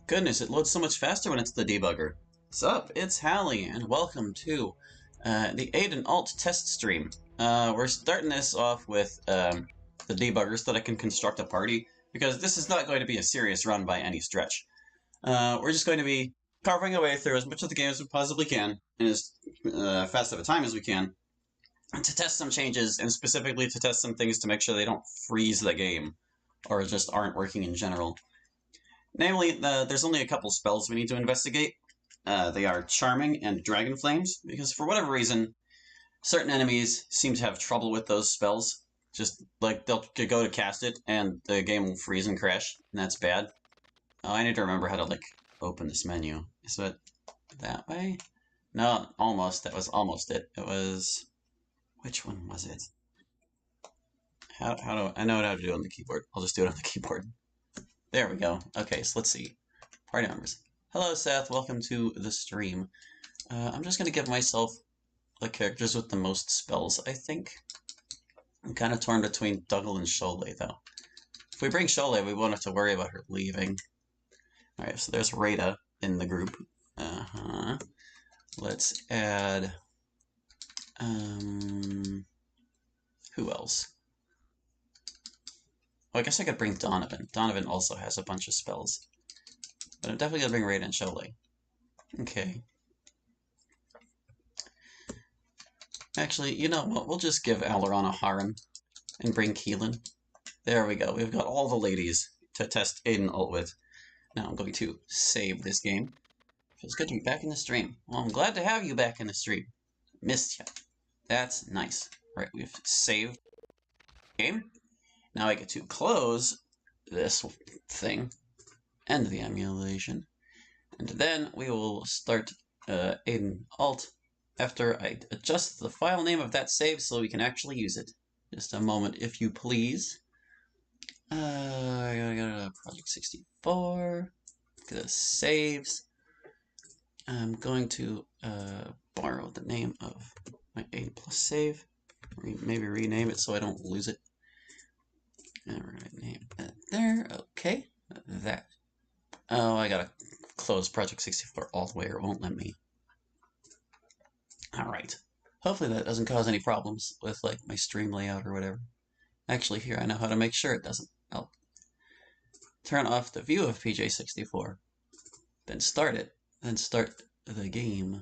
Goodness, it loads so much faster when it's the debugger. What's up? It's Hallie, and welcome to the Aidyn alt test stream. We're starting this off with the debugger so that I can construct a party, because this is not going to be a serious run by any stretch. We're just going to be carving our way through as much of the game as we possibly can, in as fast of a time as we can, to test some changes, and specifically to test some things to make sure they don't freeze the game, or just aren't working in general. Namely, there's only a couple spells we need to investigate. They are Charming and Dragon Flames, because for whatever reason, certain enemies seem to have trouble with those spells. Just, like, they'll go to cast it, and the game will freeze and crash, and that's bad. Oh, I need to remember how to, like, open this menu. Is it that way? No, almost. That was almost it. It was... Which one was it? How do I know how to do it on the keyboard? I'll just do it on the keyboard. There we go. Okay, so let's see. Party members. Hello, Seth. Welcome to the stream. I'm just going to give myself the characters with the most spells, I think. I'm kind of torn between Dougal and Sholay, though. If we bring Sholay, we won't have to worry about her leaving. Alright, so there's Rada in the group. Let's add... who else? Oh, I guess I could bring Donovan. Donovan also has a bunch of spells. But I'm definitely going to bring Rada and Sholay. Okay. Actually, you know what? We'll just give Aileron a harem and bring Keelan. There we go. We've got all the ladies to test Aidyn ult with. Now I'm going to save this game. Feels good to be back in the stream. Well, I'm glad to have you back in the stream. Missed you. That's nice. Right, we've saved the game. Now I get to close this thing, end the emulation, and then we will start Aidyn alt after I adjust the file name of that save so we can actually use it. Just a moment, if you please. I gotta go to Project 64, go to saves. I'm going to borrow the name of my Aidyn plus save, maybe rename it so I don't lose it. And we're going to name that there. Okay. That. Oh, I gotta close Project 64 all the way or it won't let me. Alright. Hopefully that doesn't cause any problems with, like, my stream layout or whatever. Actually, here I know how to make sure it doesn't. I'll turn off the view of PJ64. Then start it. Then start the game.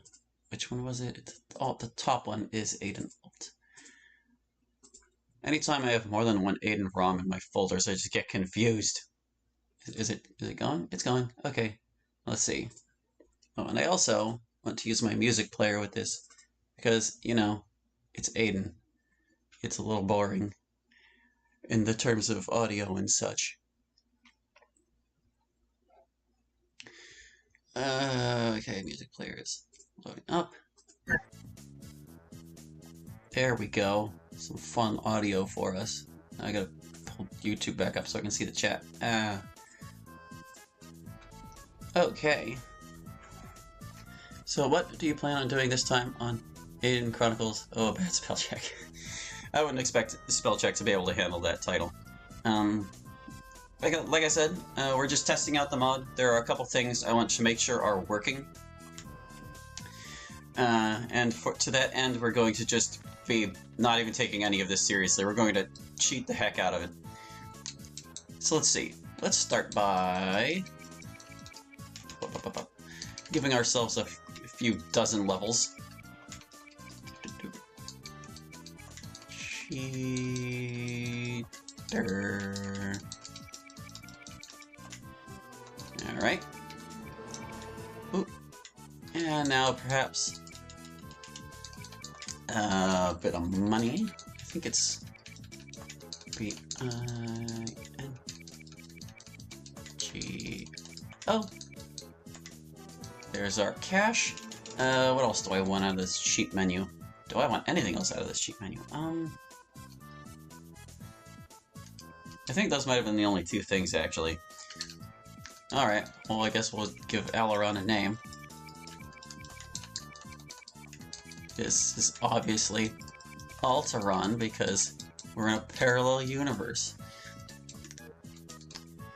Which one was it? The top one is Aidyn alt. Anytime I have more than one Aidyn ROM in my folders, I just get confused. Is it going? It's going. Okay. Let's see. Oh, and I also want to use my music player with this because, you know, it's Aidyn. It's a little boring in the terms of audio and such. Okay, music player is loading up. There we go. Some fun audio for us. Now I gotta pull YouTube back up so I can see the chat. Okay. So what do you plan on doing this time on Aidyn Chronicles? Oh, a bad spell check. I wouldn't expect the spell check to be able to handle that title. Like I said, we're just testing out the mod. There are a couple things I want to make sure are working. And to that end, we're going to just be not even taking any of this seriously. We're going to cheat the heck out of it. So let's see. Let's start by giving ourselves a few dozen levels. Cheater. Alright. Oop. And now perhaps a bit of money. I think it's B-I-N-G-O. There's our cash. What else do I want out of this cheat menu? Do I want anything else out of this cheat menu? I think those might have been the only two things, actually. Alright, well I guess we'll give Aileron a name. This is obviously Alteron because we're in a parallel universe.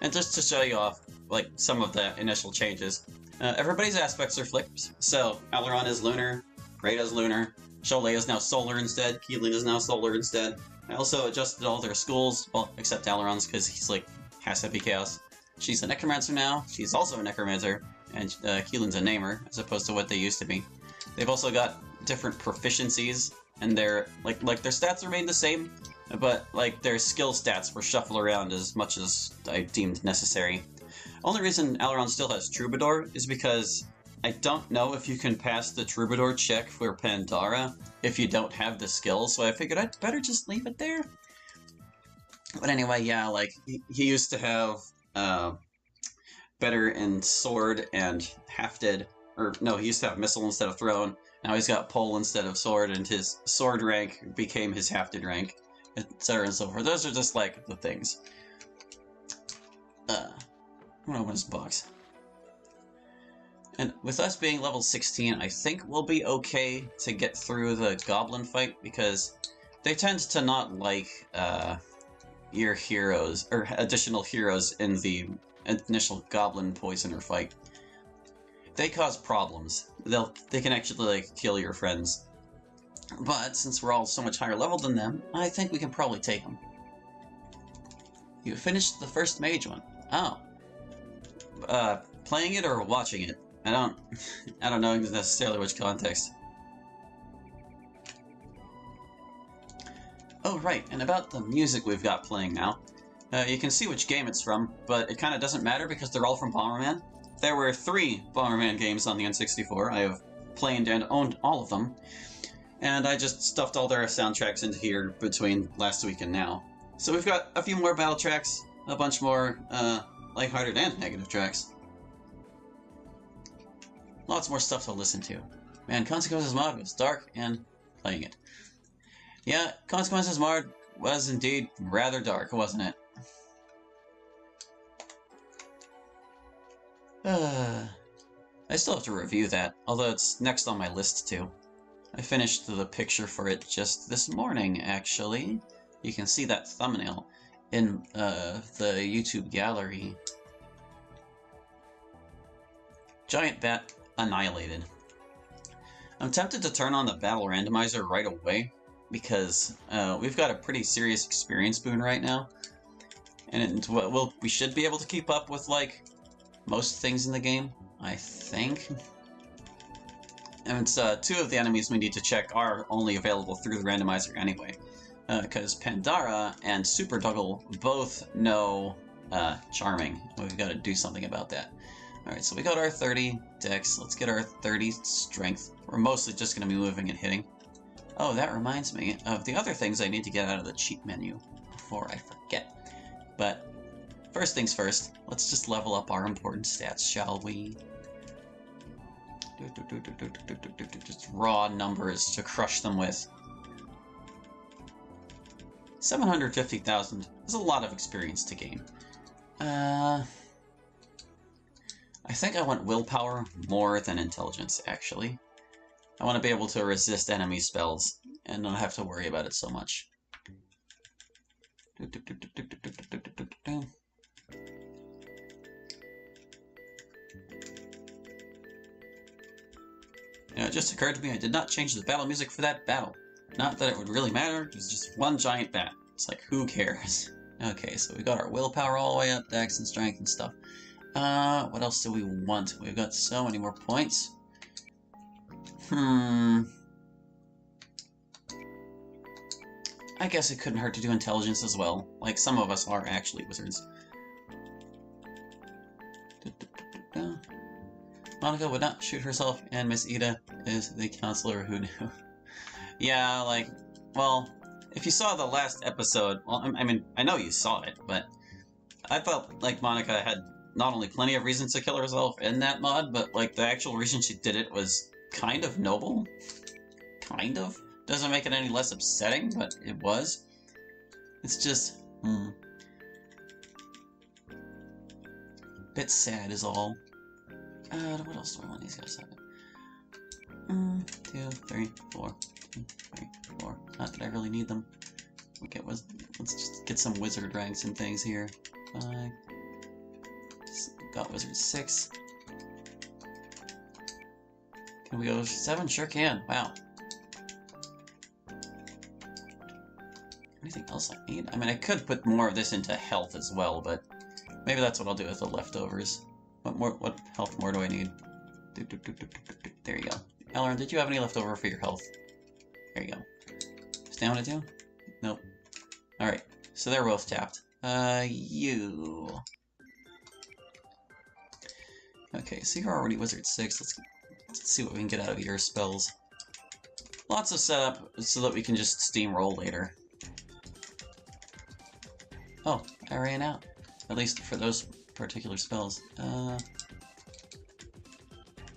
And just to show you off like some of the initial changes. Everybody's aspects are flipped. So Aileron is lunar, Rada's lunar, Cholet is now solar instead, Keeling is now solar instead. I also adjusted all their schools, well, except Aileron's because he's like has heavy chaos. She's a necromancer now. She's also a necromancer, and Keeling's a namer as opposed to what they used to be. They've also got different proficiencies, and their like their stats remain the same, but like their skill stats were shuffled around as much as I deemed necessary. Only reason Aileron still has Troubadour is because I don't know if you can pass the Troubadour check for Pandora if you don't have the skill, so I figured I'd better just leave it there. But anyway, yeah, like he used to have better in sword and hafted, or no, he used to have missile instead of thrown. Now he's got pole instead of sword, and his sword rank became his hafted rank, etc. and so forth. Those are just like the things. I'm gonna open this box. And with us being level 16, I think we'll be okay to get through the goblin fight, because they tend to not like your heroes, or additional heroes in the initial goblin poisoner fight. They cause problems. They can actually like kill your friends. But since we're all so much higher level than them, I think we can probably take them. You finished the first mage one. Oh. Playing it or watching it? I don't know necessarily which context. Oh, right, and about the music we've got playing now. You can see which game it's from, but it kind of doesn't matter because they're all from Bomberman. There were 3 Bomberman games on the N64. I have played and owned all of them, and I just stuffed all their soundtracks into here between last week and now. So we've got a few more battle tracks, a bunch more lighthearted and negative tracks. Lots more stuff to listen to. Man, Consequences Mod was dark and playing it. Yeah, Consequences Mod was indeed rather dark, wasn't it? I still have to review that, although it's next on my list too. I finished the picture for it just this morning, actually. You can see that thumbnail in the YouTube gallery. Giant Bat annihilated. I'm tempted to turn on the battle randomizer right away, because we've got a pretty serious experience boon right now. And we should be able to keep up with, like, most things in the game, I think. And it's 2 of the enemies we need to check are only available through the randomizer anyway. Because Pandora and Super Duggle both know Charming. We've got to do something about that. Alright, so we got our 30 Dex. Let's get our 30 Strength. We're mostly just going to be moving and hitting. Oh, that reminds me of the other things I need to get out of the cheat menu before I forget. But first things first, let's just level up our important stats, shall we? Just raw numbers to crush them with. 750,000 is a lot of experience to gain. I think I want willpower more than intelligence, actually. I want to be able to resist enemy spells and not have to worry about it so much. It just occurred to me I did not change the battle music for that battle. Not that it would really matter, it was just one giant bat. It's like, who cares? Okay, so we got our willpower all the way up, dex and strength and stuff. What else do we want? We've got so many more points. I guess it couldn't hurt to do intelligence as well. Like, some of us are actually wizards. Monica would not shoot herself, and Miss Ida is the counselor who knew. Yeah, like, well, if you saw the last episode, well, I mean, I know you saw it, but I felt like Monica had not only plenty of reasons to kill herself in that mod, but, like, the actual reason she did it was kind of noble. Kind of. Doesn't make it any less upsetting, but it was. It's just, bit sad is all. What else do I want these guys to have? 2, 3, 4, 2, 3, 4. Not that I really need them. Okay, let's just get some wizard ranks and things here. 5. Got Wizard 6. Can we go 7? Sure can. Wow. Anything else I need? I mean, I could put more of this into health as well, but maybe that's what I'll do with the leftovers. What health more do I need? There you go. Elrond, did you have any leftover for your health? There you go. Stamina too? Nope. Alright, so they're both tapped. You... Okay, so you're already Wizard 6. Let's see what we can get out of your spells. Lots of setup so that we can just steamroll later. Oh, I ran out. At least for those particular spells.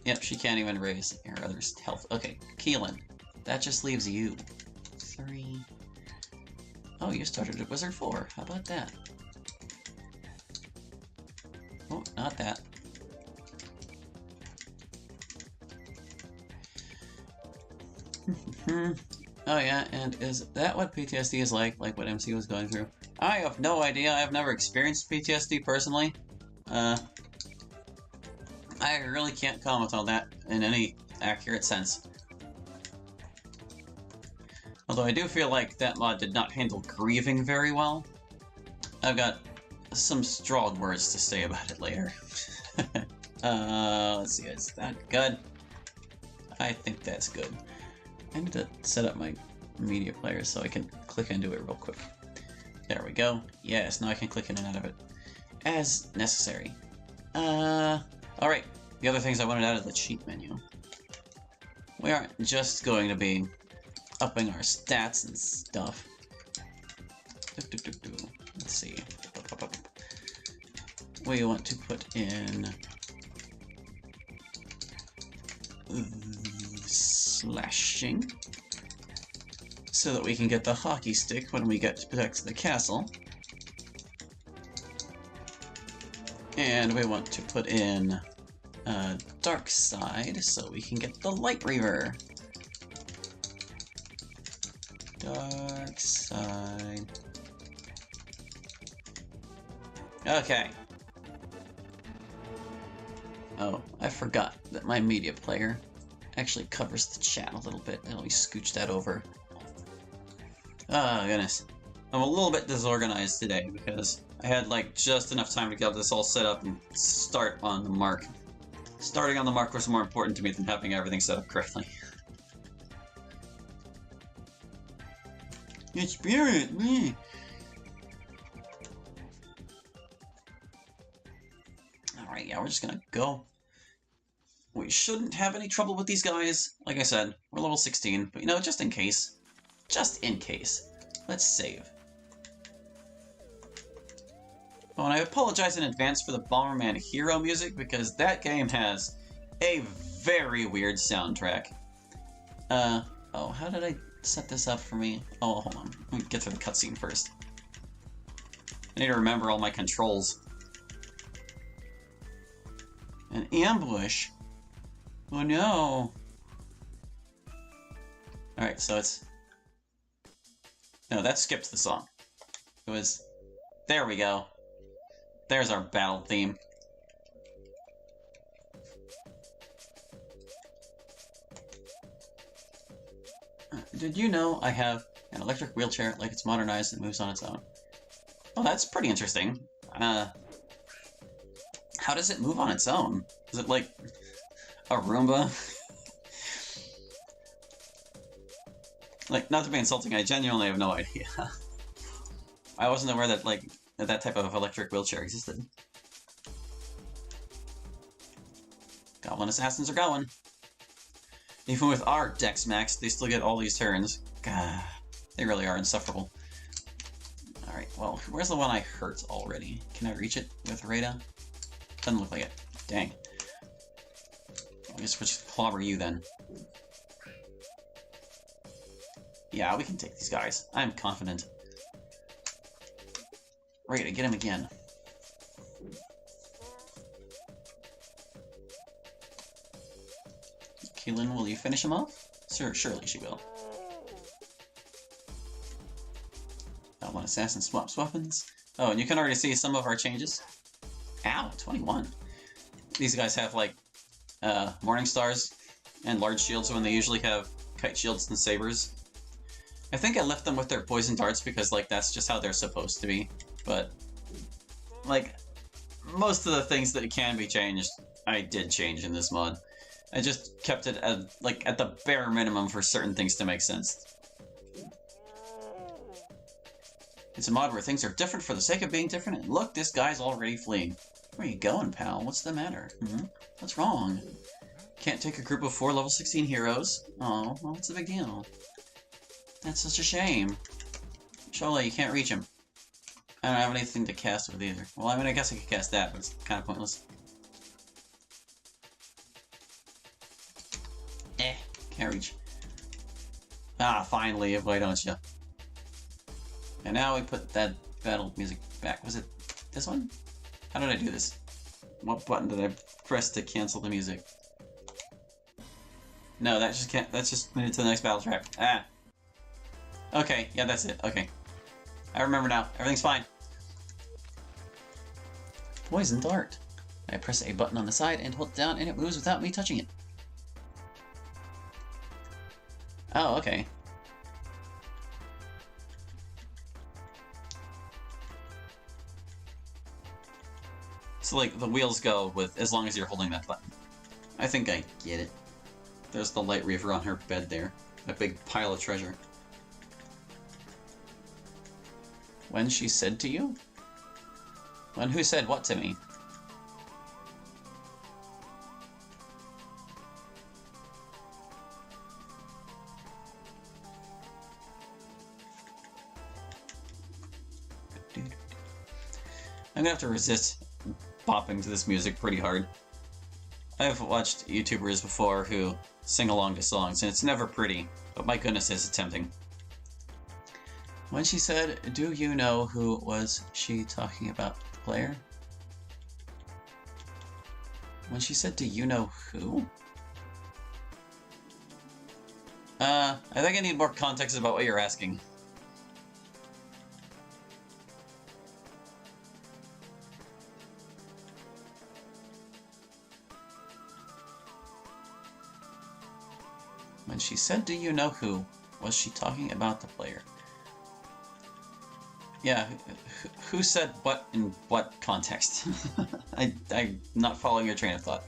Yep, she can't even raise her other health. Okay, Keelan. That just leaves you. 3. Oh, you started at Wizard 4. How about that? Oh, not that. Oh yeah, and is that what PTSD is like what MC was going through? I have no idea. I've never experienced PTSD personally. I really can't comment on that in any accurate sense. Although I do feel like that mod did not handle grieving very well. I've got some strong words to say about it later. Let's see, is that good? I think that's good. I need to set up my media player so I can click into it real quick. There we go. Yes, now I can click in and out of it as necessary. Alright. The other things I wanted out of the cheat menu. We aren't just going to be upping our stats and stuff. Let's see. We want to put in slashing so that we can get the hockey stick when we get back to the castle. And we want to put in dark side so we can get the light reaver. Dark side. Okay. Oh, I forgot that my media player actually covers the chat a little bit. Let me scooch that over. Oh, goodness. I'm a little bit disorganized today because I had like just enough time to get this all set up and start on the mark. Starting on the mark was more important to me than having everything set up correctly. It's spirit, me. Alright, yeah, we're just gonna go. We shouldn't have any trouble with these guys. Like I said, we're level 16, but you know, just in case. Just in case. Let's save. Oh, and I apologize in advance for the Bomberman Hero music, because that game has a very weird soundtrack. Oh, how did I set this up for me? Oh, hold on. Let me get through the cutscene first. I need to remember all my controls. An ambush? Oh no! Alright, so it's... No, that skipped the song. It was... There we go. There's our battle theme. Did you know I have an electric wheelchair, like it's modernized and moves on its own? Oh, that's pretty interesting. How does it move on its own? Is it like a Roomba? Like, not to be insulting, I genuinely have no idea. I wasn't aware that, like, that type of electric wheelchair existed. Goblin assassins are going. Even with our Dex Max, they still get all these turns. God, they really are insufferable. Alright, well, where's the one I hurt already? Can I reach it with Rada? Doesn't look like it. Dang. I guess we'll just clobber you then. Yeah, we can take these guys. I'm confident. Rada, get him again. Keelan, will you finish him off? Sure, surely she will. That one assassin swaps weapons. Oh, and you can already see some of our changes. Ow, 21. these guys have, like, morning stars and large shields when they usually have kite shields and sabers. I think I left them with their poison darts because, like, that's just how they're supposed to be. But, like, most of the things that can be changed, I did change in this mod. I just kept it at, like, at the bare minimum for certain things to make sense. It's a mod where things are different for the sake of being different, and look, this guy's already fleeing. Where are you going, pal? What's the matter? What's wrong? Can't take a group of 4 level 16 heroes? Oh, well, what's the big deal? That's such a shame. Shola, you can't reach him. I don't have anything to cast with either. Well, I mean, I guess I could cast that, but it's kind of pointless. Can't reach. Ah, finally, why don't you? And now we put that battle music back. Was it this one? How did I do this? What button did I press to cancel the music? No, that just can't. That's just moved to the next battle track. Ah. Okay, yeah, that's it. Okay. I remember now. Everything's fine. Poison dart. I press a button on the side and hold it down and it moves without me touching it. Oh, okay. So, like, the wheels go with as long as you're holding that button. I think I get it. There's the Light Reaver on her bed there. A big pile of treasure. When she said to you? When who said what to me? I'm gonna have to resist bopping to this music pretty hard. I've watched YouTubers before who sing along to songs, and it's never pretty, but my goodness is it tempting. When she said, "Do you know who was she talking about, player?" When she said, "Do you know who?" I think I need more context about what you're asking. When she said, "Do you know who?" was she talking about the player? Yeah, who said what in what context? I'm not following your train of thought.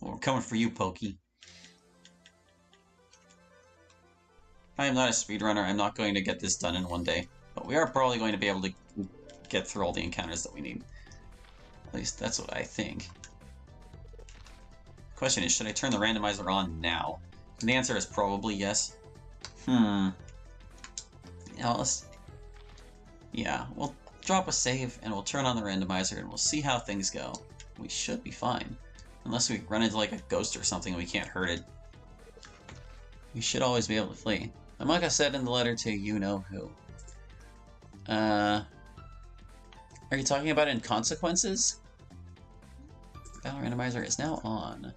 Well, we're coming for you, Pokey. I am not a speedrunner. I'm not going to get this done in one day. But we are probably going to be able to get through all the encounters that we need. At least that's what I think. Question is, should I turn the randomizer on now? And the answer is probably yes. Yeah, we'll drop a save and we'll turn on the randomizer and we'll see how things go. We should be fine. Unless we run into like a ghost or something and we can't hurt it. We should always be able to flee. And like I said in the letter to you-know-who. Are you talking about in consequences? Battle randomizer is now on.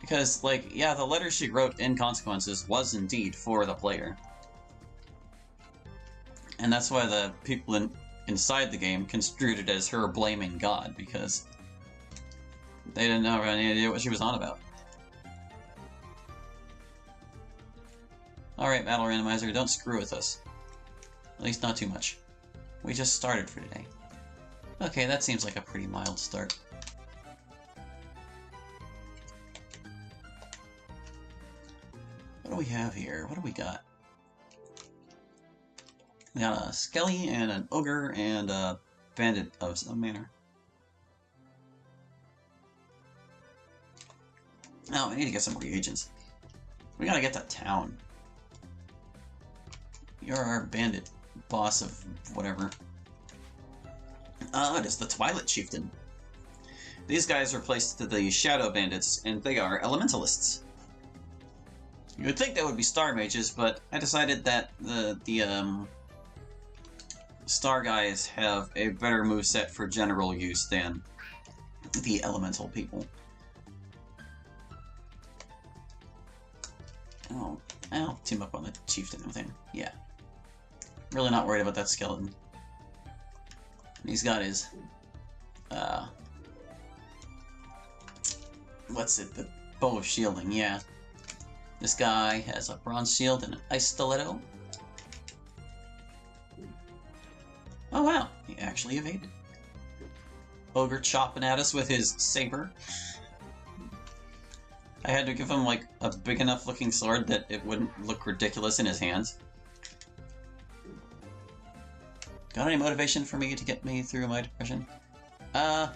Because, like, yeah, the letter she wrote in consequences was indeed for the player. And that's why the people inside the game construed it as her blaming God, because they didn't have any idea what she was on about. Alright, Battle Randomizer, don't screw with us. At least not too much. We just started for today. Okay, that seems like a pretty mild start. What do we have here? What do we got? We got a Skelly and an Ogre and a Bandit of some manner. Oh, we need to get some reagents. We gotta get to town. You're our bandit boss of whatever. It is the Twilight Chieftain. These guys replaced the Shadow Bandits, and they are Elementalists. You would think they would be Star Mages, but I decided that the Star guys have a better moveset for general use than the Elemental people. Oh, I'll team up on the chieftain thing. Yeah. Really not worried about that skeleton. He's got his, what's it? The bow of shielding, yeah. This guy has a bronze shield and an ice stiletto. Oh wow, he actually evaded. Ogre chopping at us with his saber. I had to give him, like, a big enough looking sword that it wouldn't look ridiculous in his hands. Got any motivation for me to get me through my depression? I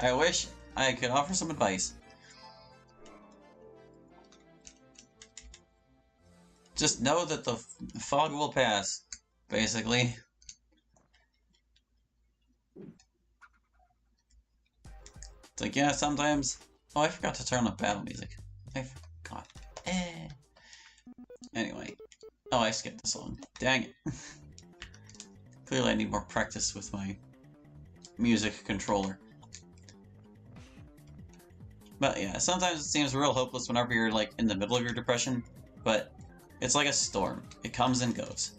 wish I could offer some advice. Just know that the fog will pass, basically. It's like, yeah, sometimes... Oh, I forgot to turn on battle music. I forgot. Anyway. Oh, I skipped the song. Dang it. Clearly I need more practice with my music controller. But yeah, sometimes it seems real hopeless whenever you're, like, in the middle of your depression, but it's like a storm. It comes and goes.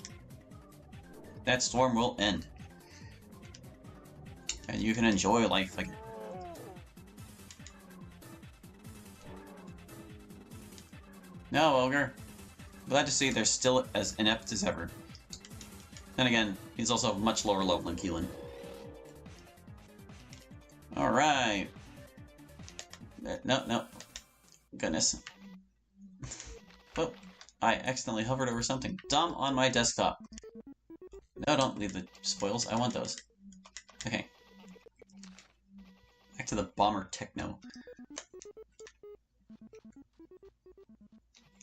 That storm will end. And you can enjoy life again. No, Ogre. Glad to see they're still as inept as ever. Then again, he's also much lower level than Keelan. Alright. No. Goodness. Oh, I accidentally hovered over something dumb on my desktop. No, don't leave the spoils. I want those. Okay. Back to the bomber techno.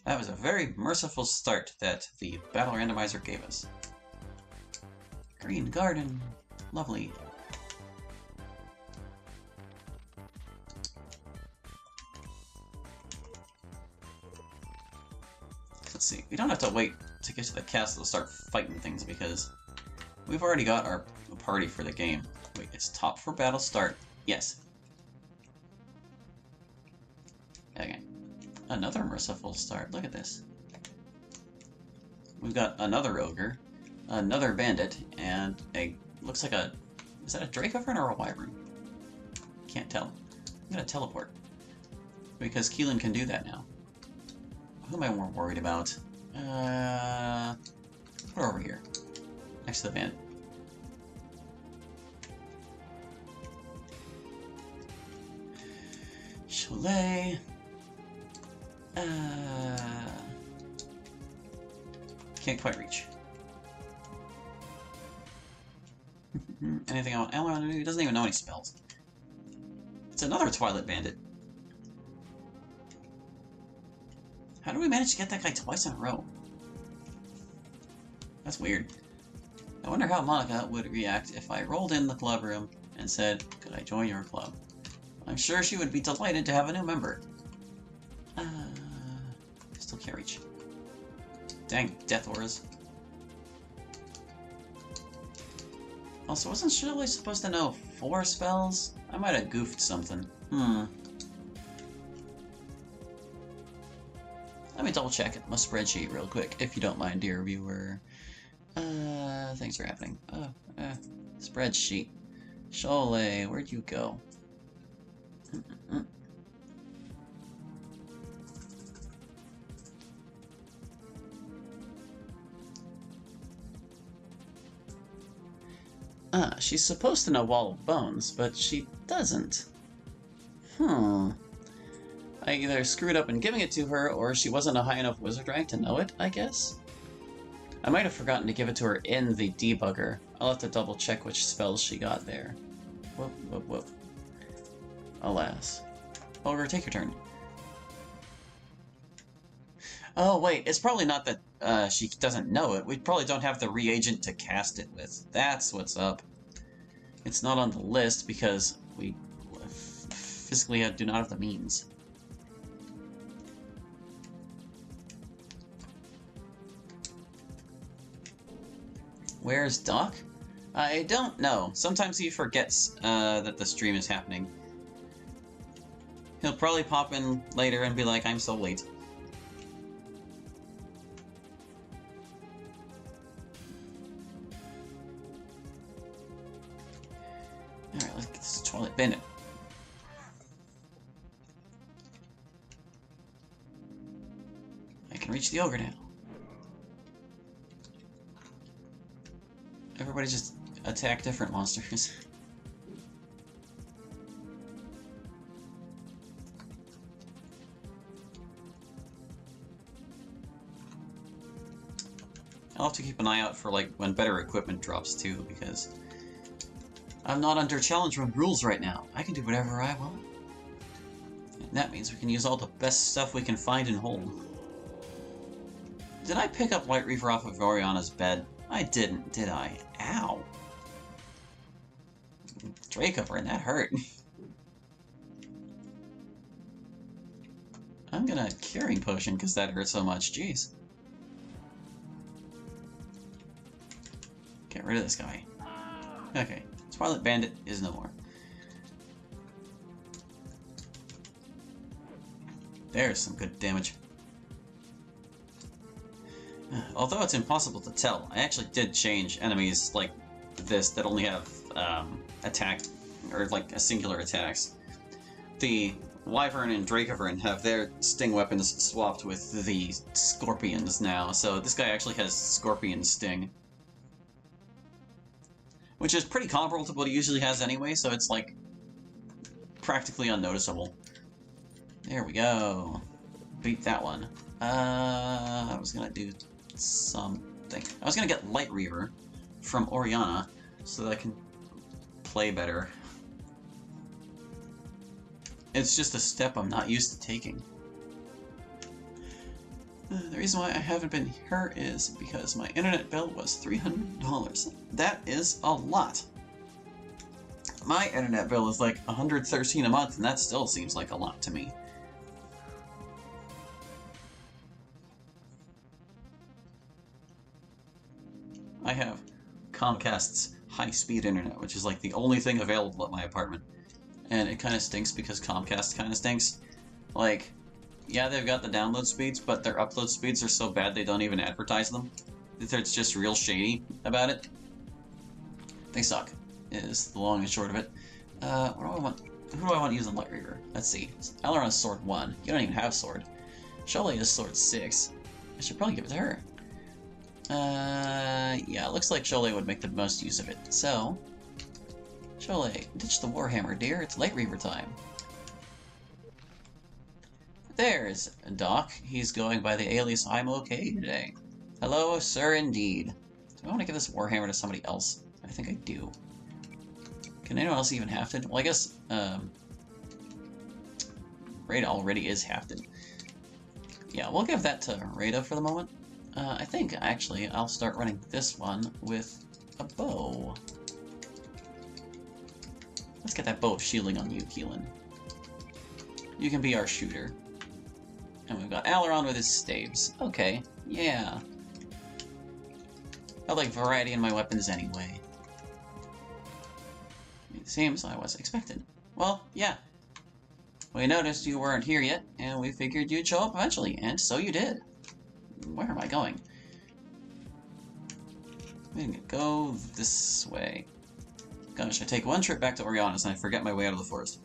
That was a very merciful start that the battle randomizer gave us. Green garden. Lovely. Let's see. We don't have to wait to get to the castle to start fighting things because we've already got our party for the game. Wait, it's top for battle start. Yes. Okay. Another merciful start. Look at this. We've got another ogre, another bandit, and a... looks like a... is that a Dracophone or a Wyvern? Can't tell. I'm gonna teleport. Because Keelan can do that now. Who am I more worried about? Put her over here. Next to the bandit. Cholet. Can't quite reach. Anything I want Alan to do? He doesn't even know any spells. It's another Twilight Bandit. How do we manage to get that guy twice in a row? That's weird. I wonder how Monica would react if I rolled in the club room and said, "Could I join your club?" I'm sure she would be delighted to have a new member. Still can't reach. Dang, death auras. Also, wasn't Shirley supposed to know 4 spells? I might have goofed something. Let me double check my spreadsheet real quick, if you don't mind, dear viewer. Things are happening. Spreadsheet. Shirley, where'd you go? She's supposed to know Wall of Bones, but she doesn't. I either screwed up in giving it to her, or she wasn't a high enough wizard rank to know it, I guess? I might have forgotten to give it to her in the debugger. I'll have to double check which spells she got there. Whoop. Alas. Ogre, take your turn. Oh, wait, it's probably not that she doesn't know it. We probably don't have the reagent to cast it with. That's what's up. It's not on the list because we physically do not have the means. Where's Doc? I don't know. Sometimes he forgets that the stream is happening. He'll probably pop in later and be like, I'm so late. Alright, let's get this Twilight Bandit. I can reach the ogre now. Everybody just attack different monsters. I'll have to keep an eye out for like when better equipment drops too, because I'm not under challenge run rules right now. I can do whatever I want. And that means we can use all the best stuff we can find and hold. Did I pick up Light Reaver off of Oriana's bed? I didn't, did I? Ow. Dracover, and that hurt. I'm gonna Curing Potion because that hurt so much, jeez. Get rid of this guy. Okay, Twilight Bandit is no more. There's some good damage. Although it's impossible to tell, I actually did change enemies like this that only have attack, or like a singular attacks. The Wyvern and Dracover have their sting weapons swapped with the Scorpions now, so this guy actually has Scorpion Sting. Which is pretty comparable to what he usually has anyway, so it's like practically unnoticeable. There we go. Beat that one. I was gonna do something. I was gonna get Light Reaver from Oriana so that I can play better. It's just a step I'm not used to taking. The reason why I haven't been here is because my internet bill was $300. That is a lot. My internet bill is like $113 a month, and that still seems like a lot to me. I have Comcast's high-speed internet, which is like the only thing available at my apartment. And it kind of stinks because Comcast kind of stinks. Like, yeah, they've got the download speeds, but their upload speeds are so bad they don't even advertise them. It's just real shady about it. They suck, is the long and short of it. What do I want? Who do I want to use on Light Reaver? Let's see. Aileron's Sword 1. You don't even have Sword. Cholet is Sword 6. I should probably give it to her. Yeah, it looks like Cholet would make the most use of it. So, Cholet, ditch the Warhammer, dear. It's Light Reaver time. There's Doc. He's going by the alias I'm okay today. Hello, sir, indeed. Do I want to give this Warhammer to somebody else? I think I do. Can anyone else even hafted? Well, I guess, Rada already is hafted. Yeah, we'll give that to Rada for the moment. I think, actually, I'll start running this one with a bow. Let's get that bow of shielding on you, Keelan. You can be our shooter. And we've got Aileron with his staves. Okay, yeah. I like variety in my weapons anyway. It seems I was expected. Well, yeah. We noticed you weren't here yet, and we figured you'd show up eventually, and so you did. Where am I going? I'm gonna go this way. Gosh, I take one trip back to Oriana's and I forget my way out of the forest.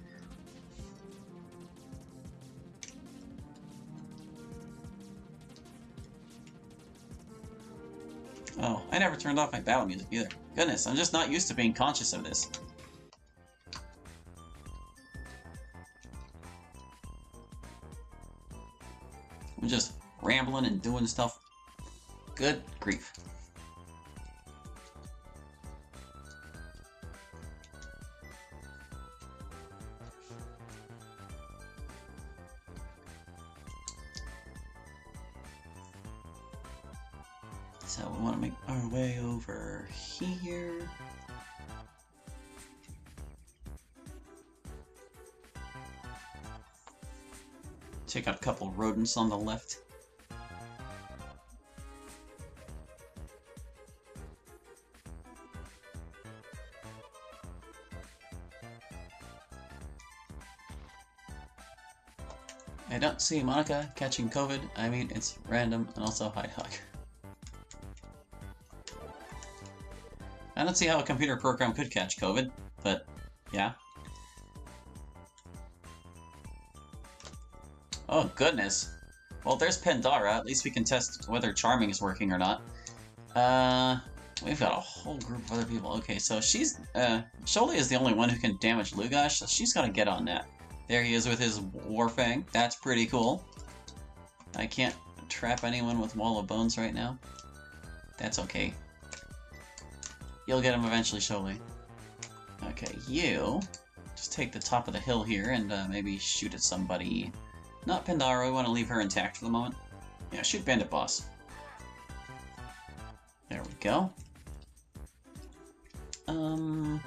Oh, I never turned off my battle music either. Goodness, I'm just not used to being conscious of this. I'm just rambling and doing stuff. Good grief. So we want to make our way over here. Take out a couple rodents on the left. I don't see Monica catching COVID. I mean, it's random, and also hi hug. I don't see how a computer program could catch COVID, but yeah. Oh, goodness. Well, there's Pandora. At least we can test whether Charming is working or not. We've got a whole group of other people. Okay, so she's, Sholey is the only one who can damage Lugash, so she's gotta get on that. There he is with his Warfang. That's pretty cool. I can't trap anyone with Wall of Bones right now. That's okay. You'll get him eventually, Sholey. Okay, you just take the top of the hill here and maybe shoot at somebody. Not Pandora, we want to leave her intact for the moment. Yeah, shoot Bandit Boss. There we go. I'm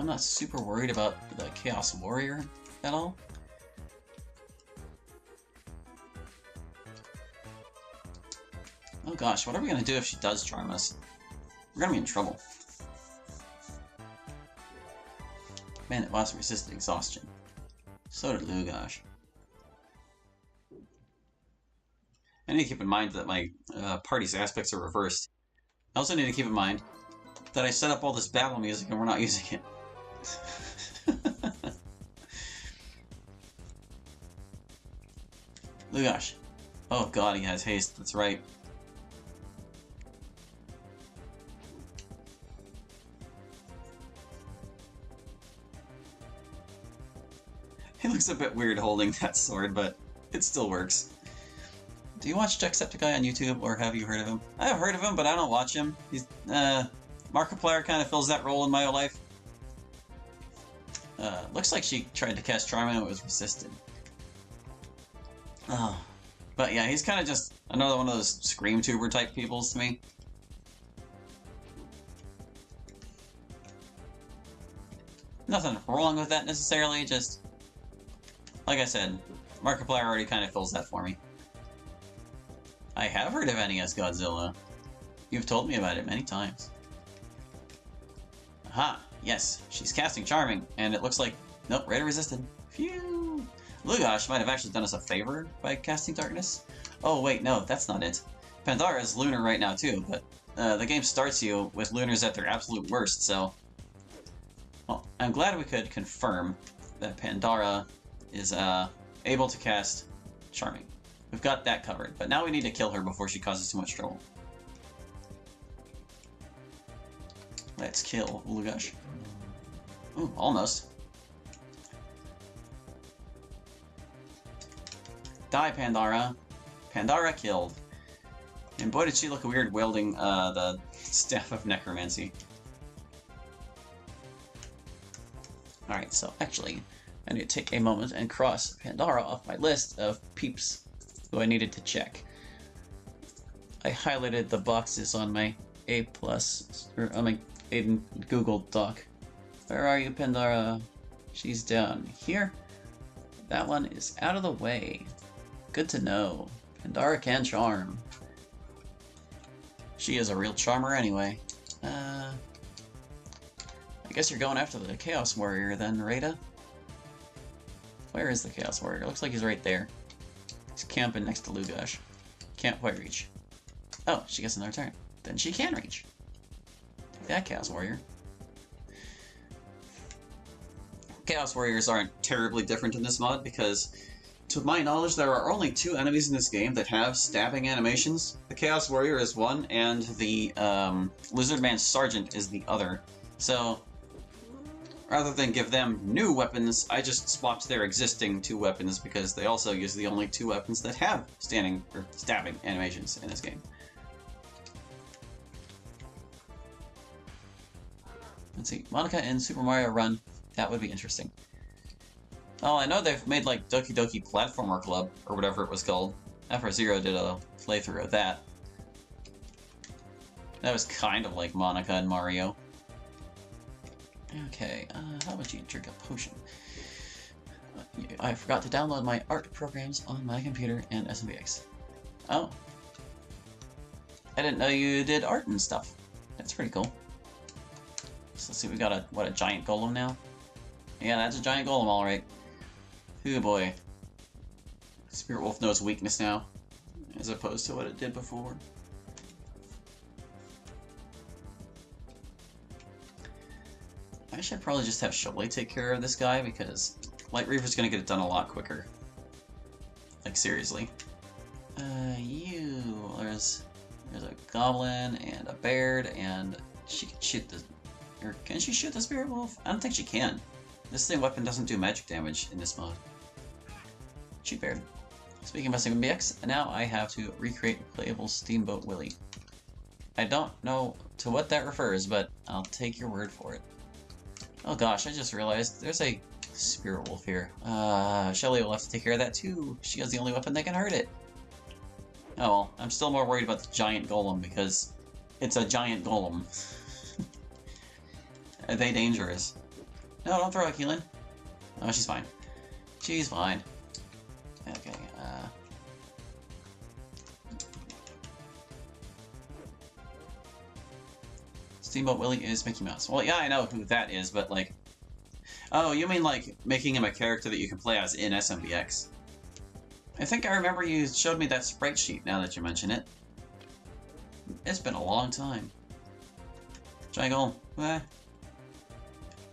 not super worried about the Chaos Warrior at all. Oh gosh, what are we gonna do if she does charm us? We're gonna be in trouble. Bandit Boss resisted exhaustion. So did Lugash. I need to keep in mind that my party's aspects are reversed. I also need to keep in mind that I set up all this battle music and we're not using it. Lugash. Oh god, he has haste, that's right. He looks a bit weird holding that sword, but it still works. Do you watch Jacksepticeye on YouTube, or have you heard of him? I have heard of him, but I don't watch him. He's, Markiplier kind of fills that role in my life. Looks like she tried to cast Charming and it was resisted. Oh. But yeah, he's kind of just another one of those Scream Tuber type peoples to me. Nothing wrong with that necessarily, just... Like I said, Markiplier already kind of fills that for me. I have heard of NES Godzilla. You've told me about it many times. Aha! Yes, she's casting Charming, and it looks like... Nope, Raider resisted. Phew! Lugash might have actually done us a favor by casting Darkness. Oh wait, no, that's not it. Pandora is Lunar right now too, but the game starts you with Lunars at their absolute worst, so... Well, I'm glad we could confirm that Pandora is able to cast Charming. We've got that covered, but now we need to kill her before she causes too much trouble. Let's kill Lugash. Ooh, almost. Die, Pandora. Pandora killed. And boy did she look weird wielding the Staff of Necromancy. Alright, so actually, I need to take a moment and cross Pandora off my list of peeps who I needed to check. I highlighted the boxes on my A+, or on my Aidyn Google Doc. Where are you, Pandora? She's down here. That one is out of the way. Good to know. Pandora can charm. She is a real charmer anyway. I guess you're going after the Chaos Warrior then, Rada? Where is the Chaos Warrior? Looks like he's right there. He's camping next to Lugash. Can't quite reach. Oh, she gets another turn. Then she can reach. Take that, Chaos Warrior. Chaos Warriors aren't terribly different in this mod because, to my knowledge, there are only 2 enemies in this game that have stabbing animations. The Chaos Warrior is one, and the Lizardman Sergeant is the other. So, rather than give them new weapons, I just swapped their existing 2 weapons because they also use the only 2 weapons that have stabbing animations in this game. Let's see, Monica in Super Mario Run. That would be interesting. Oh, I know they've made like Doki Doki Platformer Club, or whatever it was called. FR0 did a playthrough of that. That was kind of like Monica and Mario. Okay, how about you drink a potion? I forgot to download my art programs on my computer and SMBX. Oh. I didn't know you did art and stuff. That's pretty cool. So let's see, we got a giant golem now? Yeah, that's a giant golem, alright. Ooh boy. Spirit Wolf knows weakness now, as opposed to what it did before. I should probably just have Sholay take care of this guy, because Light Reaver's gonna get it done a lot quicker. Like, seriously. There's a goblin and a baird, and she can shoot the... Or can she shoot the Spirit Wolf? I don't think she can. This thing weapon doesn't do magic damage in this mode. Shoot baird. Speaking of SMBX, now I have to recreate playable Steamboat Willie. I don't know to what that refers, but I'll take your word for it. Oh gosh, I just realized there's a Spirit Wolf here. Shelly will have to take care of that too. She has the only weapon that can hurt it. Oh well, I'm still more worried about the giant golem because it's a giant golem. Are they dangerous? No, don't throw a Keelan. Oh, she's fine. She's fine. Okay, Steamboat Willie is Mickey Mouse. Well, yeah, I know who that is, but like... Oh, you mean like making him a character that you can play as in SMBX? I think I remember you showed me that sprite sheet now that you mention it. It's been a long time. Giant golem. Eh.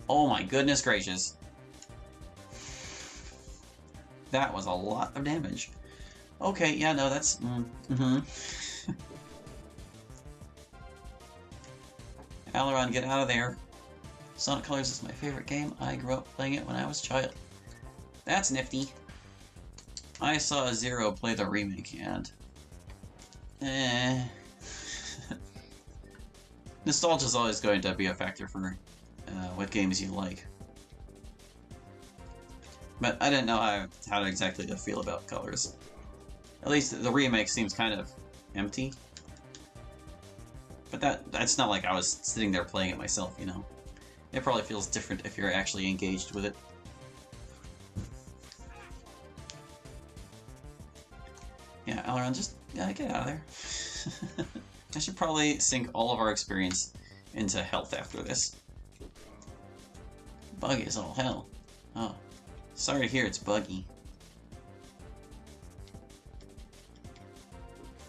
Oh my goodness gracious. That was a lot of damage. Okay, yeah, no, that's... Aileron, get out of there. Sonic Colors is my favorite game. I grew up playing it when I was a child. That's nifty. I saw Zero play the remake, and... Nostalgia is always going to be a factor for what games you like. But I didn't know how exactly to feel about Colors. At least the remake seems kind of empty. But that's not like I was sitting there playing it myself, you know. It probably feels different if you're actually engaged with it. Yeah, Aileron, just get out of there. I should probably sink all of our experience into health after this. Buggy is all hell. Oh. Sorry to hear it's buggy.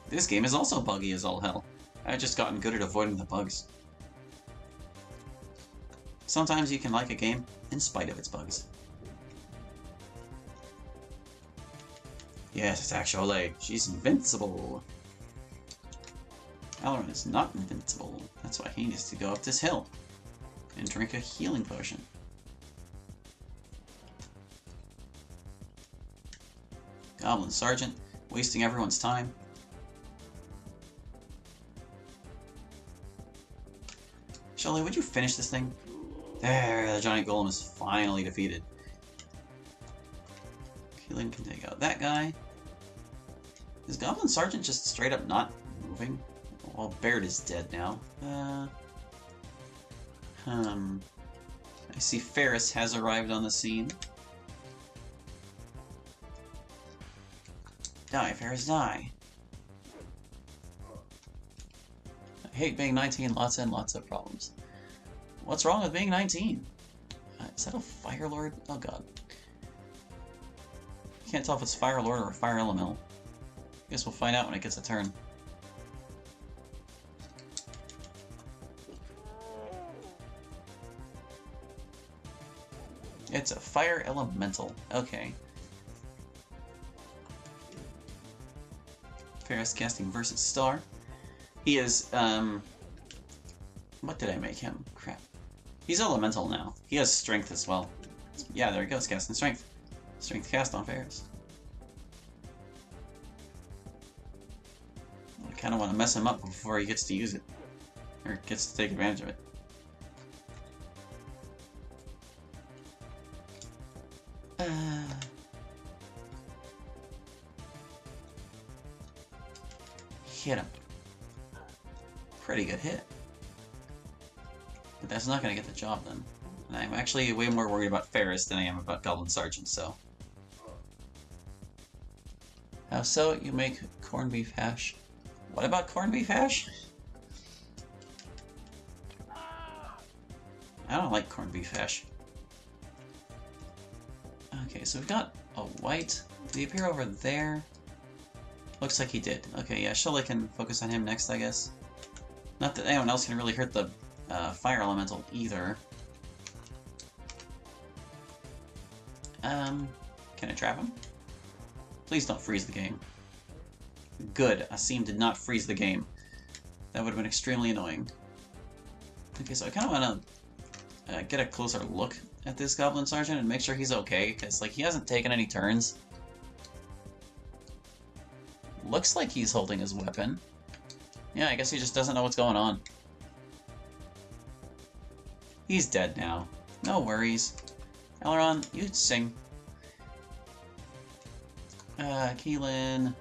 This game is also buggy as all hell. I've just gotten good at avoiding the bugs. Sometimes you can like a game in spite of its bugs. Yes, it's actually. She's invincible. Aileron is not invincible. That's why he needs to go up this hill and drink a healing potion. Goblin Sergeant, wasting everyone's time. Shelly, would you finish this thing? There, the giant golem is finally defeated. Keelan can take out that guy. Is Goblin Sergeant just straight up not moving? Well, Baird is dead now. I see Ferris has arrived on the scene. Die, Ferris, die. I hate being 19, lots and lots of problems. What's wrong with being 19? Is that a Fire Lord? Oh god. Can't tell if it's Fire Lord or a Fire Elemental. Guess we'll find out when it gets a turn. It's a Fire Elemental. Okay. Ferris casting versus Star. He is, what did I make him? Crap. He's Elemental now. He has Strength as well. Yeah, there he goes, casting Strength. Strength cast on Ferris. I kind of want to mess him up before he gets to use it. Or gets to take advantage of it. Hit him. Pretty good hit. But that's not going to get the job done. And I'm actually way more worried about Ferris than I am about Goblin Sergeant, so... How so? You make corned beef hash? What about corned beef hash? I don't like corned beef hash. Okay, so we've got a white. Did he appear over there? Looks like he did. Okay, yeah, Sholay can focus on him next, I guess. Not that anyone else can really hurt the fire elemental either. Can I trap him? Please don't freeze the game. Good, Asim did not freeze the game. That would have been extremely annoying. Okay, so I kind of want to get a closer look at this Goblin Sergeant and make sure he's okay, because like he hasn't taken any turns. Looks like he's holding his weapon. Yeah, I guess he just doesn't know what's going on. He's dead now. No worries. Aileron, you sing. Keelan.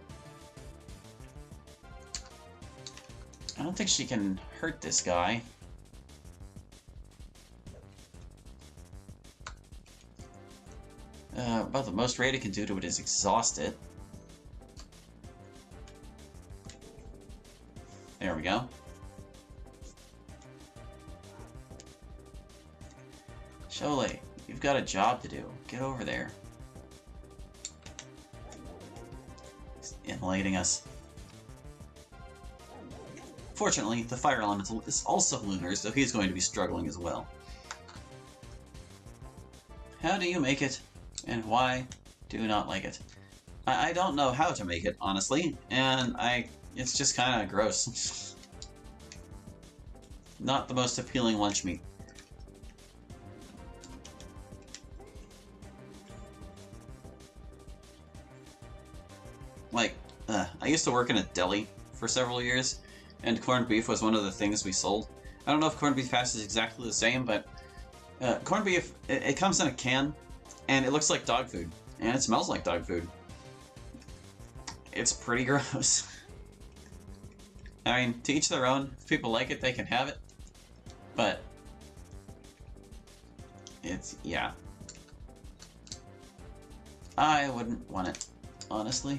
I don't think she can hurt this guy. About the most Rada can do to it is exhaust it. There we go. Sholay, you've got a job to do. Get over there. He's immolating us. Fortunately, the fire elemental is also lunar, so he's going to be struggling as well. How do you make it, and why do you not like it? I don't know how to make it, honestly, and it's just kind of gross. Not the most appealing lunch meat. Like, I used to work in a deli for several years, and corned beef was one of the things we sold. I don't know if corned beef hash is exactly the same, but corned beef, it comes in a can, and it looks like dog food, and it smells like dog food. It's pretty gross. I mean, to each their own. If people like it, they can have it. But it's, yeah. I wouldn't want it, honestly.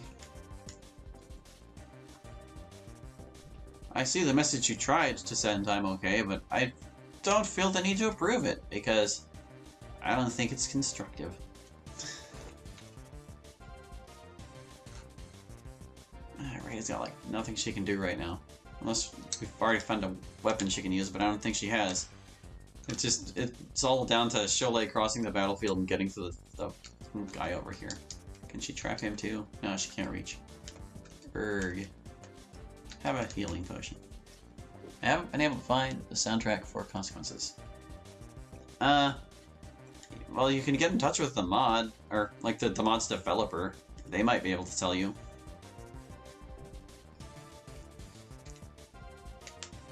I see the message you tried to send, I'm okay, but I don't feel the need to approve it, because I don't think it's constructive. Rada's got, like, nothing she can do right now. Unless we've already found a weapon she can use, but I don't think she has. It's all down to Sholay crossing the battlefield and getting to the guy over here. Can she trap him too? No, she can't reach. Erg. Have a healing potion. I haven't been able to find the soundtrack for Consequences. Well, you can get in touch with the mod, or like the mod's developer. They might be able to tell you.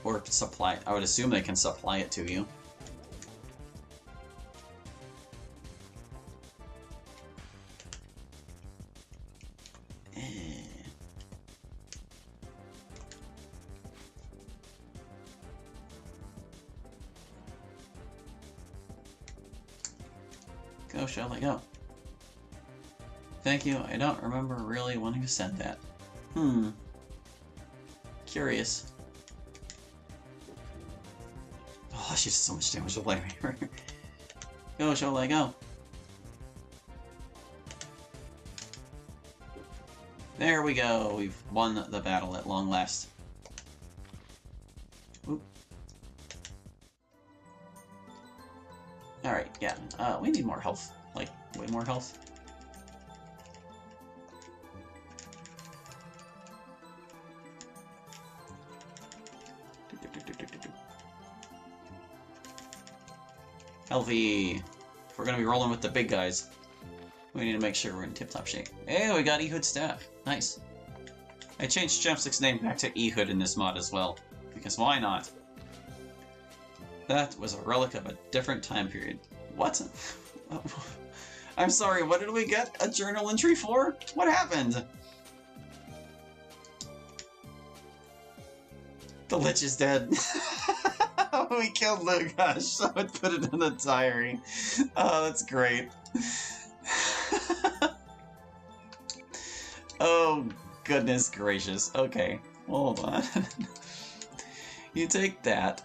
Or supply it. I would assume they can supply it to you. Go, Sholay, go. Thank you. I don't remember really wanting to send that. Curious. Oh, she does so much damage to Flaming. Go, Sholay, go. There we go. We've won the battle at long last. Oop. Alright, yeah. We need more health. Like, way more health. Healthy. If we're gonna be rolling with the big guys, we need to make sure we're in tip-top shape. Hey, we got Ehud staff. Nice. I changed Chapstick's name back to Ehud in this mod as well, because why not? That was a relic of a different time period. What? I'm sorry, what did we get a journal entry for? What happened? The Lich is dead. We killed Lugash, so I put it in the diary. Oh, that's great. Oh, goodness gracious. Okay, hold on. You take that.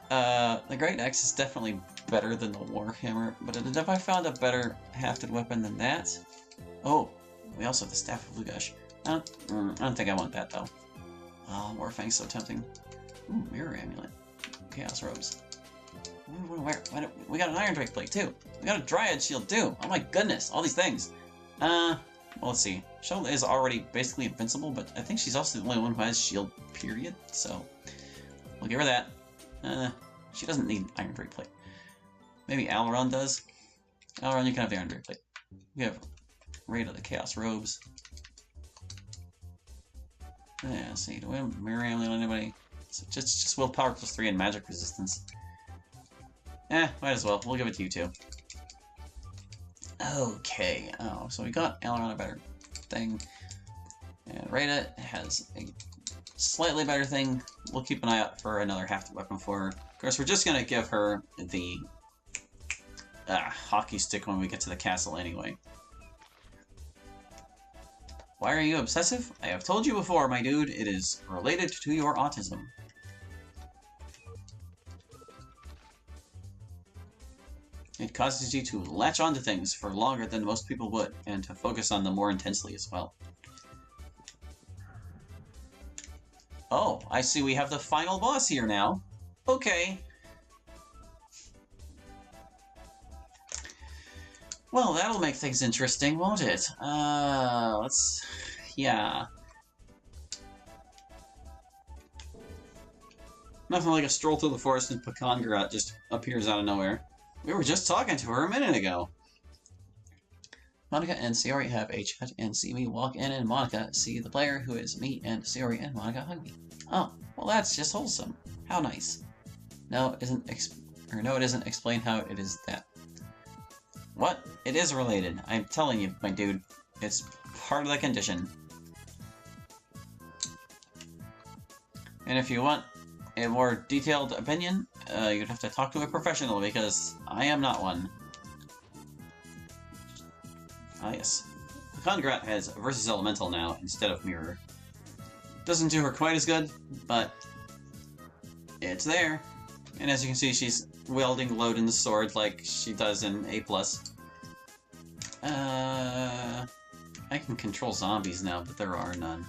The Great Axe is definitely better than the Warhammer, but have I found a better hafted weapon than that? Oh, we also have the Staff of Lugash. I don't think I want that, though. Oh, Warfang's so tempting. Ooh, Mirror Amulet. Chaos Robes. We got an Iron Drake Plate, too. We got a Dryad Shield, too. Oh my goodness, all these things. Well, let's see. Shoal is already basically invincible, but I think she's also the only one who has shield, period. So, we'll give her that. She doesn't need Iron Drake Plate. Maybe Aileron does. Aileron, you can have the Iron Drake Plate. We have Raid of the Chaos Robes. Yeah, let's see. Do we have Mirror Amulet on anybody? So just Willpower +3 and Magic Resistance. Might as well. We'll give it to you too. Okay. Oh, so we got Aileron a better thing. And Rada has a slightly better thing. We'll keep an eye out for another half the weapon for her. Of course, we're just gonna give her the hockey stick when we get to the castle anyway. Why are you obsessive? I have told you before, my dude, it is related to your autism. It causes you to latch onto things for longer than most people would, and to focus on them more intensely as well. Oh, I see we have the final boss here now. Okay. Well, that'll make things interesting, won't it? Yeah. Nothing like a stroll through the forest and Pekangrat just appears out of nowhere. We were just talking to her a minute ago. Monica and Sayori have a chat and see me walk in, and Monica see the player, who is me, and Sayori and Monica hug me. Oh, well that's just wholesome. How nice. No, it isn't explain how it is that. What? It is related. I'm telling you, my dude. It's part of the condition. And if you want a more detailed opinion, you'd have to talk to a professional, because I am not one. Ah, yes. Pekangrat has Versus Elemental now, instead of Mirror. Doesn't do her quite as good, but it's there. And as you can see, she's wielding Loden's sword like she does in A+. I can control zombies now, but there are none.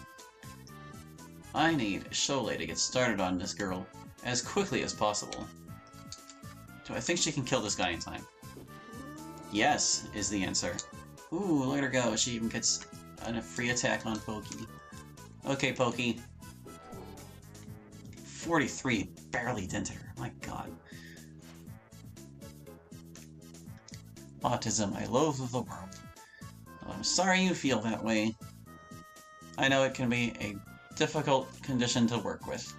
I need Sholei to get started on this girl as quickly as possible. Do I think she can kill this guy in time? Yes, is the answer. Ooh, let her go. She even gets a free attack on Pokey. Okay, Pokey. 43, barely dented her. My god. Autism, I loathe the world. Well, I'm sorry you feel that way. I know it can be a difficult condition to work with.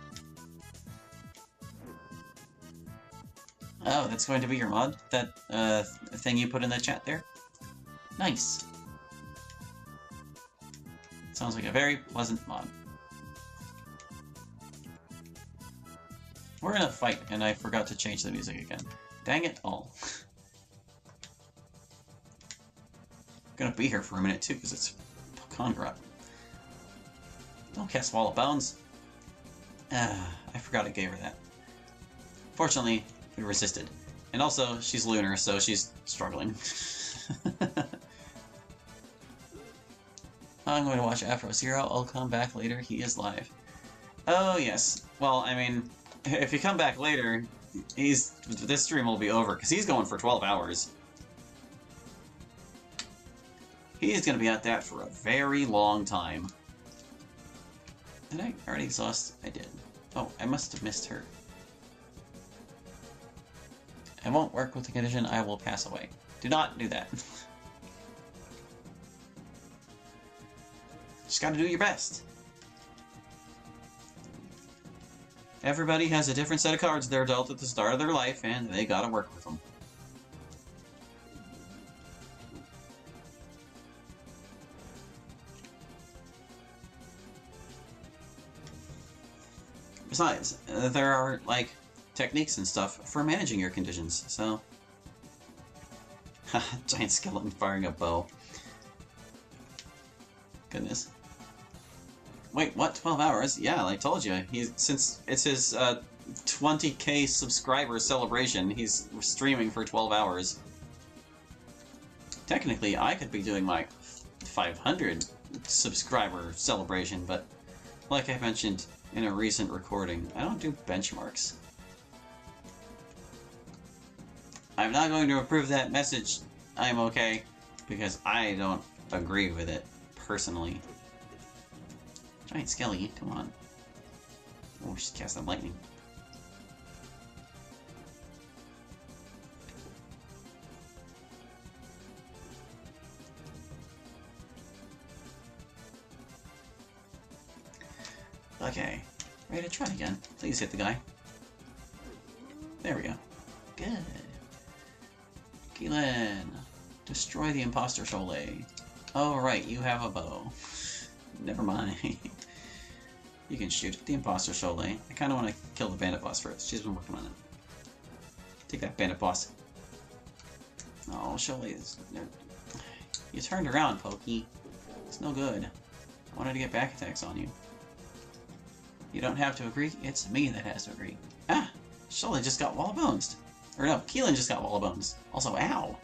Oh, that's going to be your mod? That thing you put in the chat there? Nice. Sounds like a very pleasant mod. We're in a fight, and I forgot to change the music again. Dang it all. I'm gonna be here for a minute too, because it's Pekangrat. Don't cast Wall of Bounds. I forgot I gave her that. Fortunately, we resisted. And also, she's lunar, so she's struggling. I'm going to watch Afro Zero. I'll come back later. He is live. Oh, yes. Well, I mean, if you come back later, this stream will be over, because he's going for 12 hours. He is going to be at that for a very long time. Did I already exhaust? I did. Oh, I must have missed her. I won't work with the condition. I will pass away. Do not do that. Just gotta do your best. Everybody has a different set of cards they're dealt at the start of their life, and they gotta work with them. Besides, there are, like, techniques and stuff for managing your conditions, so... Giant skeleton firing a bow. Goodness. Wait, what? 12 hours? Yeah, I told you. Since it's his 20k subscriber celebration, he's streaming for 12 hours. technically I could be doing my 500 subscriber celebration, but like I mentioned in a recent recording, I don't do benchmarks. I'm not going to approve that message, I'm okay, because I don't agree with it, personally. Giant Skelly, come on. Oh, she's casting lightning. Okay, ready to try again. Please hit the guy. There we go. Good. Keelan, destroy the imposter Cholet. Oh right, you have a bow. Never mind. You can shoot at the imposter Cholet. I kind of want to kill the bandit boss first. She's been working on it. Take that bandit boss. Oh, Cholet is... You turned around, Pokey. It's no good. I wanted to get back attacks on you. You don't have to agree. It's me that has to agree. Ah! Cholet just got wall bones. Or no, Keelan just got wall bones. Also, ow!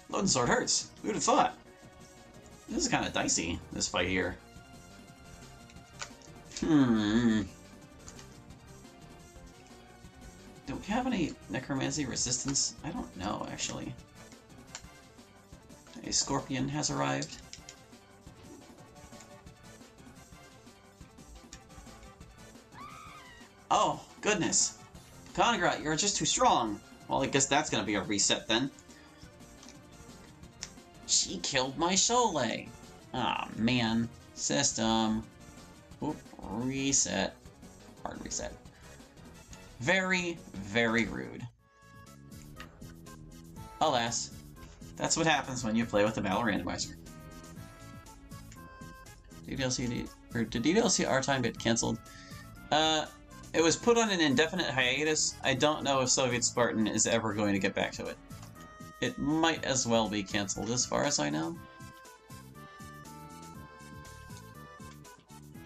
Loading sword hurts. Who'd have thought? This is kind of dicey, this fight here. Do we have any necromancy resistance? I don't know, actually. A scorpion has arrived. Oh, goodness. Conagrat, you're just too strong. Well, I guess that's gonna be a reset then. She killed my Cholet. Ah, man. System. Oop, reset. Hard reset. Very, very rude. Alas, that's what happens when you play with the battle randomizer. Did DDLC our time get cancelled? It was put on an indefinite hiatus. I don't know if Soviet Spartan is ever going to get back to it. It might as well be cancelled as far as I know.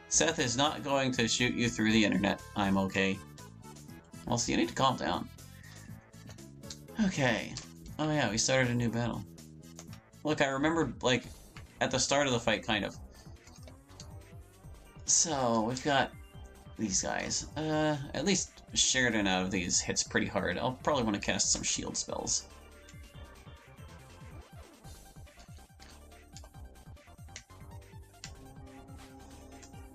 Seth is not going to shoot you through the internet. I'm okay. Well, so you need to calm down. Okay. Oh yeah, we started a new battle. Look, I remembered, like, at the start of the fight, kind of. So, we've got these guys. At least Sheridan out of these hits pretty hard. I'll probably want to cast some shield spells.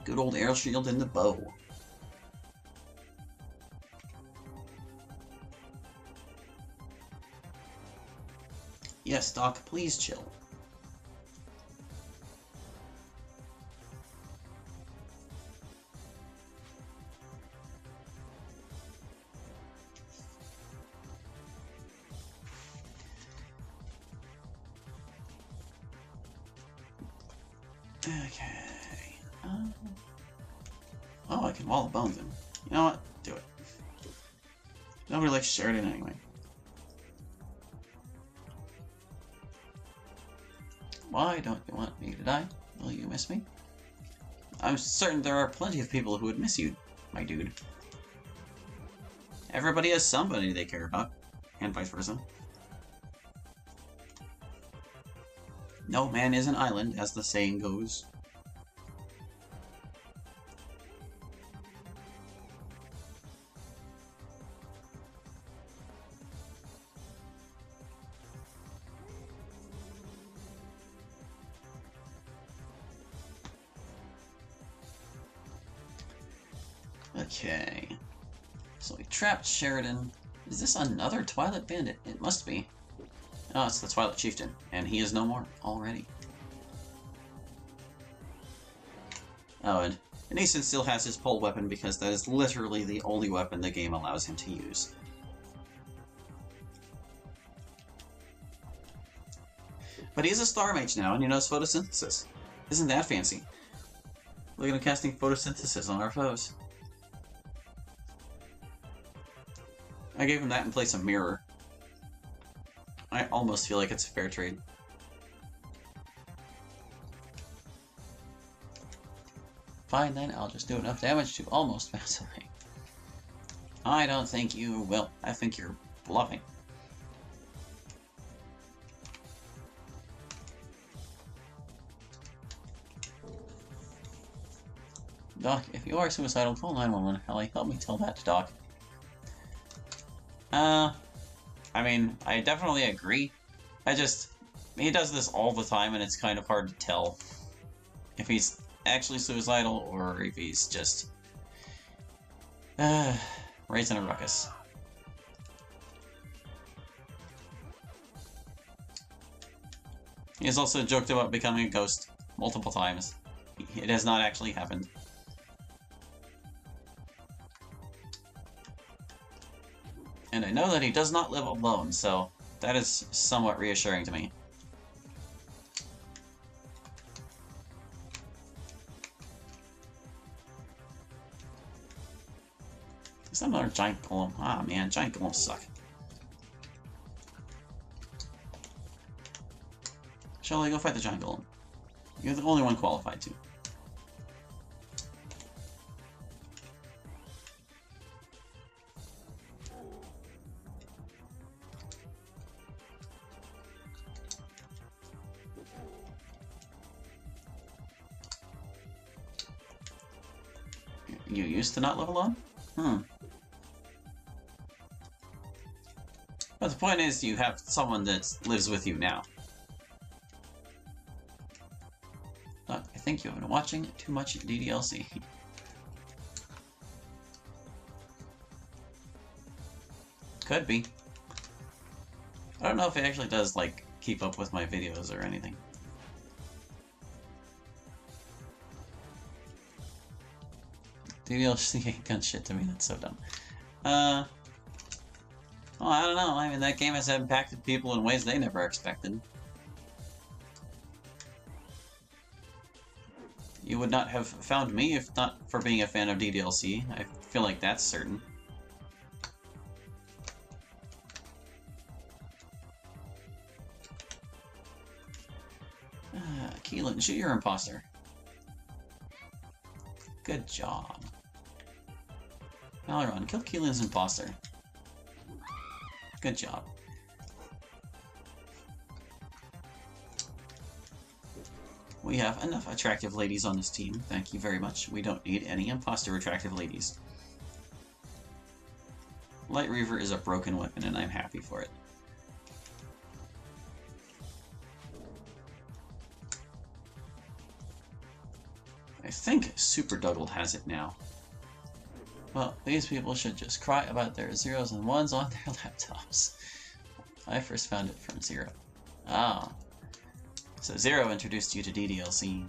Good old air shield and the bow. Yes, Doc, please chill. Okay. Oh, I can wall of bones him. You know what? Do it. Nobody likes Sheridan anyway. Why don't you want me to die? Will you miss me? I'm certain there are plenty of people who would miss you, my dude. Everybody has somebody they care about, and vice versa. No man is an island, as the saying goes. Okay. So we trapped Sheridan. Is this another Twilight Bandit? It must be. Oh, it's the Twilight Chieftain, and he is no more already. Oh, and Ethan still has his pole weapon because that is literally the only weapon the game allows him to use. But he's a Star Mage now, and he knows photosynthesis. Isn't that fancy? Look at him casting photosynthesis on our foes. I gave him that in place of Mirror. I almost feel like it's a fair trade. Fine then, I'll just do enough damage to almost pass away. I don't think you will. I think you're bluffing. Doc, if you are suicidal, call 911. Hallie, help me tell that to Doc. I mean, I definitely agree. He does this all the time, and it's kind of hard to tell if he's actually suicidal or if he's just raising a ruckus. He has also joked about becoming a ghost multiple times. It has not actually happened. And I know that he does not live alone, so that is somewhat reassuring to me. Is that another giant golem? Ah, man, giant golems suck. Shall I go fight the giant golem? You're the only one qualified to. You used to not live alone? But the point is, you have someone that lives with you now. I think you've been watching too much DDLC. Could be. I don't know if it actually does, like, keep up with my videos or anything. DDLC ain't done shit to me, that's so dumb. Well, I don't know. I mean, that game has impacted people in ways they never expected. You would not have found me if not for being a fan of DDLC. I feel like that's certain. Keelan, shoot your imposter. Good job. Valeron, kill Keelan's imposter. Good job. We have enough attractive ladies on this team. Thank you very much. We don't need any imposter attractive ladies. Light Reaver is a broken weapon, and I'm happy for it. I think Super Duggle has it now. Well, these people should just cry about their zeros and ones on their laptops. I first found it from Zero. Ah. So Zero introduced you to DDLC.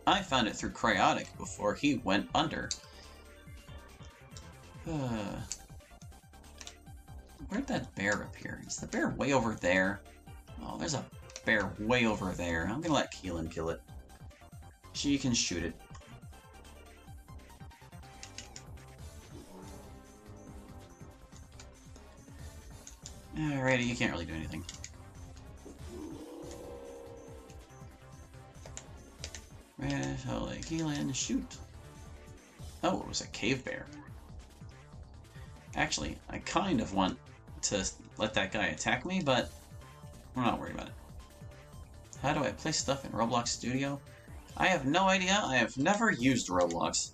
I found it through Cryotic before he went under. Where'd that bear appear? Is the bear way over there? Oh, there's a bear way over there. I'm gonna let Keelan kill it. She can shoot it. Alrighty, you can't really do anything. Right, holy Keelan, shoot. Oh, it was a cave bear. Actually, I kind of want to let that guy attack me, but I'm not worried about it. How do I place stuff in Roblox Studio? I have no idea. I have never used Roblox.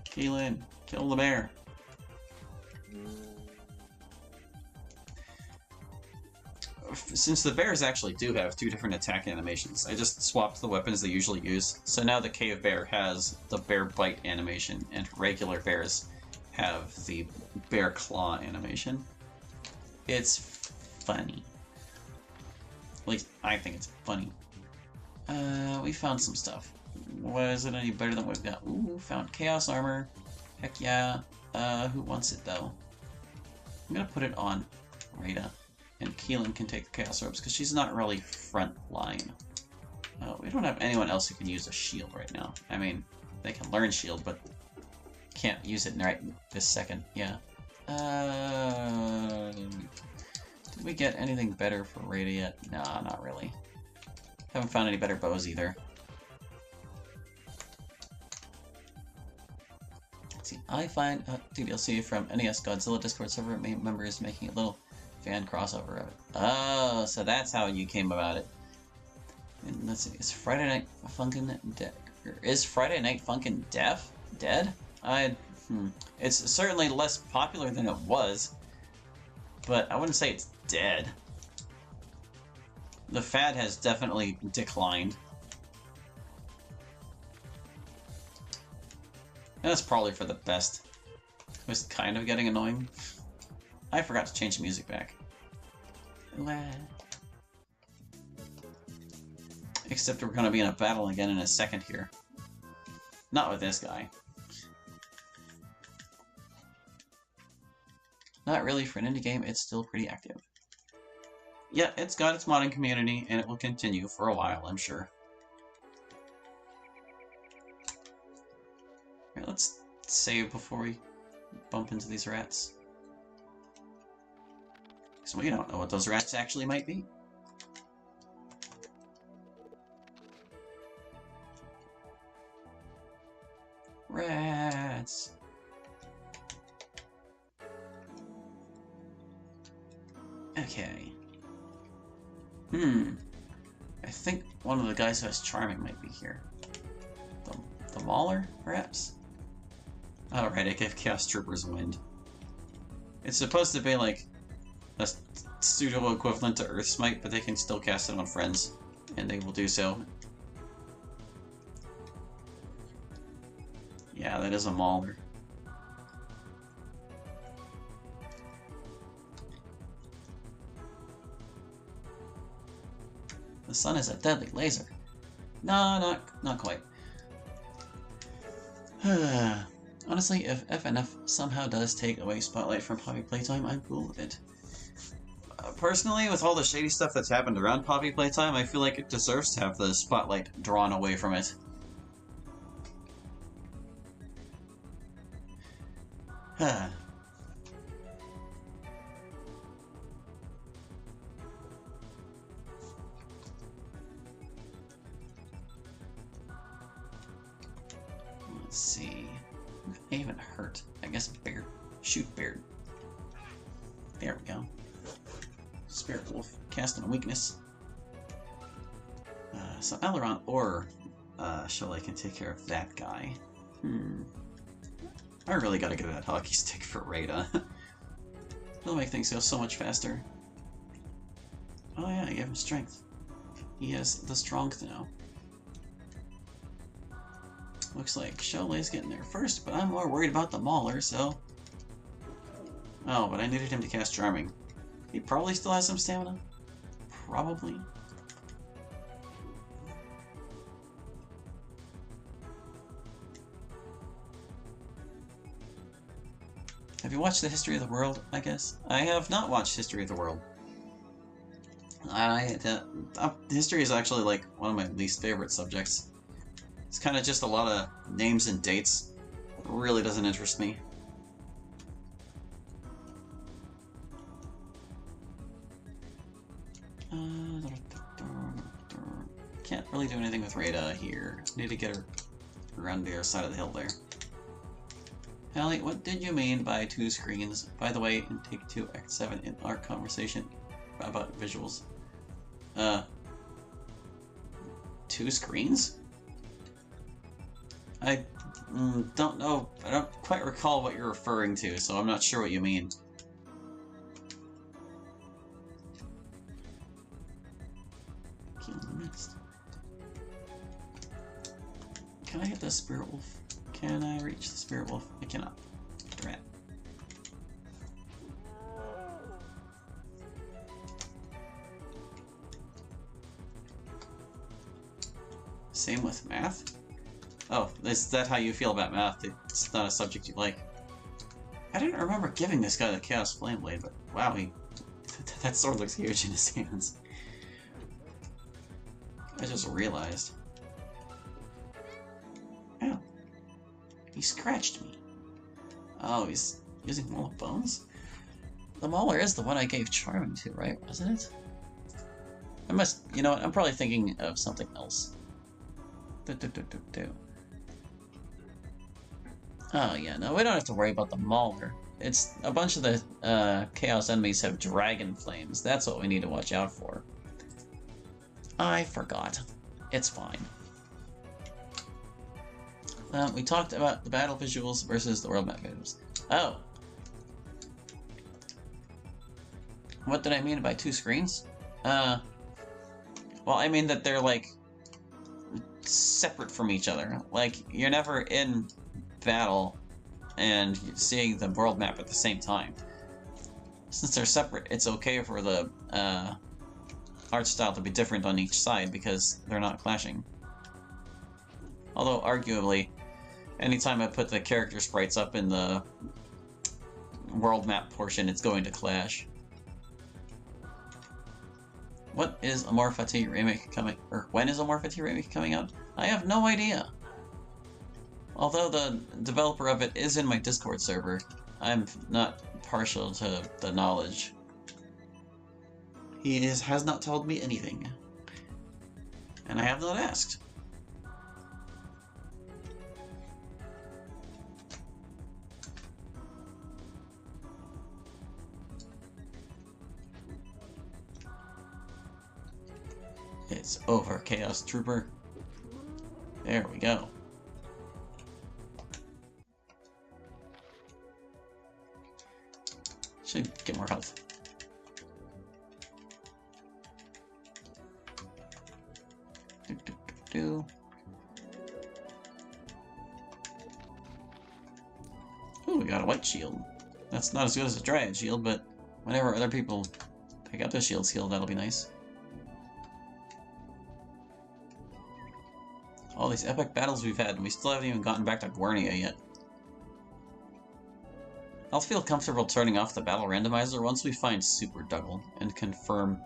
Keelan, kill the bear. Since the bears actually do have two different attack animations, I just swapped the weapons they usually use. So now the cave bear has the bear bite animation, and regular bears have the bear claw animation. It's funny. At least I think it's funny. We found some stuff. Was it any better than what we've got? Ooh, found chaos armor. Heck yeah. Who wants it though? I'm gonna put it on Rita. And Keelan can take the chaos orbs because she's not really front line. We don't have anyone else who can use a shield right now. I mean, they can learn shield, but can't use it right this second. Yeah. Did we get anything better for Rita yet? Nah, not really. Haven't found any better bows either. Let's see, I find DDLC from NES Godzilla Discord server members making a little fan crossover of it. Oh, so that's how you came about it. And let's see, is Friday Night Funkin' dead? Is Friday Night Funkin' dead? It's certainly less popular than it was, but I wouldn't say it's dead. The fad has definitely declined. And that's probably for the best. It was kind of getting annoying. I forgot to change the music back. Except we're going to be in a battle again in a second here. Not with this guy. Not really, for an indie game, it's still pretty active. Yeah, it's got its modding community, and it will continue for a while, I'm sure. Alright, let's save before we bump into these rats. Because we don't know what those rats actually might be. Rats! Okay. I think one of the guys who has Charming might be here. The Mauler, perhaps? Oh, right, I gave Chaos Troopers Wind. It's supposed to be like a pseudo equivalent to Earth Smite, but they can still cast it on friends, and they will do so. Yeah, that is a Mauler. The sun is a deadly laser. No, not quite. Honestly, if FNF somehow does take away Spotlight from Poppy Playtime, I'm cool with it. Personally, with all the shady stuff that's happened around Poppy Playtime, I feel like it deserves to have the Spotlight drawn away from it. Let's see. I even hurt. I guess Beard. Shoot Beard. There we go. Spirit Wolf. Casting a weakness. So Aileron or Shelly can take care of that guy. I really gotta get that hockey stick for Rada. It'll make things go so much faster. Oh yeah, I gave him strength. He has the strength now. Looks like Cholet's getting there first, but I'm more worried about the Mauler, so... Oh, but I needed him to cast Charming. He probably still has some stamina. Probably. Have you watched the History of the World, I guess? I have not watched History of the World. History is actually like one of my least favorite subjects. It's kind of just a lot of names and dates. It really doesn't interest me. Can't really do anything with Rada here. Need to get her around the other side of the hill there. Hallie, what did you mean by 2 screens? By the way, in Take 2 Act 7 in our conversation about visuals. 2 screens? I don't know. I don't quite recall what you're referring to, so I'm not sure what you mean. Can I hit the Spirit Wolf? Can I reach the Spirit Wolf? I cannot. Drat. Same with math? Oh, is that how you feel about math? It's not a subject you like. I didn't remember giving this guy the Chaos Flame Blade, but wow, that sword looks huge in his hands. I just realized. Ow. He scratched me. Oh, he's using Wall of Bones? The Mauler is the one I gave Charming to, right? Wasn't it? I must, you know what, I'm probably thinking of something else. Oh yeah, no, we don't have to worry about the Mauler. It's a bunch of the Chaos enemies have dragon flames. That's what we need to watch out for. I forgot. It's fine. We talked about the battle visuals versus the world map visuals. Oh. What did I mean by 2 screens? Well, I mean that they're, like, separate from each other. Like, you're never in battle and seeing the world map at the same time. Since they're separate, it's okay for the art style to be different on each side because they're not clashing. Although, arguably, anytime I put the character sprites up in the world map portion, it's going to clash. What is Amorpha T remake coming, or when is Amorpha T remake coming out? I have no idea. Although the developer of it is in my Discord server, I'm not partial to the knowledge. He has not told me anything. And I have not asked. It's over, Chaos Trooper. There we go. Should get more health. Ooh, we got a white shield. That's not as good as a Dryad shield, but whenever other people pick up the shield skill, that'll be nice. All these epic battles we've had, and we still haven't even gotten back to Guarnia yet. I'll feel comfortable turning off the battle randomizer once we find Super Dougal and confirm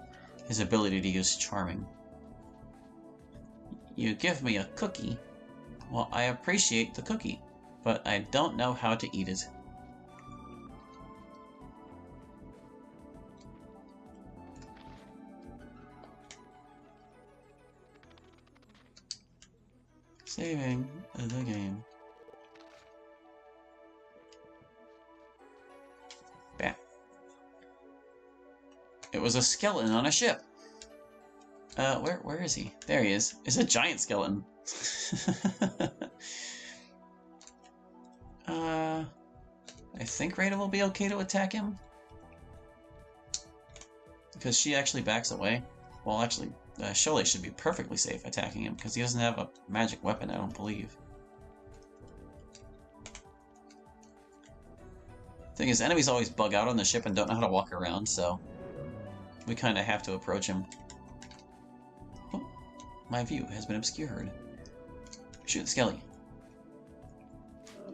his ability to use Charming. You give me a cookie. Well, I appreciate the cookie, but I don't know how to eat it. Saving the game. Bam. It was a skeleton on a ship. Where is he? There he is. It's a giant skeleton. I think Rada will be okay to attack him. Because she actually backs away. Well, actually, Sholei should be perfectly safe attacking him, because he doesn't have a magic weapon, I don't believe. Thing is, enemies always bug out on the ship and don't know how to walk around, so we kind of have to approach him. Oh, my view has been obscured. Shoot the skelly.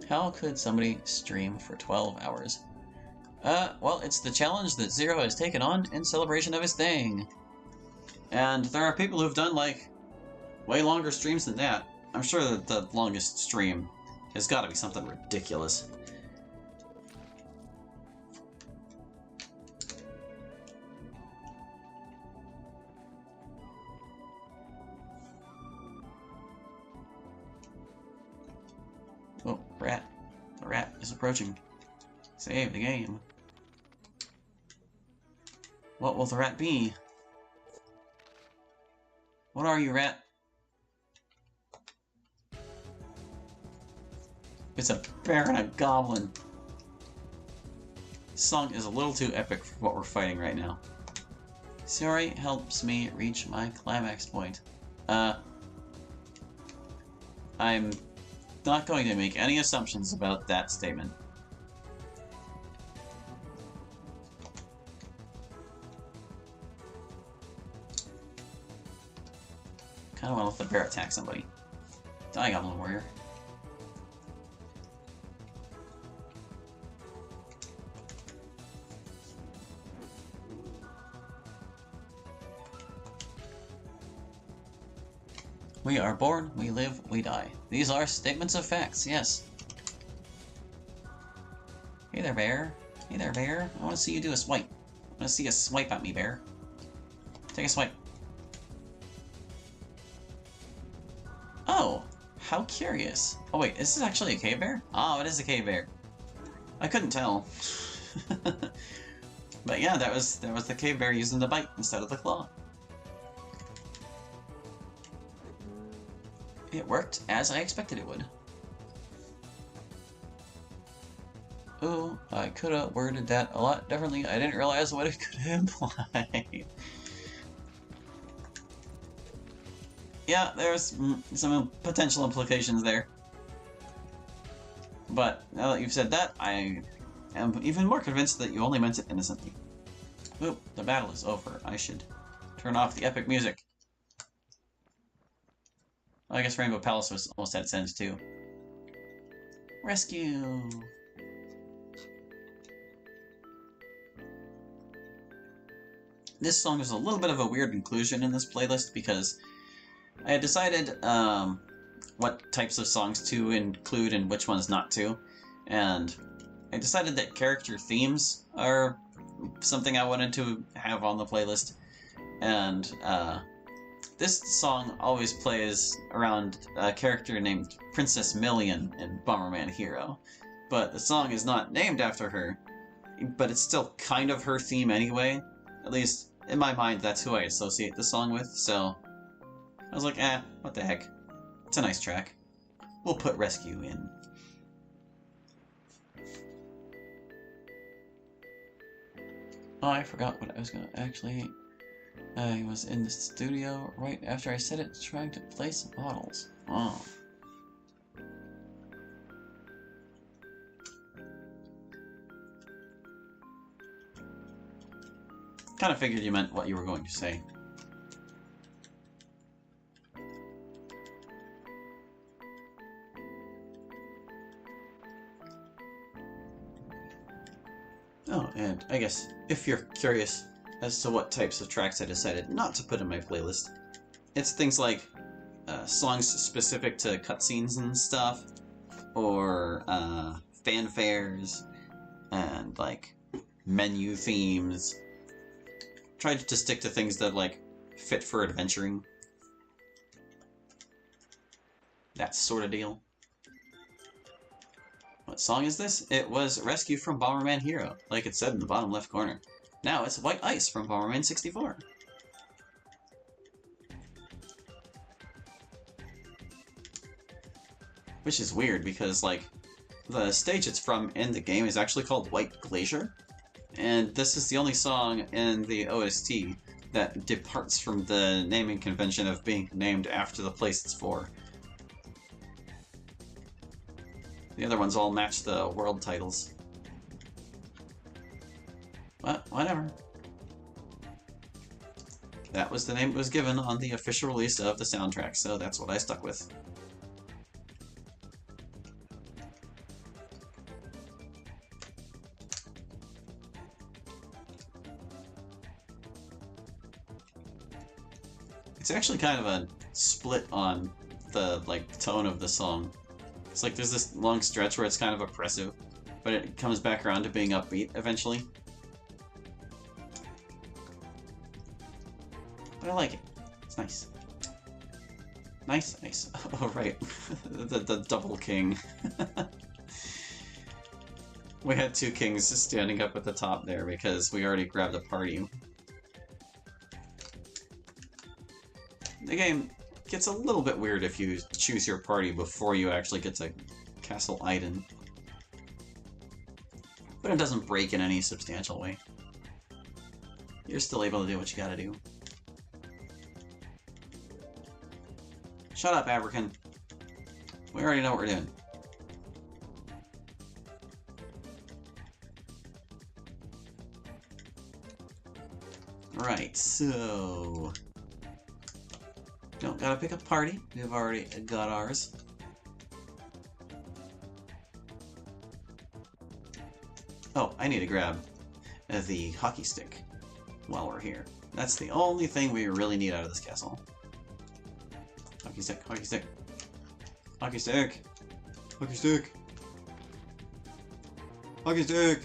How could somebody stream for 12 hours? Well, it's the challenge that Zero has taken on in celebration of his thing. And there are people who've done, like, way longer streams than that. I'm sure that the longest stream has got to be something ridiculous. Oh, rat. The rat is approaching. Save the game. What will the rat be? What are you, rat? It's a bear and a goblin. This song is a little too epic for what we're fighting right now. Sorry helps me reach my climax point. I'm not going to make any assumptions about that statement. I don't want to let the bear attack somebody. Die, Goblin Warrior. We are born, we live, we die. These are statements of facts, yes. Hey there, bear. Hey there, bear. I want to see you do a swipe. I want to see a swipe at me, bear. Take a swipe. How curious. Oh wait, is this actually a cave bear? Oh, it is a cave bear. I couldn't tell. But yeah, that was the cave bear using the bite instead of the claw. It worked as I expected it would. Oh, I could have worded that a lot differently. I didn't realize what it could imply. Yeah, there's some potential implications there. But now that you've said that, I am even more convinced that you only meant it innocently. Oop, the battle is over. I should turn off the epic music. Well, I guess Rainbow Palace was almost at its end too. Rescue! This song is a little bit of a weird inclusion in this playlist because I had decided what types of songs to include and which ones not to, and I decided that character themes are something I wanted to have on the playlist, and this song always plays around a character named Princess Million in Bomberman Hero, but the song is not named after her, but it's still kind of her theme anyway. At least, in my mind, that's who I associate the song with, so I was like, what the heck. It's a nice track. We'll put Rescue in. Oh, I forgot what I was gonna actually... I was in the studio right after I said it, trying to place bottles. Oh. Kind of figured you meant what you were going to say. Oh, and I guess if you're curious as to what types of tracks I decided not to put in my playlist, it's things like songs specific to cutscenes and stuff, or fanfares, and like menu themes. Tried to stick to things that like fit for adventuring. That sort of deal. What song is this? It was Rescue from Bomberman Hero, like it said in the bottom left corner. Now it's White Ice from Bomberman 64. Which is weird because, like, the stage it's from in the game is actually called White Glacier, and this is the only song in the OST that departs from the naming convention of being named after the place it's for. The other ones all match the world titles. But, whatever. That was the name it was given on the official release of the soundtrack, so that's what I stuck with. It's actually kind of a split on the, like, tone of the song. It's like there's this long stretch where it's kind of oppressive, but it comes back around to being upbeat eventually. But I like it. It's nice. Nice, nice. Oh, right. the double king. We had two kings standing up at the top there because we already grabbed a party. The game gets a little bit weird if you choose your party before you actually get to Castle Aidyn. But it doesn't break in any substantial way. You're still able to do what you gotta do. Shut up, African. We already know what we're doing. Right, so... Don't gotta pick a party. We've already got ours. Oh, I need to grab the hockey stick while we're here. That's the only thing we really need out of this castle. Hockey stick, hockey stick. Hockey stick! Hockey stick! Hockey stick!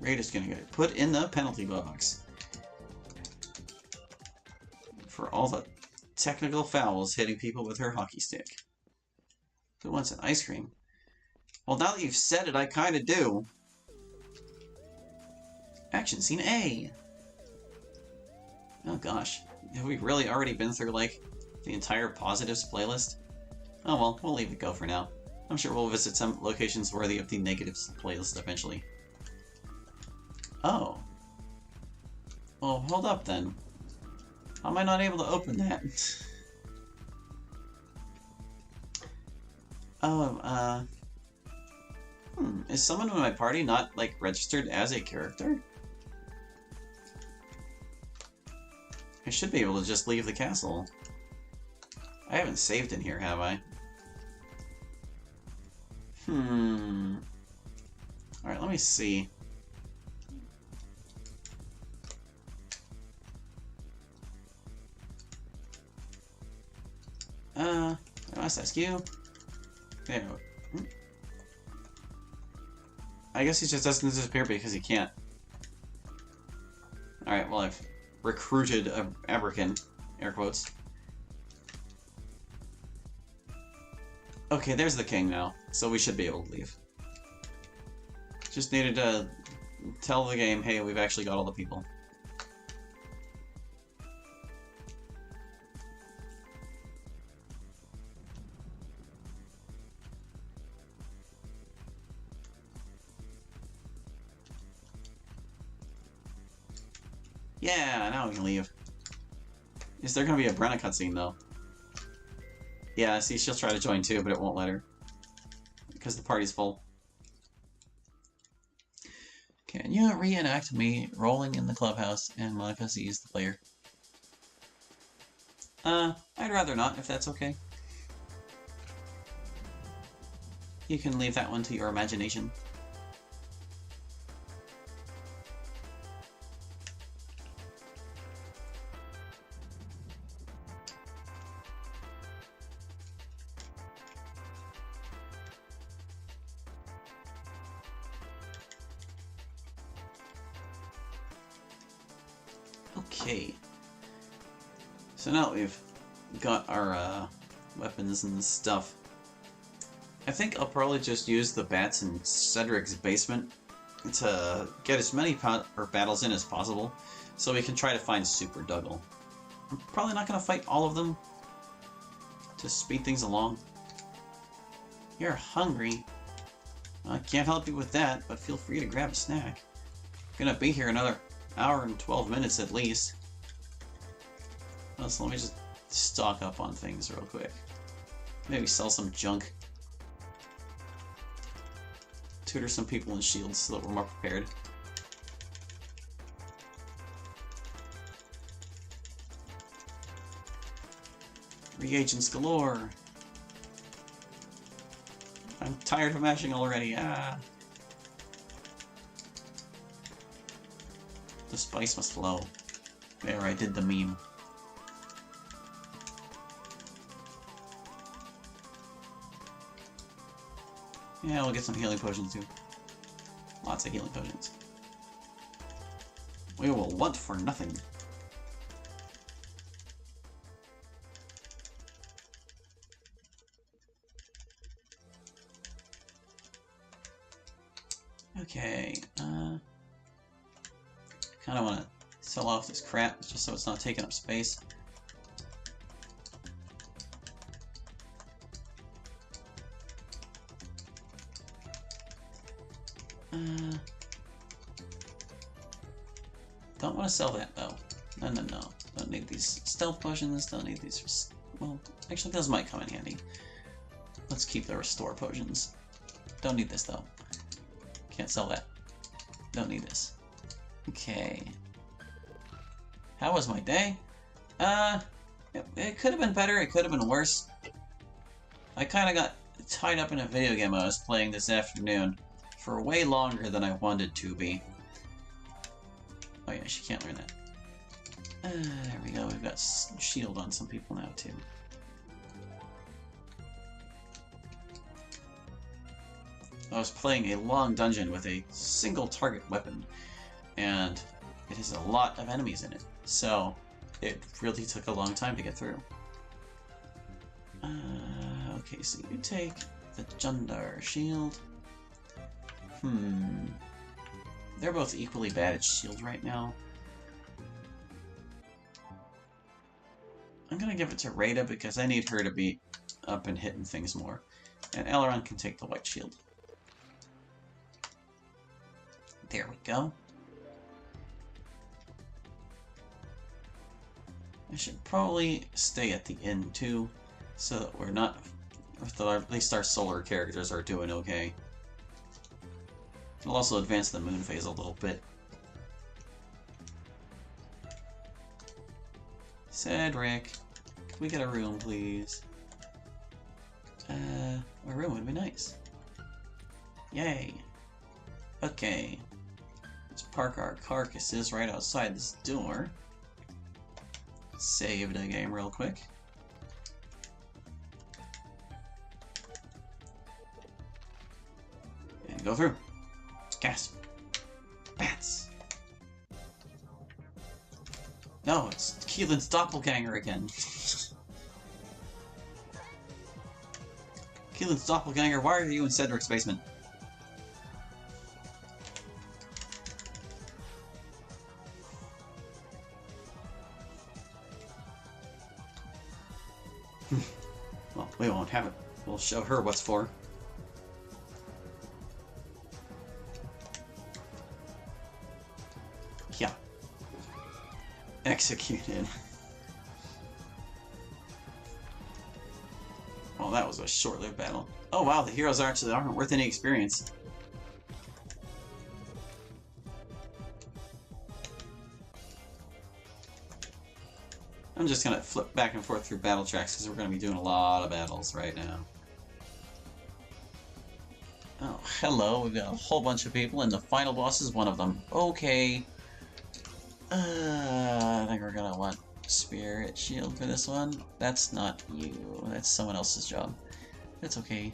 We're just gonna get put in the penalty box. all the technical fouls hitting people with her hockey stick. Who wants an ice cream? Well, now that you've said it, I kind of do. Action scene A. Oh gosh, have we really already been through, like, the entire positives playlist? Oh well, we'll leave it go for now. I'm sure we'll visit some locations worthy of the negatives playlist eventually. Oh. Well, hold up then. How am I not able to open that? Oh, is someone in my party not, like, registered as a character? I should be able to just leave the castle. I haven't saved in here, have I? Alright, let me see. I must ask you. There. I guess he just doesn't disappear because he can't. Alright, well, I've recruited a Abrican, air quotes. Okay, there's the king now, so we should be able to leave. Just needed to tell the game, hey, we've actually got all the people. Yeah, now we can leave. Is there gonna be a Brenna cutscene, though? Yeah, see, she'll try to join too, but it won't let her. Because the party's full. Can you reenact me rolling in the clubhouse and Monica sees the player? I'd rather not, if that's okay. You can leave that one to your imagination. Okay. So now that we've got our weapons and stuff, I think I'll probably just use the bats in Cedric's basement to get as many battles in as possible, so we can try to find Super Dougal. I'm probably not going to fight all of them to speed things along. You're hungry. I can't help you with that, but feel free to grab a snack. I'm gonna be here another hour and 12 minutes at least. Well, so let me just stock up on things real quick. Maybe sell some junk. Tutor some people in shields so that we're more prepared. Reagents galore. I'm tired of mashing already. Ah. The spice must flow. There, I did the meme. Yeah, we'll get some healing potions too. Lots of healing potions. We will want for nothing. Okay, kind of want to sell off this crap just so it's not taking up space. Don't want to sell that though. No, no, no. Don't need these stealth potions. Don't need these. Well, actually, those might come in handy. Let's keep the restore potions. Don't need this though. Can't sell that. Don't need this. Okay. How was my day? It could have been better. It could have been worse. I kind of got tied up in a video game I was playing this afternoon for way longer than I wanted to be. Oh yeah, she can't learn that. There we go. We've got shield on some people now too. I was playing a long dungeon with a single target weapon, and it has a lot of enemies in it. So it really took a long time to get through. Okay, so you take the Jundar shield. They're both equally bad at shield right now. I'm gonna give it to Rada because I need her to be up and hitting things more. And Aileron can take the white shield. There we go. I should probably stay at the end too, so that we're not, at least our solar characters are doing okay. It'll also advance the moon phase a little bit. Cedric, can we get a room, please? A room would be nice. Yay. Okay. Let's park our carcasses right outside this door. Save the game real quick. And go through. Gasp. Bats. No, it's Keelan's doppelganger again. Keelan's doppelganger, why are you in Cedric's basement? Well, we won't have it. We'll show her what's for. Yeah. Executed. Well, that was a short-lived battle. Oh wow, the heroes actually aren't worth any experience. I'm just gonna flip back and forth through battle tracks because we're gonna be doing a lot of battles right now. Oh, hello, we've got a whole bunch of people and the final boss is one of them. Okay. I think we're gonna want Spirit Shield for this one. That's not you. That's someone else's job. That's okay.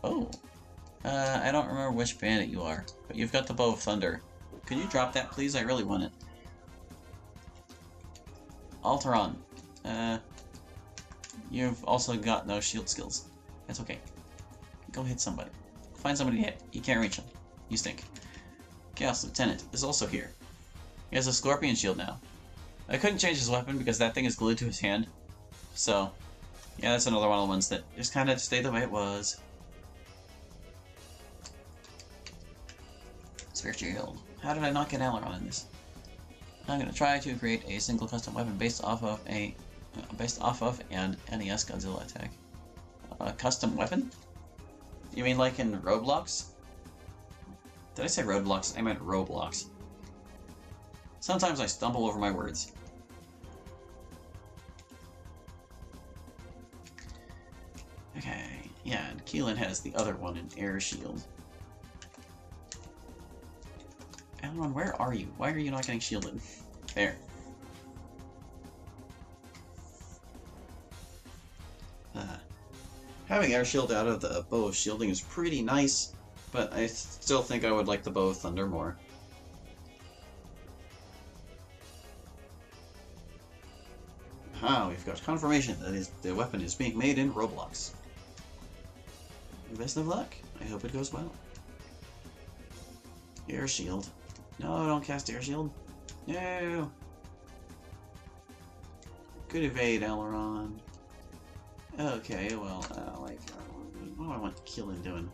Oh. I don't remember which bandit you are, but you've got the Bow of Thunder. Could you drop that, please? I really want it. Alteron. You've also got no shield skills. That's okay. Go hit somebody. Find somebody to hit. You can't reach them. You stink. Chaos Lieutenant is also here. He has a scorpion shield now. I couldn't change his weapon because that thing is glued to his hand. So, yeah, that's another one of the ones that just kind of stayed the way it was. Spirit Shield. How did I not get Aileron in this? I'm going to try to create a single custom weapon based off of an NES Godzilla attack. A custom weapon? You mean like in Roblox? Did I say Roblox? I meant Roblox. Sometimes I stumble over my words. Okay, yeah, and Keelan has the other one, an air shield. Aileron, where are you? Why are you not getting shielded? There. Having air shield out of the Bow of Shielding is pretty nice, but I still think I would like the Bow of Thunder more. Ah, we've got confirmation that the weapon is being made in Roblox. Best of luck. I hope it goes well. Air shield. No, don't cast air shield. No. Good evade, Aileron. Okay, well, what do I want Keelan doing?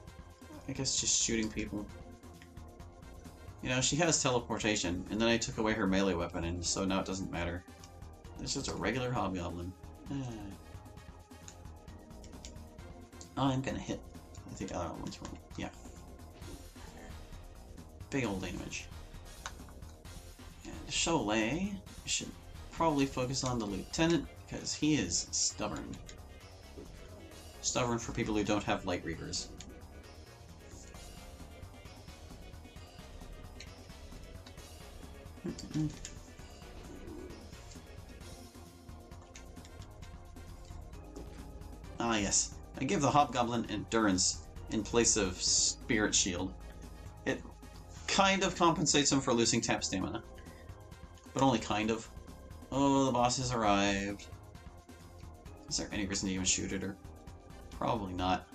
I guess just shooting people. You know, she has teleportation, and then I took away her melee weapon, and so now it doesn't matter. It's just a regular hobgoblin. I'm gonna hit. I think other one's wrong. Yeah. Big old damage. And Cholet should probably focus on the lieutenant because he is stubborn. Stubborn for people who don't have light reavers. Ah yes, I give the Hobgoblin Endurance in place of Spirit Shield. It kind of compensates him for losing tap stamina, but only kind of. Oh, the boss has arrived. Is there any reason to even shoot at her? Probably not.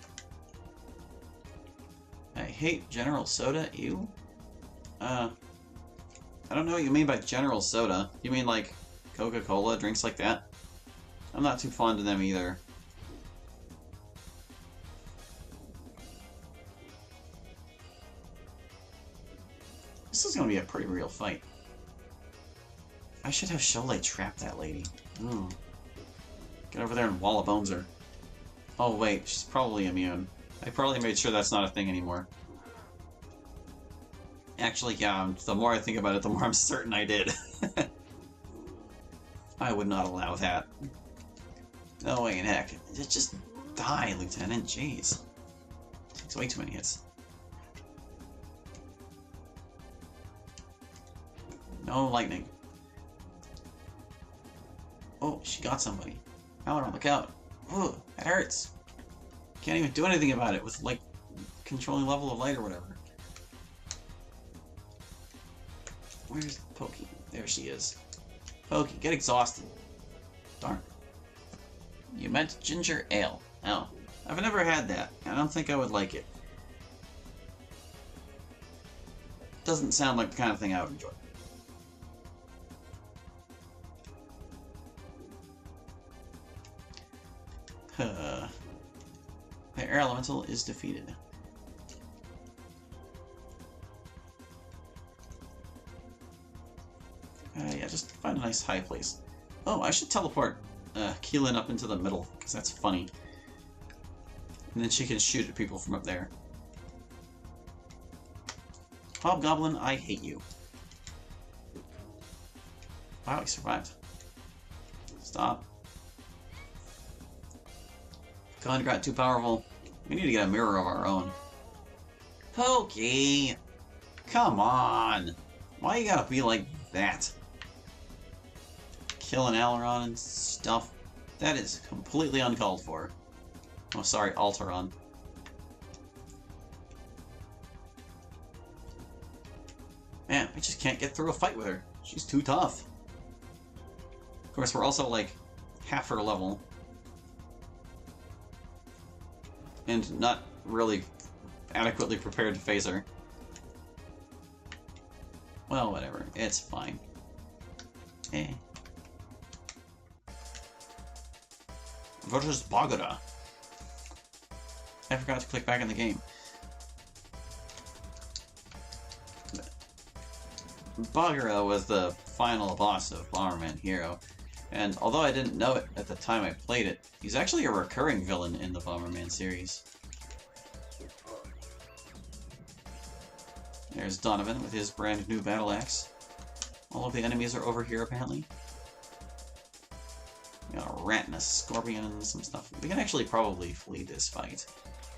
I hate General Soda, ew. I don't know what you mean by General Soda. You mean like Coca-Cola, drinks like that? I'm not too fond of them either. This is gonna be a pretty real fight. I should have Sholay trap that lady. Ooh. Get over there and wall of bones her. Oh wait, she's probably immune. I probably made sure that's not a thing anymore. Actually, yeah, the more I think about it, the more I'm certain I did. I would not allow that. No way in heck. Just die, Lieutenant. Jeez. Takes way too many hits. No lightning. Oh, she got somebody. Halloran, look out. Ooh, that hurts. Can't even do anything about it with, like, controlling level of light or whatever. Where's Pokey? There she is. Pokey, get exhausted. Darn. You meant ginger ale. Oh. I've never had that. I don't think I would like it. Doesn't sound like the kind of thing I would enjoy. The air elemental is defeated. Yeah, just find a nice high place. Oh, I should teleport Keelan up into the middle, because that's funny. And then she can shoot at people from up there. Hobgoblin, I hate you. Wow, he survived. Stop. God got too powerful. We need to get a mirror of our own. Pokey! Come on! Why you gotta be like that? Killing Aileron and stuff. That is completely uncalled for. Oh, sorry, Alteron. Man, I just can't get through a fight with her. She's too tough. Of course, we're also like half her level. And not really adequately prepared to face her. Well, whatever. It's fine. Eh. Versus Bagara. I forgot to click back in the game. Bagara was the final boss of Bomberman Hero, and although I didn't know it at the time I played it, he's actually a recurring villain in the Bomberman series. There's Donovan with his brand new battle axe. All of the enemies are over here apparently. We got a rat and a scorpion and some stuff. We can actually probably flee this fight.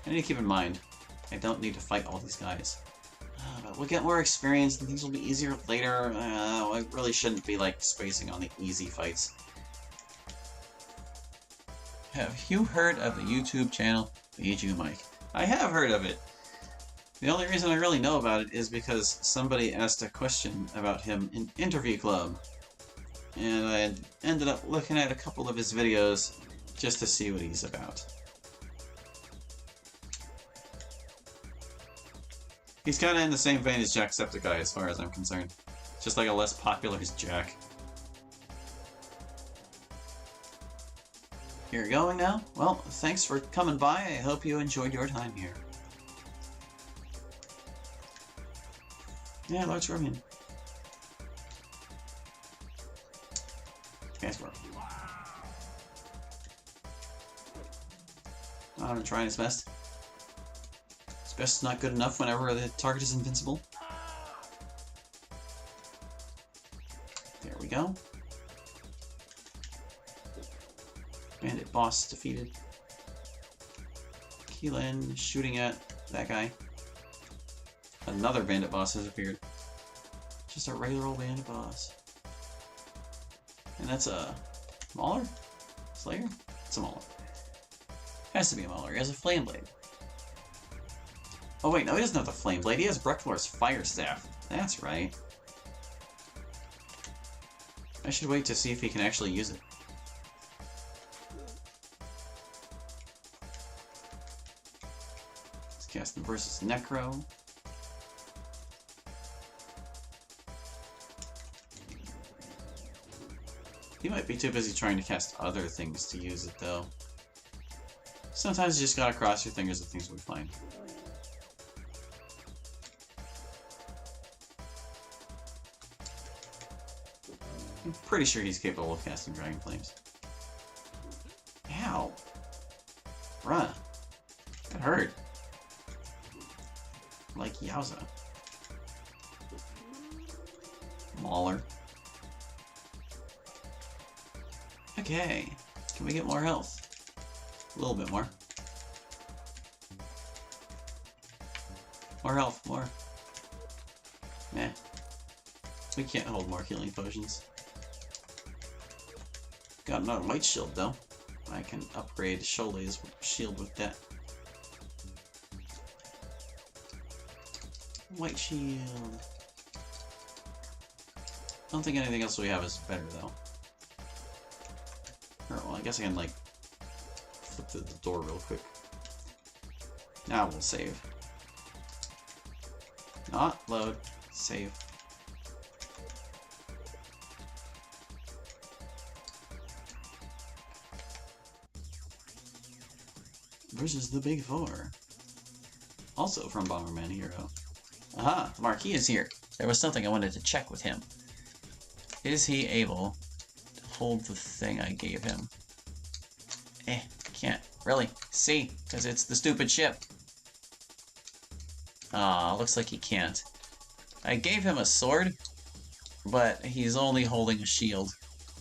I need to keep in mind, I don't need to fight all these guys. But we'll get more experience and things will be easier later. I really shouldn't be like spacing on the easy fights. Have you heard of the YouTube channel Biju Mike? I have heard of it. The only reason I really know about it is because somebody asked a question about him in Interview Club. And I ended up looking at a couple of his videos just to see what he's about. He's kind of in the same vein as Jacksepticeye as far as I'm concerned. Just like a less popular as Jack. You're going now? Well, thanks for coming by. I hope you enjoyed your time here. Yeah, Lord Scorpion. Guys, bro. I'm trying his best. His best is not good enough whenever the target is invincible. There we go. Bandit boss defeated. Keelan shooting at that guy. Another bandit boss has appeared. Just a regular old bandit boss. And that's a Mauler? Slayer? It's a Mauler. Has to be a Mauler. He has a flame blade. Oh wait, no, he doesn't have the flame blade. He has Brecklor's fire staff. That's right. I should wait to see if he can actually use it. Let's cast the versus Necro. He might be too busy trying to cast other things to use it, though. Sometimes you just gotta cross your fingers that things will be fine. I'm pretty sure he's capable of casting Dragon Flames. Ow! Bruh. That hurt. Like yowza. Mauler. Okay. Can we get more health? A little bit more. More health, more. Meh. We can't hold more healing potions. Got another light shield though. I can upgrade Sholei's shield with that. White shield. I don't think anything else we have is better though. Or, well, I guess I can like flip through the door real quick. Now we'll save. Not load. Save. Versus the Big Four. Also from Bomberman Hero. Aha! The Marquis is here. There was something I wanted to check with him. Is he able to hold the thing I gave him? Can't really see, because it's the stupid ship. Ah, looks like he can't. I gave him a sword, but he's only holding a shield.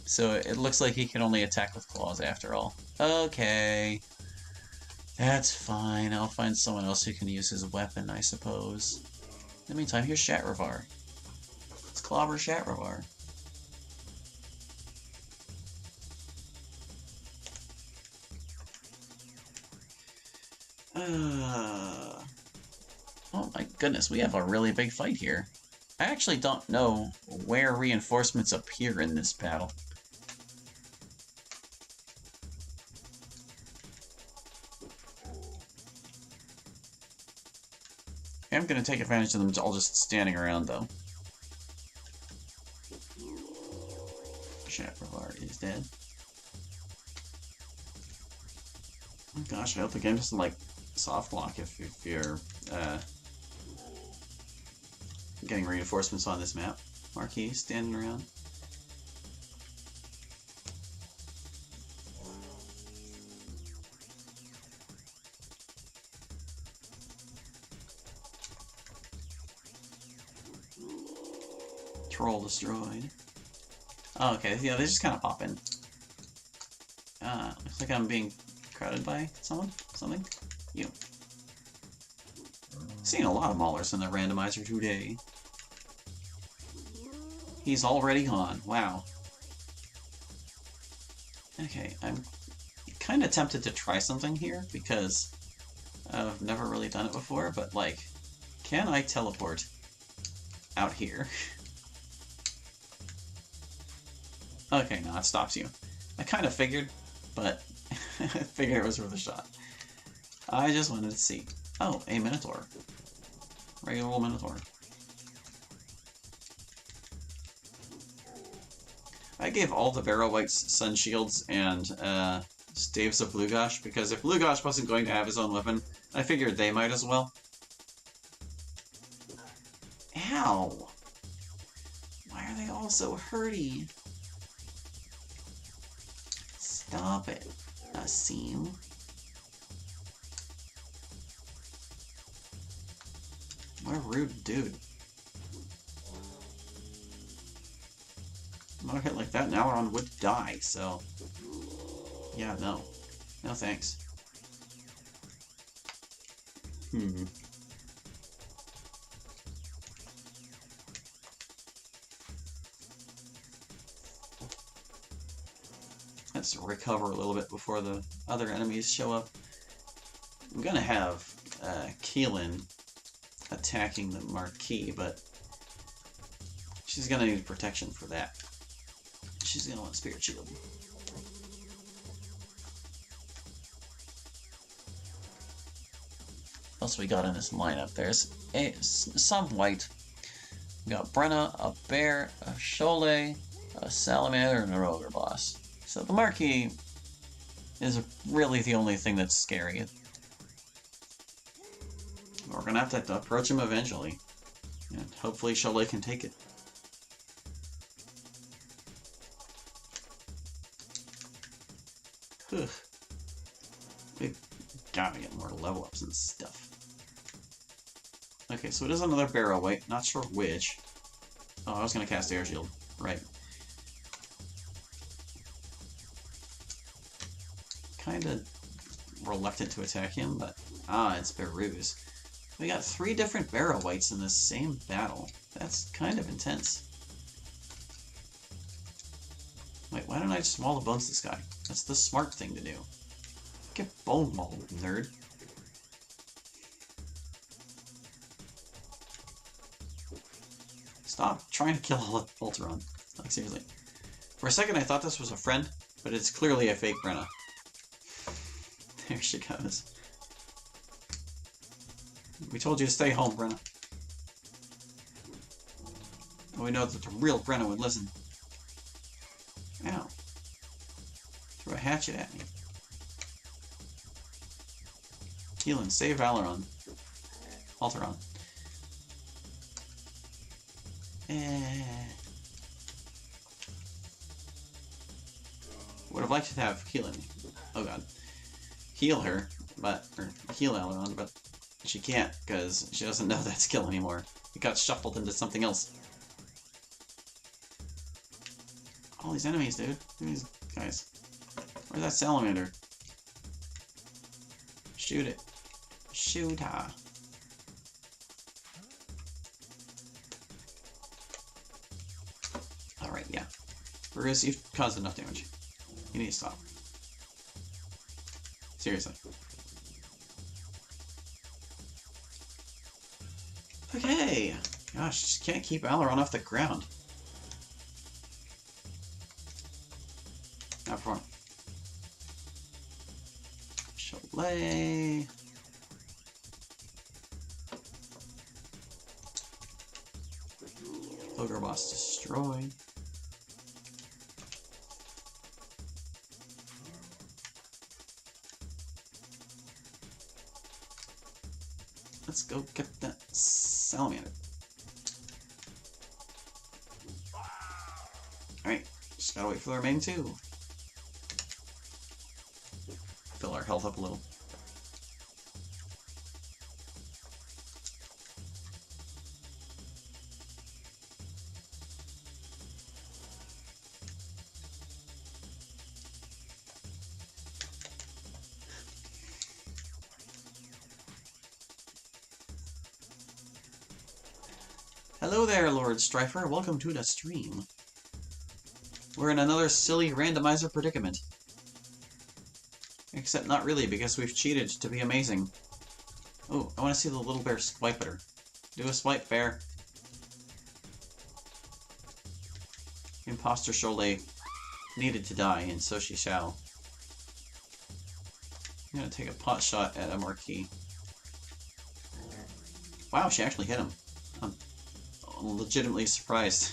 So it looks like he can only attack with claws after all. Okay. That's fine. I'll find someone else who can use his weapon, I suppose. In the meantime, here's Shatravar. Let's clobber Shatravar. Oh my goodness, we have a really big fight here. I actually don't know where reinforcements appear in this battle. I'm going to take advantage of them all just standing around, though. Shatravar is dead. Oh gosh, I hope the game doesn't, like, soft lock if you're, getting reinforcements on this map. Marquis standing around. Troll destroyed. Oh, okay, yeah, they just kind of pop in. Looks like I'm being crowded by someone? Something? You. Seen a lot of Maulers in the randomizer today. He's already gone. Wow. Okay, I'm kind of tempted to try something here because I've never really done it before, but like, can I teleport out here? Okay, no, it stops you. I kind of figured, but I figured it was worth a shot. I just wanted to see. Oh, a Minotaur. Regular old Minotaur. I gave all the Barrow Wights Sun Shields and Staves of Bluegosh, because if Bluegosh wasn't going to have his own weapon, I figured they might as well. Ow! Why are they all so hurty? Stop it, Asim. What a rude dude. I'm not hit like that, now Aaron would die, so... Yeah, no. No thanks. Let's recover a little bit before the other enemies show up. I'm gonna have Keelan attacking the Marquis, but she's gonna need protection for that. She's gonna want Spirit Shield. What else we got in this lineup? There's some white. We got Brenna, a bear, a Sholay, a salamander, and a ogre boss. So the Marquis is really the only thing that's scary. We're gonna have to approach him eventually. And hopefully Sholay can take it. Whew. We've gotta get more level ups and stuff. Okay, so it is another barrel weight, not sure which. Oh, I was gonna cast Air Shield. Right. Kinda reluctant to attack him, but... Ah, it's Beruz. We got 3 different barrel weights in the same battle. That's kind of intense. Wait, why don't I just Wall of Bones this guy? That's the smart thing to do. Get bone mauled, nerd. Stop trying to kill Ultron. Like, seriously. For a second I thought this was a friend, but it's clearly a fake Brenna. There she goes. We told you to stay home, Brenna. We know that the real Brenna would listen. Ow. Threw a hatchet at me. Keelan, save Valeron. Alteron. Would have liked to have Keelan. Oh god. Heal her, or heal Valeron, but she can't, because she doesn't know that skill anymore. It got shuffled into something else. All these enemies, dude. Look at these guys. Where's that salamander? Shoot it. Shoot her. Alright, yeah. Bruce, you've caused enough damage. You need to stop. Seriously. Okay! Gosh, just can't keep Alaron off the ground. Not for Sholay. Ogre boss destroyed. Let's go get that salamander. Alright, just gotta wait for the remaining 2. Fill our health up a little. Hello there, Lord Strifer. Welcome to the stream. We're in another silly randomizer predicament. Except not really, because we've cheated to be amazing. Oh, I want to see the little bear swipe at her. Do a swipe, bear. Imposter Sholay needed to die, and so she shall. I'm gonna take a pot shot at a Marquis. Wow, she actually hit him. I'm legitimately surprised.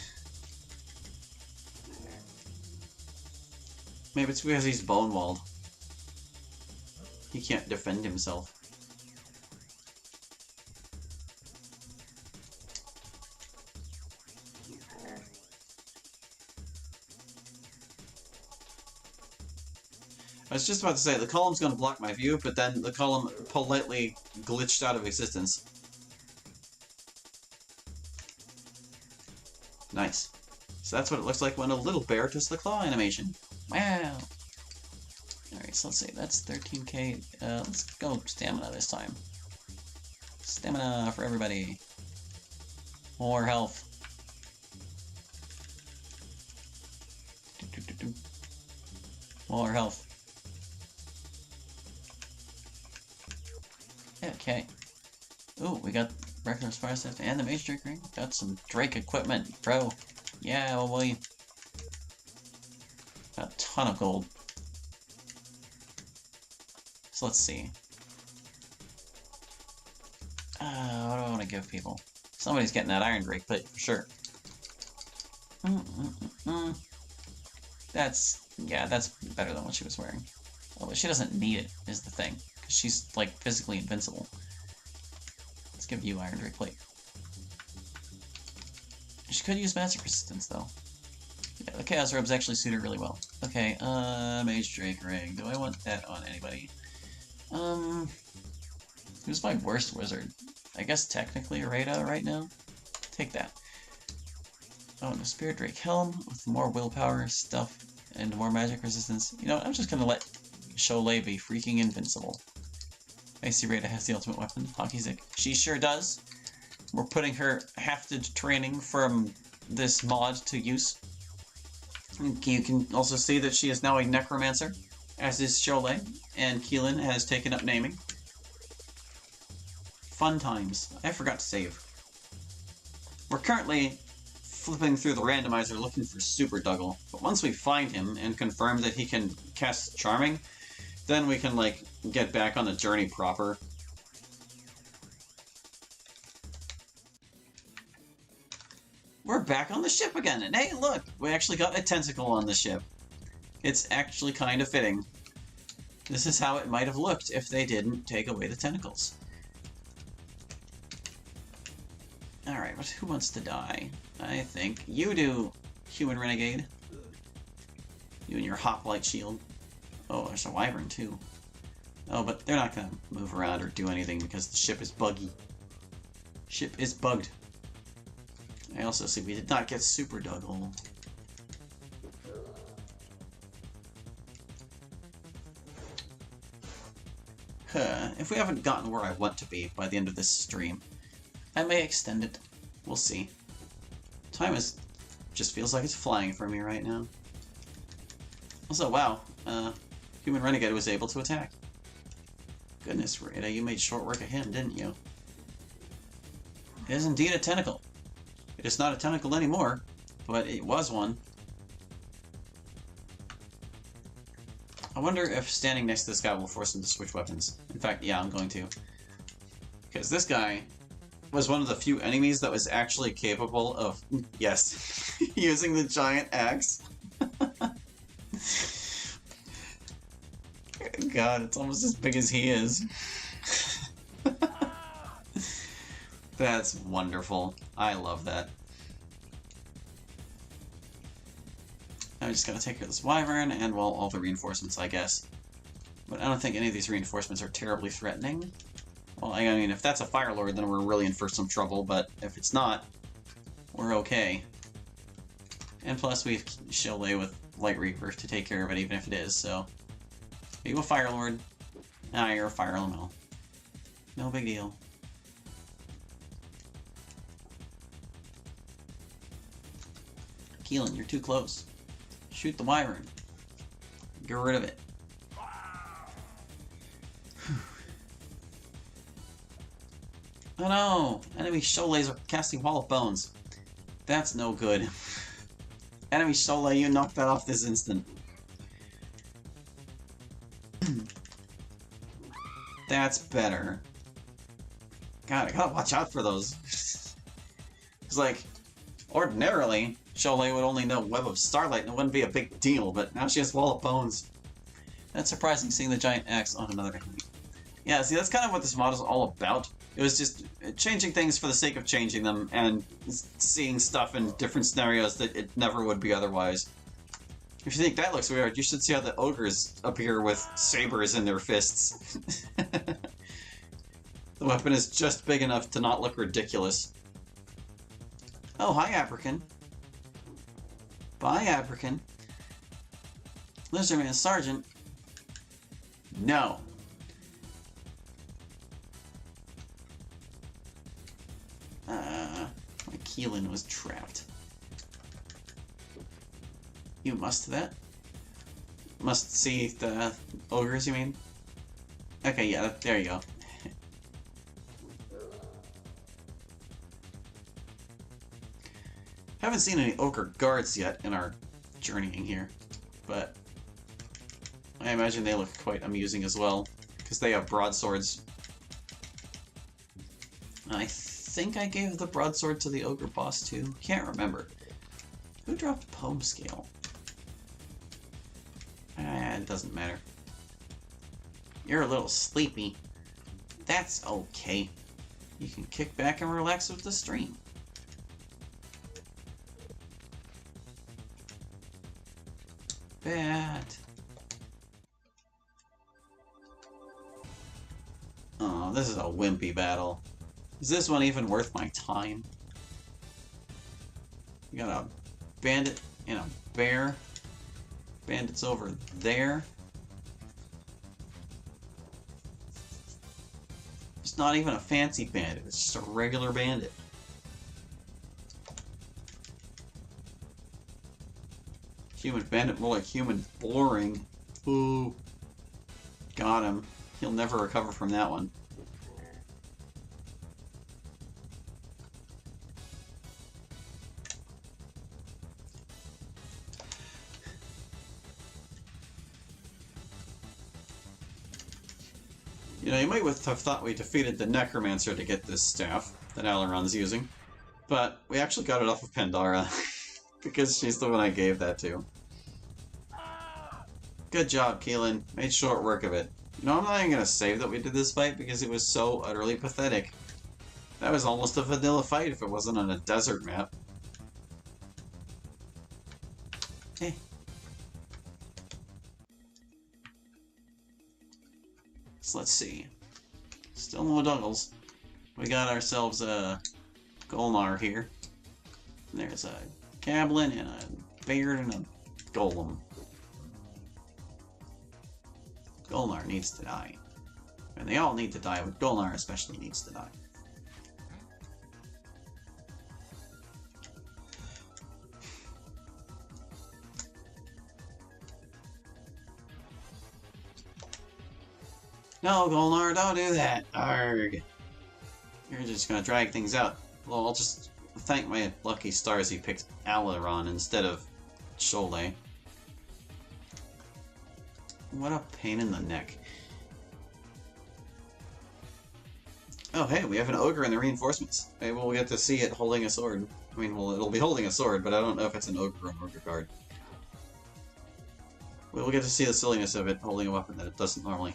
Maybe it's because he's bone-walled. He can't defend himself. I was just about to say, the column's going to block my view, but then the column politely glitched out of existence. Nice. So that's what it looks like when a little bear does the claw animation. Wow! Alright, so let's see, that's 13k. Let's go stamina this time. Stamina for everybody. More health. More health. Okay. Ooh, we got Reckless Fire Theft and the Mage Drake ring. Got some Drake equipment, bro. Yeah, well, boy. ton of gold. So let's see. What do I want to give people? Somebody's getting that iron drake plate for sure. Yeah, that's better than what she was wearing. Oh, but she doesn't need it, is the thing. Because she's, like, physically invincible. Let's give you iron drake plate. She could use magic resistance, though. Yeah, the chaos robes actually suit her really well. Okay, mage drake ring. Do I want that on anybody? Who's my worst wizard? I guess technically Rada right now? Take that. Oh, and a Spirit Drake helm with more willpower stuff and more magic resistance. You know what, I'm just gonna let Cholet be freaking invincible. I see Rada has the ultimate weapon, Hockey Stick. She sure does. We're putting her hafted training from this mod to use. You can also see that she is now a necromancer, as is Cholet, and Keelan has taken up naming. Fun times. I forgot to save. We're currently flipping through the randomizer looking for Super Dougal, but once we find him and confirm that he can cast Charming, then we can, like, get back on the journey proper. We're back on the ship again, and hey, look! We actually got a tentacle on the ship. It's actually kind of fitting. This is how it might have looked if they didn't take away the tentacles. Alright, but who wants to die? I think you do, Human Renegade. You and your Hoplite shield. Oh, there's a Wyvern too. Oh, but they're not gonna move around or do anything because the ship is buggy. Ship is bugged. I also see we did not get Super Dougal. If we haven't gotten where I want to be by the end of this stream, I may extend it. We'll see. Time just feels like it's flying for me right now. Also, wow, Human Renegade was able to attack. Goodness, Rada, you made short work of him, didn't you? It is indeed a tentacle. It is not a tentacle anymore, but it was one. I wonder if standing next to this guy will force him to switch weapons. In fact, yeah, I'm going to. Because this guy was one of the few enemies that was actually capable of, yes, using the giant axe. God, it's almost as big as he is. That's wonderful. I love that. I'm just gonna take this Wyvern and, well, all the reinforcements, I guess. But I don't think any of these reinforcements are terribly threatening. Well, I mean, if that's a Fire Lord, then we're really in for some trouble, but if it's not, we're okay. And plus, we have Cholet with Light Reaper to take care of it, even if it is, so... Are you a Fire Lord? Ah, you're a Fire Elemental. No big deal. Keelan, you're too close. Shoot the Wyvern. Get rid of it. Oh no! Enemy Cholet are casting Wall of Bones. That's no good. Enemy Cholet, you knocked that off this instant. That's better. God, I gotta watch out for those. It's like, ordinarily, Cholet would only know Web of Starlight and it wouldn't be a big deal, but now she has Wall of Bones. That's surprising, seeing the giant axe on another enemy. Yeah, see, that's kind of what this mod is all about. It was just changing things for the sake of changing them, and seeing stuff in different scenarios that it never would be otherwise. If you think that looks weird, you should see how the ogres appear with sabers in their fists. The weapon is just big enough to not look ridiculous. Oh, hi, African. Bye, African. Lizardman Sergeant. No. My Keelan was trapped. You must that? Must see the ogres, you mean? Okay, yeah, there you go. Haven't seen any ogre guards yet in our journeying here, but I imagine they look quite amusing as well, because they have broadswords. I think I gave the broadsword to the ogre boss too. Can't remember. Who dropped poem scale? It doesn't matter. You're a little sleepy. That's okay. You can kick back and relax with the stream. Bad. Oh, this is a wimpy battle. Is this one even worth my time? You got a bandit and a bear. Bandit's over there. It's not even a fancy bandit, it's just a regular bandit. Human bandit, more like human boring. Ooh. Got him. He'll never recover from that one. You know, you might have thought we defeated the Necromancer to get this staff that Aileron's using, but we actually got it off of Pandora, because she's the one I gave that to. Good job, Keelan. Made short work of it. You know, I'm not even going to save that we did this fight because it was so utterly pathetic. That was almost a vanilla fight if it wasn't on a desert map. Hey. So let's see. Still no Doggles. We got ourselves a Golnar here. And there's a Gablin and a Beard and a Golem. Golnar needs to die. And they all need to die, but Golnar especially needs to die. No, Golnar, don't do that! Arrgh. You're just gonna drag things out. Well, I'll just thank my lucky stars he picked Aileron instead of Sholay. What a pain in the neck. Oh, hey, we have an ogre in the reinforcements. Maybe we'll get to see it holding a sword. I mean, well, it'll be holding a sword, but I don't know if it's an ogre or an ogre guard. We'll get to see the silliness of it holding a weapon that it doesn't normally.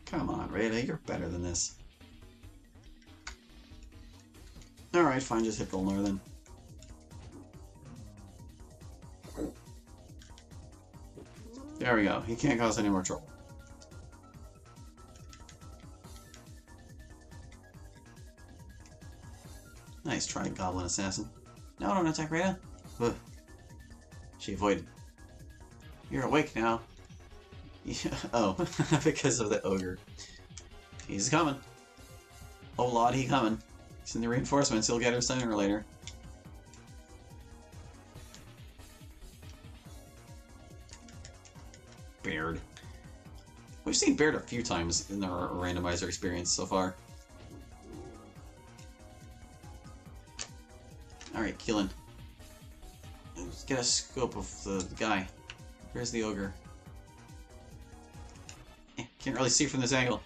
Come on, Rada, you're better than this. Alright, fine, just hit Golnar then. There we go. He can't cause any more trouble. Nice try, Goblin Assassin. No, don't attack Rada. Ugh. She avoided. You're awake now. Yeah. Oh, because of the ogre. He's coming. Oh lord, he coming. He's in the reinforcements. He'll get her sooner or later. Baird. We've seen Baird a few times in our randomizer experience so far. Alright, Keelan. Let's get a scope of the guy. Where's the ogre? Can't really see from this angle.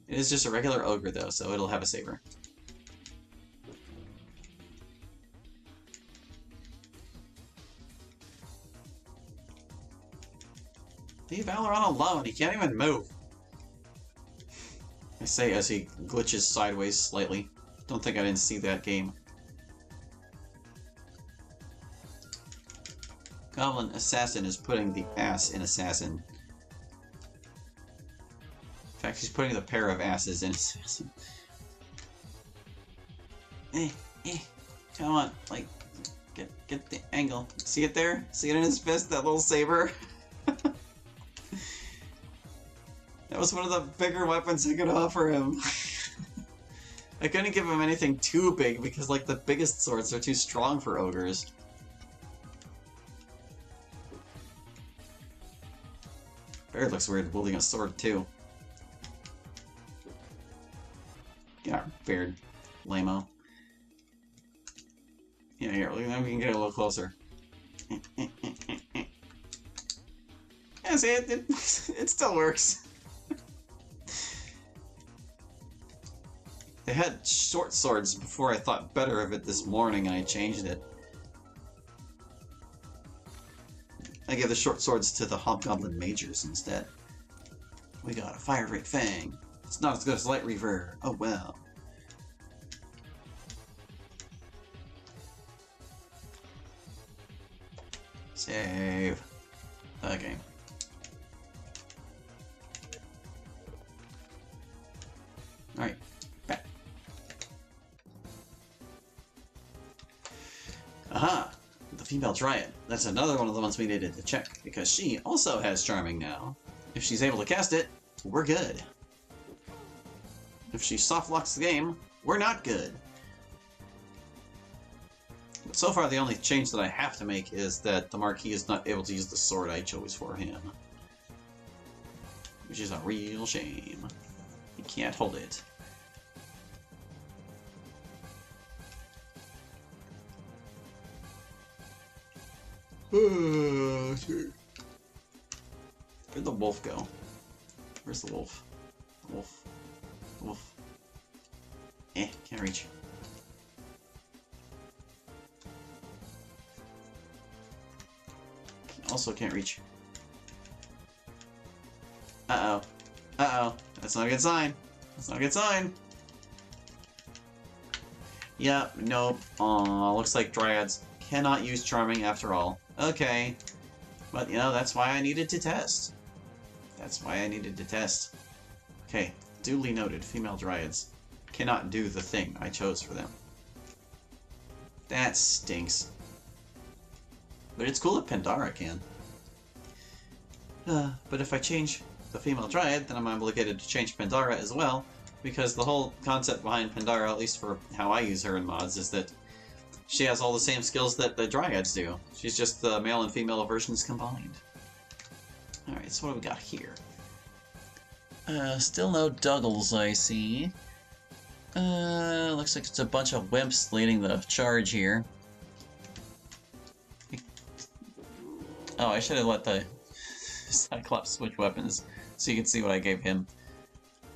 It is just a regular ogre though, so it'll have a saber. Leave Aileron alone, he can't even move. I say as he glitches sideways slightly. Don't think I didn't see that game. Goblin Assassin is putting the ass in Assassin. In fact, he's putting the pair of asses in Assassin. Come on, like, get the angle. See it there? See it in his fist, that little saber? That was one of the bigger weapons I could offer him. I couldn't give him anything too big because, like, the biggest swords are too strong for ogres. Baird looks weird wielding a sword, too. Yeah, Baird. Lame-o. Yeah, here, then we can get a little closer. Yeah, see, it still works. They had short swords before I thought better of it this morning and I changed it. I gave the short swords to the Hobgoblin Majors instead. We got a Fire Rate Fang. It's not as good as Light Reaver. Oh well. Save. Okay. Alright. Back. Aha! The female Dryad. That's another one of the ones we needed to check, because she also has Charming now. If she's able to cast it, we're good. If she soft locks the game, we're not good. But so far the only change that I have to make is that the Marquis is not able to use the sword I chose for him. Which is a real shame. He can't hold it. Where'd the wolf go? Where's the wolf? The wolf. The wolf. Can't reach. Also can't reach. Uh-oh. Uh-oh. That's not a good sign. That's not a good sign. Yeah, nope. Aw, looks like Dryads cannot use Charming after all. Okay. But, you know, that's why I needed to test. That's why I needed to test. Okay, duly noted, female Dryads cannot do the thing I chose for them. That stinks. But it's cool if Pandara can. But if I change the female Dryad, then I'm obligated to change Pandara as well, because the whole concept behind Pandara, at least for how I use her in mods, is that she has all the same skills that the Dryads do. She's just the male and female versions combined. Alright, so what do we got here? Still no Duggles, I see. Looks like it's a bunch of wimps leading the charge here. Oh, I should have let the Cyclops switch weapons so you can see what I gave him.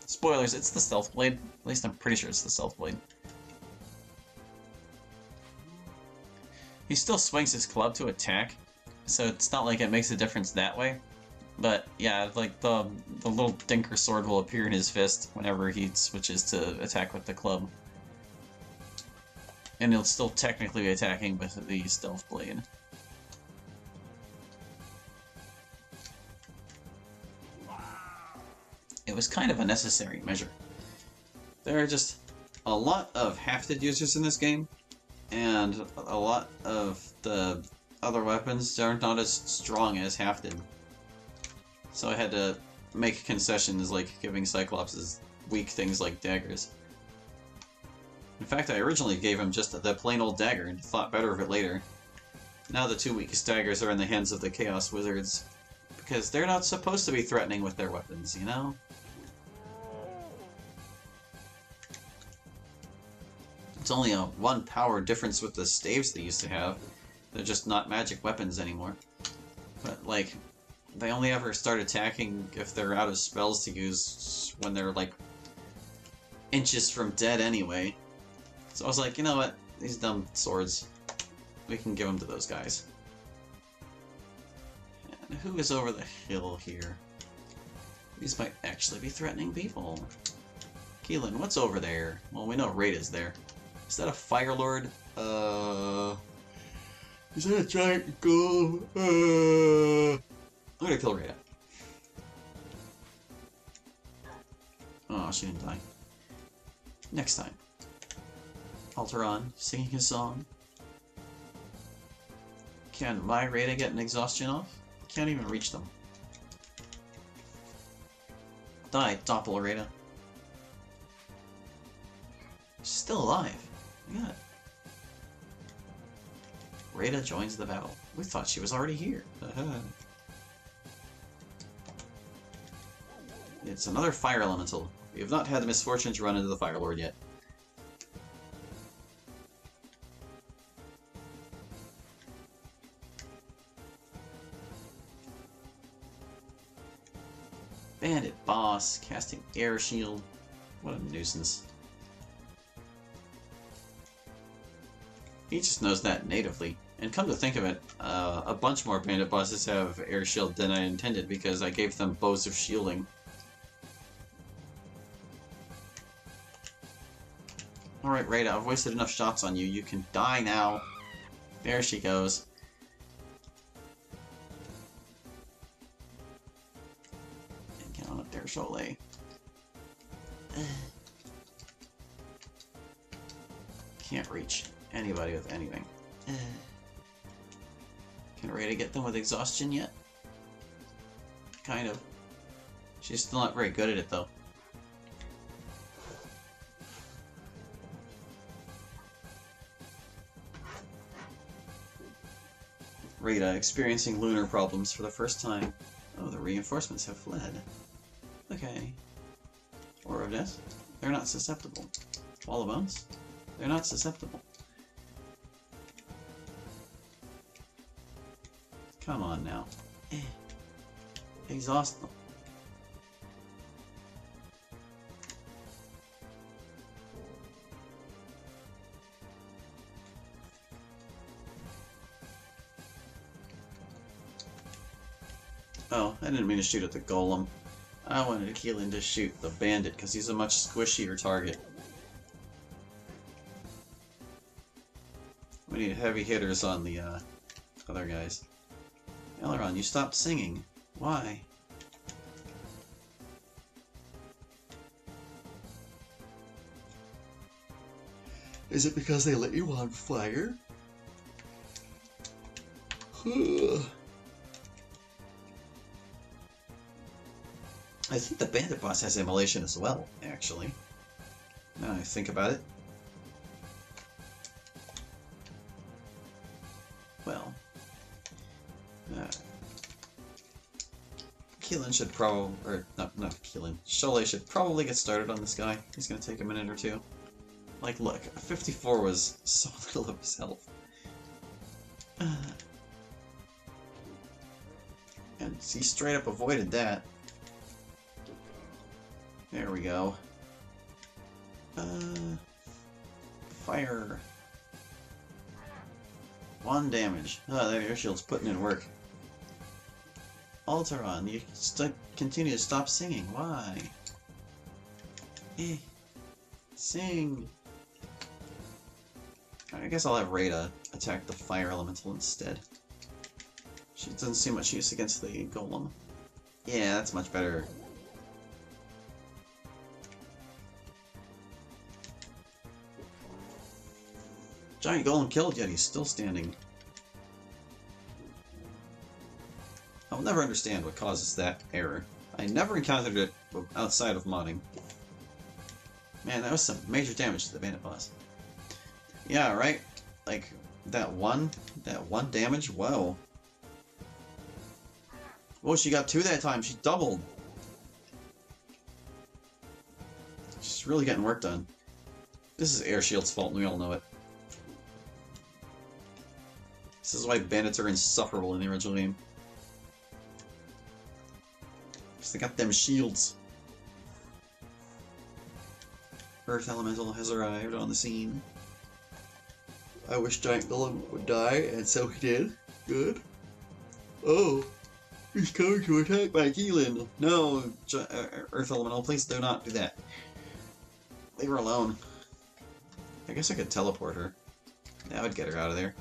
Spoilers, it's the Stealth Blade. At least I'm pretty sure it's the Stealth Blade. He still swings his club to attack, so it's not like it makes a difference that way. But yeah, like the little dinker sword will appear in his fist whenever he switches to attack with the club. And he'll still technically be attacking with the Stealth Blade. It was kind of a necessary measure. There are just a lot of hafted users in this game, and a lot of the other weapons are not as strong as hafted. So I had to make concessions like giving Cyclops weak things like daggers. In fact, I originally gave him just the plain old dagger and thought better of it later. Now the two weakest daggers are in the hands of the Chaos Wizards, because they're not supposed to be threatening with their weapons, you know? It's only a 1 power difference with the staves they used to have. They're just not magic weapons anymore. But, like, they only ever start attacking if they're out of spells to use when they're, like, inches from dead anyway. So I was like, you know what? These dumb swords, we can give them to those guys. And who is over the hill here? These might actually be threatening people. Keelan, what's over there? Well, we know Rada's there. Is that a Fire Lord? Is that a giant golem? I'm gonna kill Rada. Oh, she didn't die. Next time. Alteron, singing his song. Can my Rada get an exhaustion off? Can't even reach them. Die, Doppel Rada. She's still alive. Yeah. Rada joins the battle. We thought she was already here. It's another Fire Elemental. We have not had the misfortune to run into the Fire Lord yet. Bandit boss, casting air shield. What a nuisance. He just knows that natively. And come to think of it, a bunch more bandit bosses have air shield than I intended because I gave them bows of shielding. Alright, Rada, I've wasted enough shots on you. You can die now. There she goes. And get on up there, Cholet. Can't reach anybody with anything. Can Rada get them with exhaustion yet? Kind of. She's still not very good at it, though. Rada experiencing lunar problems for the first time. Oh, the reinforcements have fled. Okay. Aura of Death? They're not susceptible. Wall of Bones? They're not susceptible. Come on now. Exhaust them. Oh, I didn't mean to shoot at the golem. I wanted Keelan to shoot the bandit because he's a much squishier target. We need heavy hitters on the other guys. Aileron, you stopped singing. Why? Is it because they let you on fire? I think the bandit boss has immolation as well, actually. Now I think about it. Well, Keelan should probably, or not Keelan, Cholet should probably get started on this guy. He's gonna take a minute or two. Like, look, 54 was so little of his health. And he straight up avoided that. There we go. Fire. 1 damage. Oh, that air shield's putting in work. Alteron, you continue to stop singing. Why? Sing. I guess I'll have Rada attack the fire elemental instead. She doesn't seem much use against the golem. Yeah, that's much better. Giant golem killed, yet he's still standing. I'll never understand what causes that error. I never encountered it outside of modding. Man, that was some major damage to the bandit boss. Yeah, right? Like, that one damage? Whoa. Whoa, she got 2 that time. She doubled. She's really getting work done. This is Air Shield's fault, and we all know it. This is why bandits are insufferable in the original game. Because they got them shields. Earth Elemental has arrived on the scene. I wish Giant Golem would die, and so he did. Good. Oh, he's coming to attack my Keelan. No, Earth Elemental, please do not do that. Leave her alone. I guess I could teleport her. That would get her out of there.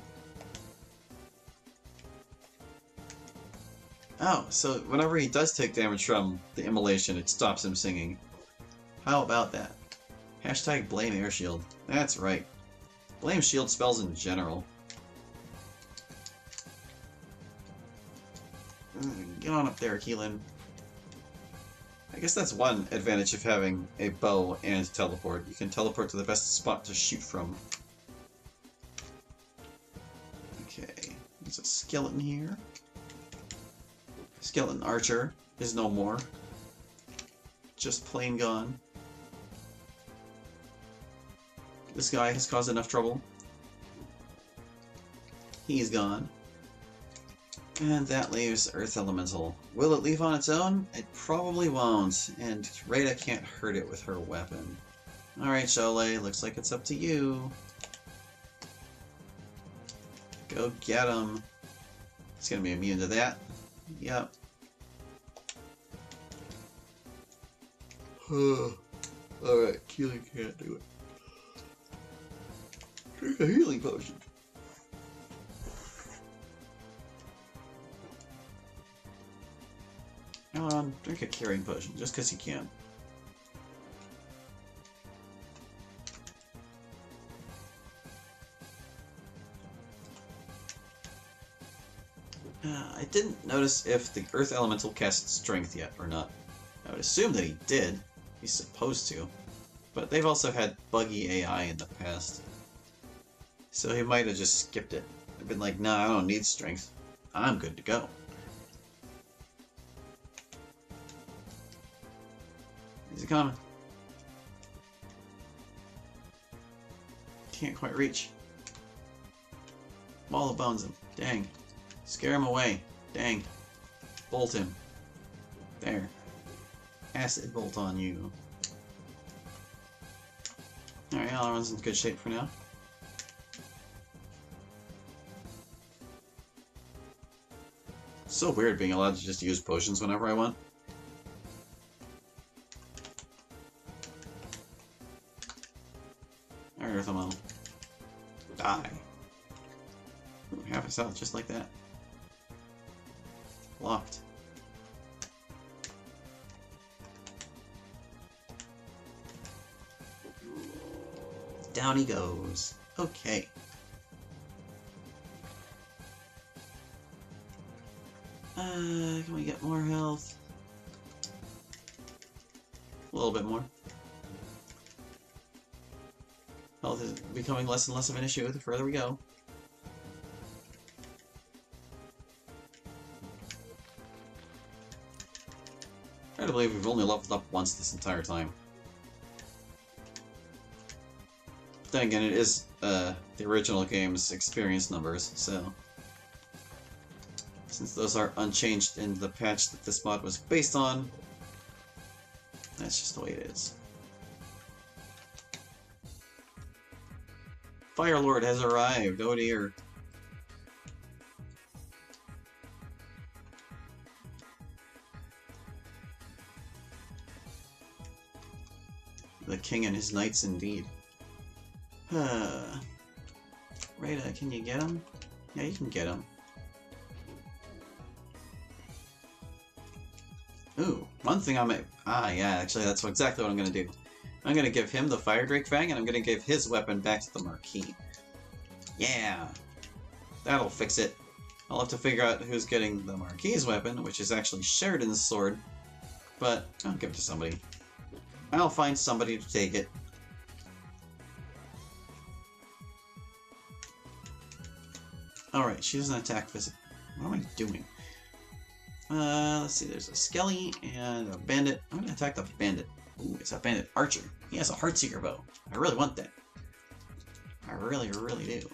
Oh, so whenever he does take damage from the immolation, it stops him singing. How about that? Hashtag blame air shield. That's right. Blame shield spells in general. Get on up there, Keelan. I guess that's one advantage of having a bow and teleport. You can teleport to the best spot to shoot from. Okay, there's a skeleton here. Skeleton archer is no more. Just plain gone. This guy has caused enough trouble. He's gone. And that leaves Earth Elemental. Will it leave on its own? It probably won't, and Rada can't hurt it with her weapon. Alright, Cholet, looks like it's up to you. Go get him. It's gonna be immune to that. Yep. Alright, Keely can't do it. Drink a healing potion. Come on, drink a curing potion, just because you can. I didn't notice if the Earth Elemental cast Strength yet or not. I would assume that he did. He's supposed to. But they've also had buggy AI in the past. So he might have just skipped it. I've been like, nah, I don't need Strength. I'm good to go. Is he coming? Can't quite reach. Wall of bones him. Dang. Scare him away. Dang. Bolt him. There. Acid bolt on you. Alright, Alaron's in good shape for now. So weird being allowed to just use potions whenever I want. Alright, Earth Elemental. Die. Ooh, half his health, just like that. Locked. Down he goes. Okay. Can we get more health? A little bit more. Health is becoming less and less of an issue the further we go. Hard to believe we've only leveled up once this entire time. Then again, it is the original game's experience numbers, so since those are unchanged in the patch that this mod was based on, that's just the way it is. Fire Lord has arrived, oh dear. The king and his knights indeed. Rada, can you get him? Yeah, you can get him. Ooh, one thing I might... yeah, actually that's exactly what I'm going to do. I'm going to give him the Fire Drake Fang, and I'm going to give his weapon back to the Marquis. Yeah! That'll fix it. I'll have to figure out who's getting the Marquis' weapon, which is actually Sheridan's sword, but I'll give it to somebody. I'll find somebody to take it. Alright, she doesn't attack physically. What am I doing? Let's see, there's a Skelly and a Bandit. I'm gonna attack the Bandit. Ooh, it's a Bandit Archer. He has a Heartseeker bow. I really want that. I really, really do.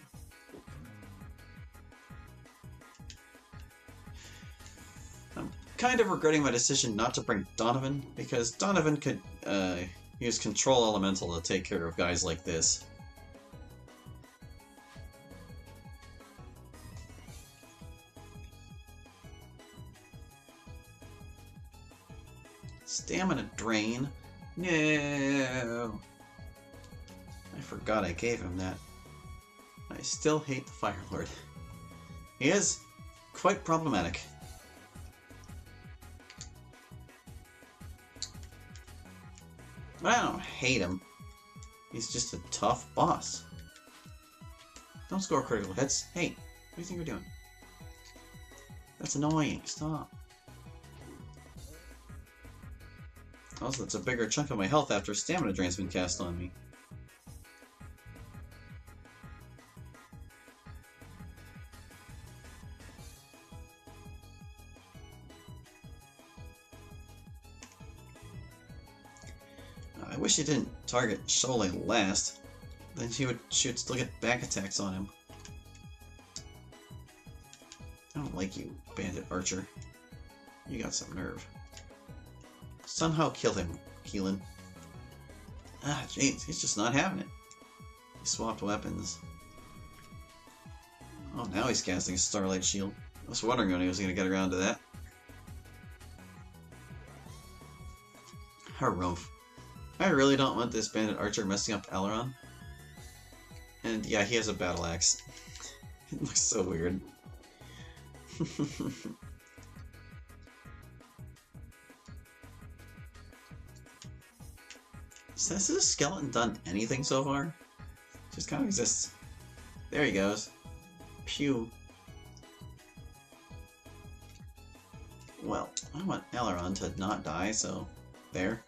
I'm kind of regretting my decision not to bring Donovan, because Donovan could use Control Elemental to take care of guys like this. Stamina drain? No! I forgot I gave him that. I still hate the Fire Lord. He is quite problematic. But I don't hate him. He's just a tough boss. Don't score critical hits. Hey, what do you think you're doing? That's annoying. Stop. Also, that's a bigger chunk of my health after stamina drain's been cast on me. I wish he didn't target Cholet last. Then she would still get back attacks on him. I don't like you, bandit archer. You got some nerve. Somehow kill him, Keelan. Ah, jeez, he's just not having it. He swapped weapons. Oh, now he's casting a Starlight Shield. I was wondering when he was going to get around to that. Harumph. I really don't want this bandit archer messing up Aileron. And yeah, he has a battle axe. It looks so weird. Has this skeleton done anything so far? Just kind of exists. There he goes. Pew. Well, I want Aileron to not die, so there.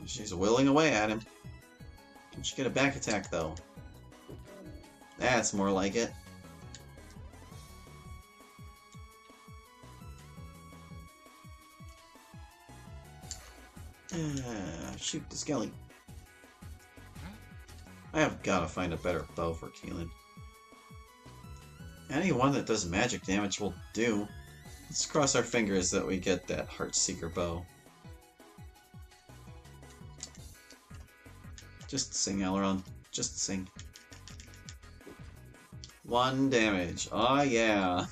She's willing away at him. Can she get a back attack, though? That's more like it. Shoot the skelly. I have gotta find a better bow for Keelan. Any one that does magic damage will do. Let's cross our fingers that we get that Heartseeker bow. Just sing, Aileron. Just sing. 1 damage. Oh yeah.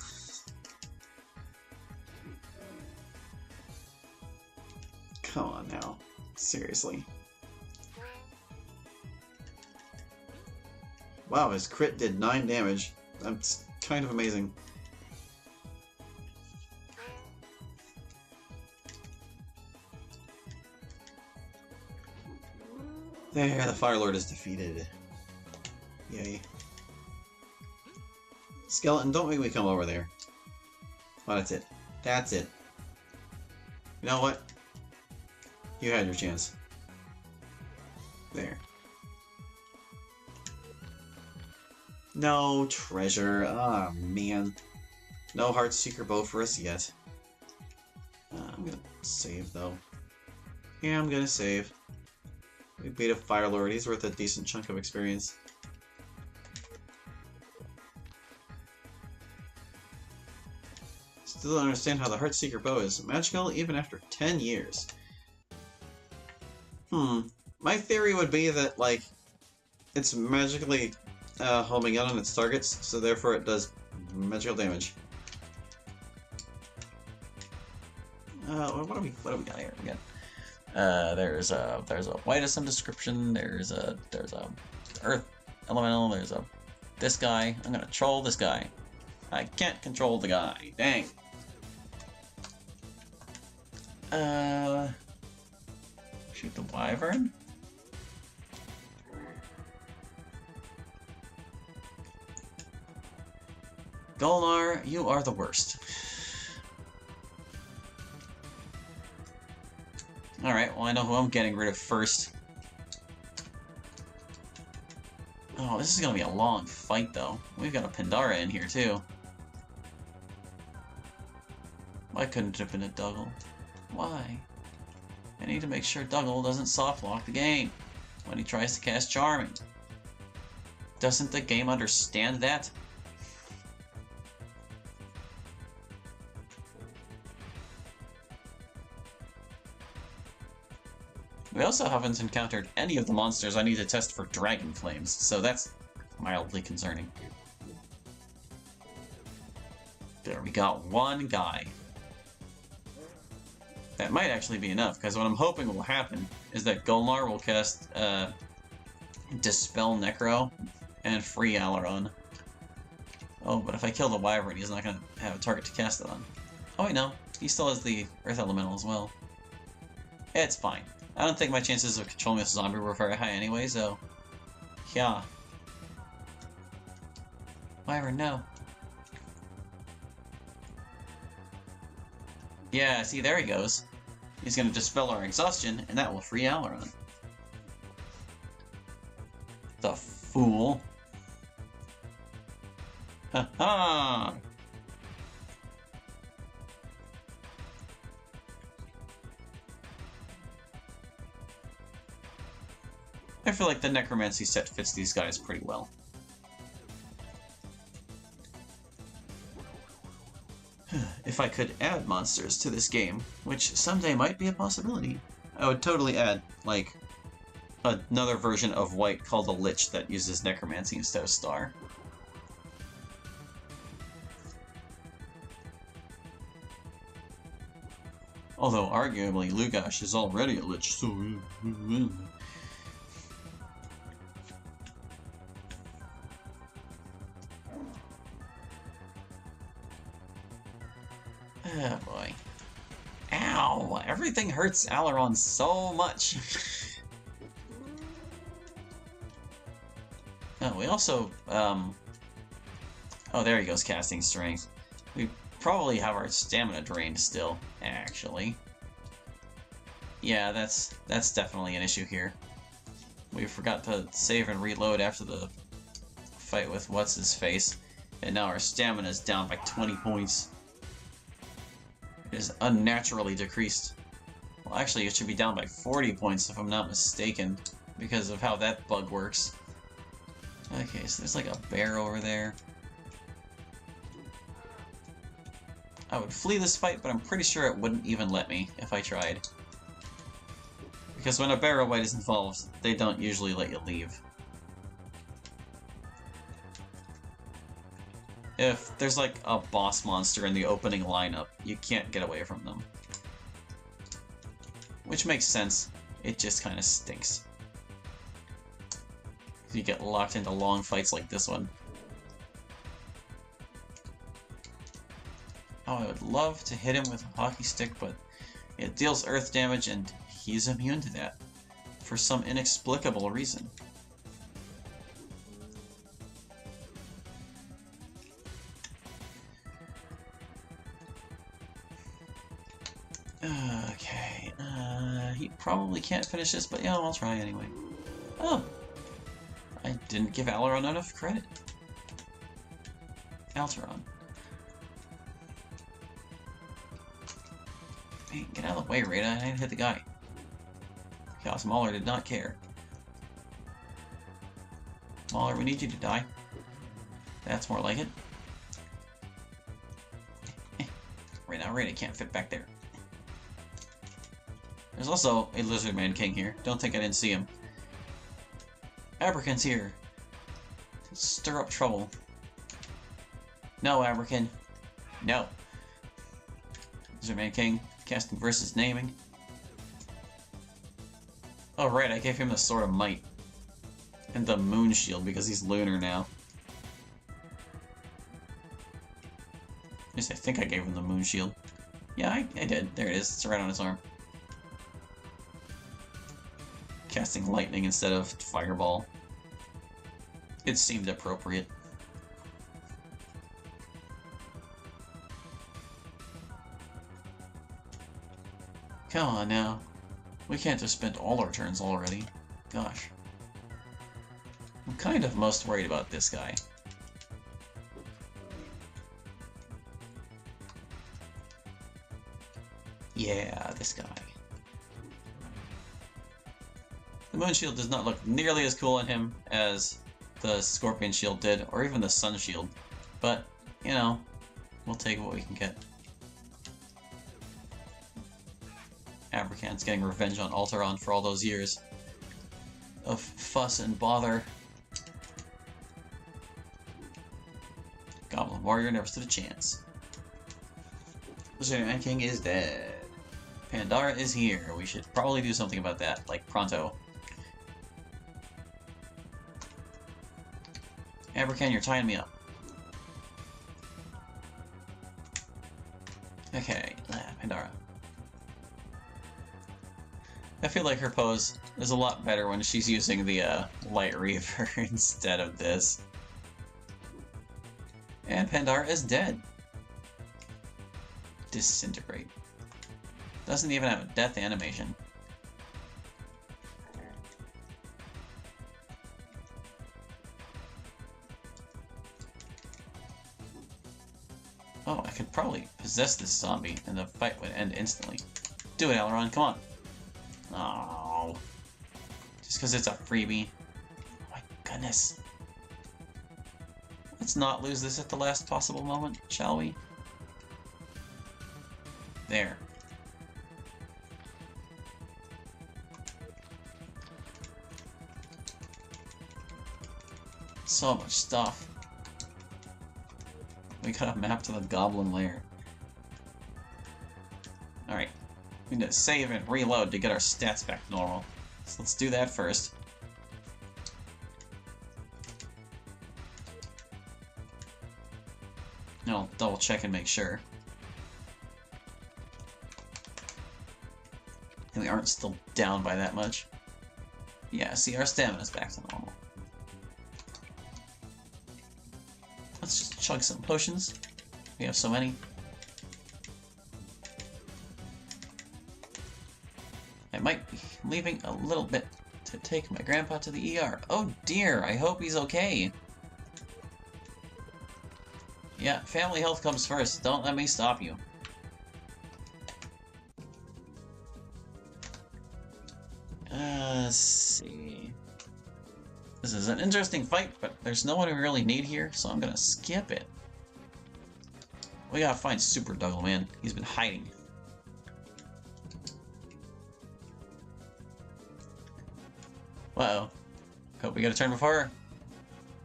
Come on now. Seriously. Wow, his crit did 9 damage. That's kind of amazing. There, the Fire Lord is defeated. Yay. Skeleton, don't make me come over there. Oh, that's it. That's it. You know what? You had your chance. There. No treasure. Ah, man. No Heartseeker bow for us yet. I'm gonna save, though. Yeah, I'm gonna save. We beat a Fire Lord. He's worth a decent chunk of experience. Still don't understand how the Heartseeker bow is magical even after 10 years. My theory would be that, like, it's magically homing in on its targets, so therefore it does magical damage. What do we got here? We got there's a white of some description. There's a earth elemental. There's this guy. I'm gonna troll this guy. I can't control the guy. Dang. Shoot the wyvern. Golnar, you are the worst. Alright, well I know who I'm getting rid of first. Oh, this is gonna be a long fight though. We've got a Pandara in here too. Why couldn't it have been a Dougal? Why? I need to make sure Dougal doesn't softlock the game when he tries to cast Charming. Doesn't the game understand that? We also haven't encountered any of the monsters I need to test for dragon flames, so that's mildly concerning. There, we got one guy. That might actually be enough, because what I'm hoping will happen is that Golnar will cast Dispel Necro and free Aileron. Oh, but if I kill the wyvern, he's not going to have a target to cast it on. Oh wait, no. He still has the Earth Elemental as well. It's fine. I don't think my chances of controlling this zombie were very high anyway, so... yeah. Wyvern, no. Yeah, see, there he goes. He's gonna dispel our exhaustion, and that will free Aileron. The fool. Ha ha! I feel like the Necromancy set fits these guys pretty well. If I could add monsters to this game, which someday might be a possibility, I would totally add, like, another version of White called a Lich that uses Necromancy instead of Star. Although, arguably, Lugash is already a Lich, so... Oh boy. Ow! Everything hurts Aileron so much! Oh, we also, oh, there he goes, casting strength. We probably have our stamina drained still, actually. Yeah, that's definitely an issue here. We forgot to save and reload after the fight with What's-His-Face, and now our stamina is down by 20 points. It is unnaturally decreased. Well, actually, it should be down by 40 points if I'm not mistaken, because of how that bug works. Okay, so there's like a bear over there. I would flee this fight, but I'm pretty sure it wouldn't even let me if I tried. Because when a barrow wight is involved, they don't usually let you leave. If there's like a boss monster in the opening lineup, you can't get away from them. Which makes sense, it just kind of stinks. You get locked into long fights like this one. Oh, I would love to hit him with a hockey stick, but it deals earth damage and he's immune to that. For some inexplicable reason. Okay, he probably can't finish this, but yeah, I'll try anyway. Oh! I didn't give Aileron enough credit. Alteron. Hey, get out of the way, Rada. I didn't hit the guy. Chaos Mauler did not care. Mauler, we need you to die. That's more like it. Right now, Rada can't fit back there. There's also a Lizardman King here. Don't think I didn't see him. Abrakan's here. Stir up trouble. No, Abrakan. No. Lizardman King, casting versus naming. Oh right, I gave him the Sword of Might. And the Moon Shield because he's lunar now. At least I think I gave him the Moon Shield. Yeah, I did. There it is. It's right on his arm. Casting lightning instead of fireball. It seemed appropriate. Come on now. We can't have spent all our turns already. Gosh. I'm kind of most worried about this guy. Yeah, this guy. The Moon Shield does not look nearly as cool on him as the Scorpion Shield did, or even the Sun Shield. But, you know, we'll take what we can get. Abrakan's getting revenge on Alteron for all those years of fuss and bother. Goblin Warrior never stood a chance. Lizardman King is dead. Pandara is here. We should probably do something about that, like pronto. Abrakan, you're tying me up. Okay, Pandara. I feel like her pose is a lot better when she's using the Light Reaver instead of this. And Pandara is dead. Disintegrate. Doesn't even have a death animation. Oh, I could probably possess this zombie and the fight would end instantly. Do it, Aileron, come on. Oh. Just because it's a freebie. Oh my goodness. Let's not lose this at the last possible moment, shall we? There. So much stuff. We got a map to the Goblin Lair. Alright. We need to save and reload to get our stats back to normal. So let's do that first. No, double check and make sure. And we aren't still down by that much. Yeah, see, our stamina's back to normal. Let's just chug some potions. We have so many. I might be leaving a little bit to take my grandpa to the ER. Oh dear, I hope he's okay. Yeah, family health comes first. Don't let me stop you. Let's see. This is an interesting fight, but there's no one we really need here, so I'm gonna skip it. We gotta find Super Duggle, man. He's been hiding. Uh-oh. Hope we got a turn before her.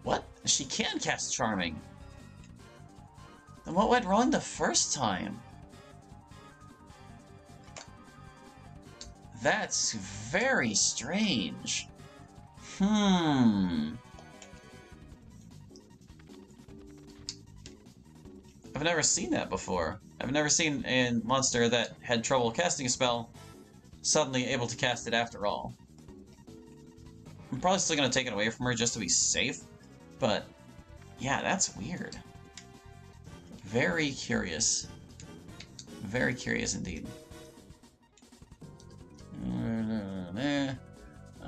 What? She can cast Charming. Then what went wrong the first time? That's very strange. I've never seen that before. I've never seen a monster that had trouble casting a spell suddenly able to cast it after all. I'm probably still gonna take it away from her just to be safe, but yeah, that's weird. Very curious. Very curious indeed.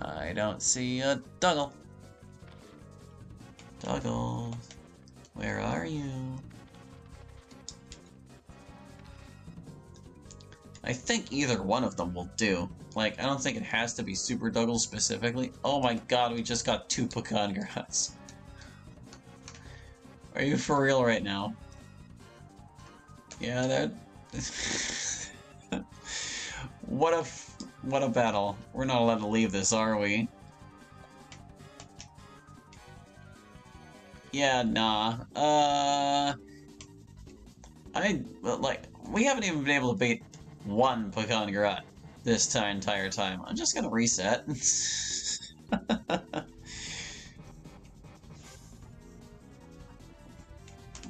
I don't see a Duggle. Duggle, where are you? I think either one of them will do. Like, I don't think it has to be Super Duggle specifically. Oh my god, we just got 2 pecan grass. Are you for real right now? Yeah, that... What a battle. We're not allowed to leave this, are we? Yeah, nah. We haven't even been able to beat 1 pecan garot this entire time. I'm just gonna reset. I'm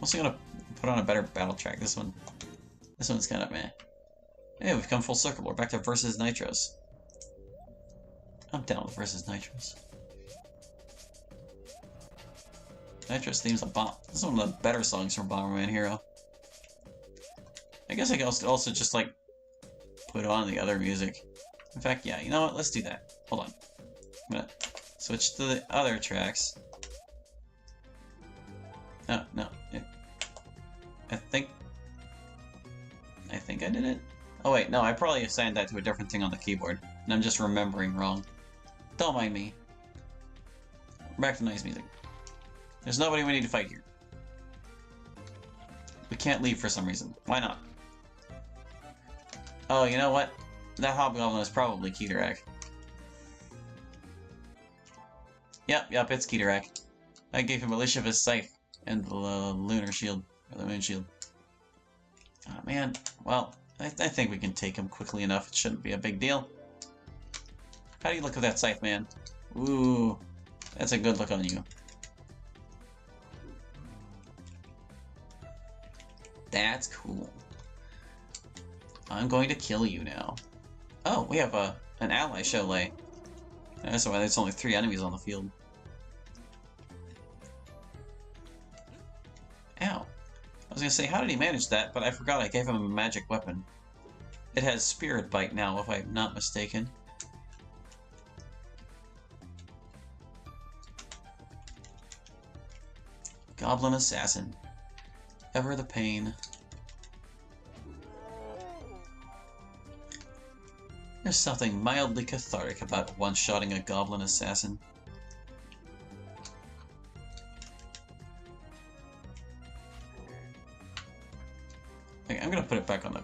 also gonna put on a better battle track. This one's kind of meh. Hey, we've come full circle. We're back to Versus Nitros. I'm down with Versus Nitros. Nitros theme's a bomb. This is one of the better songs from Bomberman Hero. I guess I could also just, like, put on the other music. In fact, yeah, you know what? Let's do that. Hold on. I'm gonna switch to the other tracks. Oh, no. I think I did it. Oh wait, no, I probably assigned that to a different thing on the keyboard, and I'm just remembering wrong. Don't mind me. Back to nice music. There's nobody we need to fight here. We can't leave for some reason. Why not? Oh, you know what? That hobgoblin is probably Keterak. Yep, it's Keterak. I gave him Alicia's Scythe and the lunar shield, or the moon shield. Oh man, well, I think we can take him quickly enough. It shouldn't be a big deal. How do you look with that scythe, man? Ooh, that's a good look on you. That's cool. I'm going to kill you now. Oh, we have an ally Cholet. That's why there's only 3 enemies on the field. Ow. I was gonna say, how did he manage that? But I forgot I gave him a magic weapon. It has Spirit Bite now, if I'm not mistaken. Goblin Assassin. Ever the pain. There's something mildly cathartic about one-shotting a goblin assassin. Okay, I'm gonna put it back on the...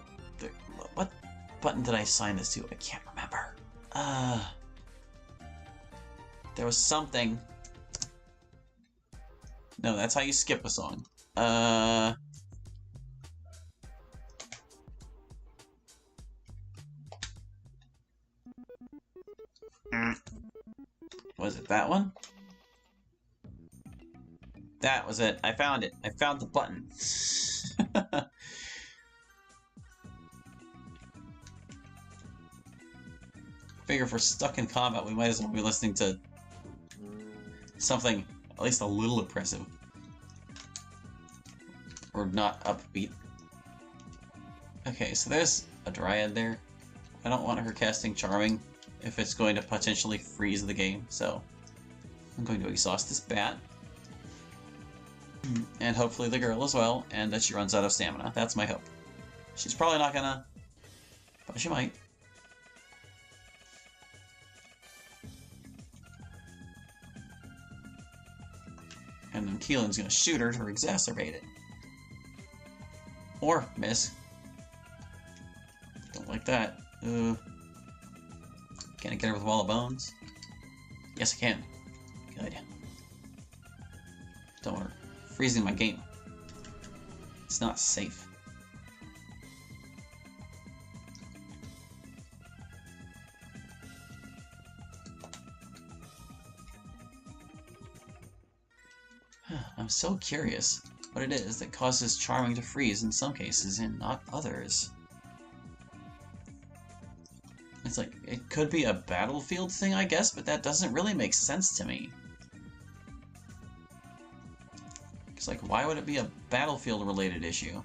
What button did I assign this to? I can't remember. There was something... No, that's how you skip a song. Was it that one? That was it. I found it. I found the button. Figure if we're stuck in combat, we might as well be listening to something at least a little impressive. Or not upbeat. Okay, so there's a Dryad there. I don't want her casting Charming if it's going to potentially freeze the game, so I'm going to exhaust this bat. And hopefully the girl as well, and that she runs out of stamina. That's my hope. She's probably not gonna, but she might. And then Keelan's gonna shoot her to exacerbate it. Or miss. Don't like that. Can I get her with Wall of Bones? Yes, I can. Good. Don't want her freezing my game. It's not safe. I'm so curious what it is that causes Charming to freeze in some cases and not others. It's like, it could be a battlefield thing, I guess, but that doesn't really make sense to me. It's like, why would it be a battlefield-related issue?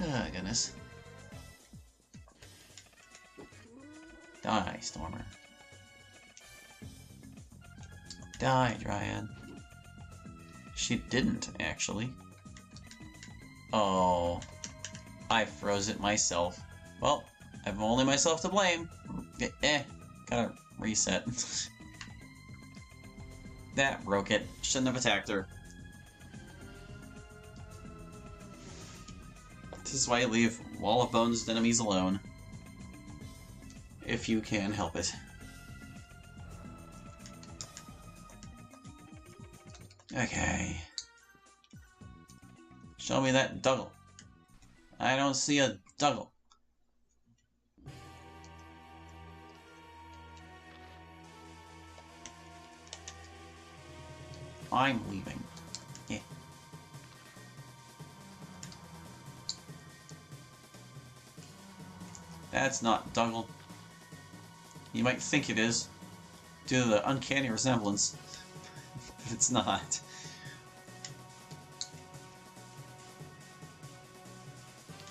Ah, goodness. Die, Stormer. Die, Dryad. She didn't, actually. Oh. I froze it myself. Well, I have only myself to blame. Gotta reset. That broke it. Shouldn't have attacked her. This is why you leave Wall of Bones enemies alone. If you can help it. Okay. Show me that Dougal. I don't see a Dougal. I'm leaving. Yeah. That's not Dougal. You might think it is, due to the uncanny resemblance, but it's not.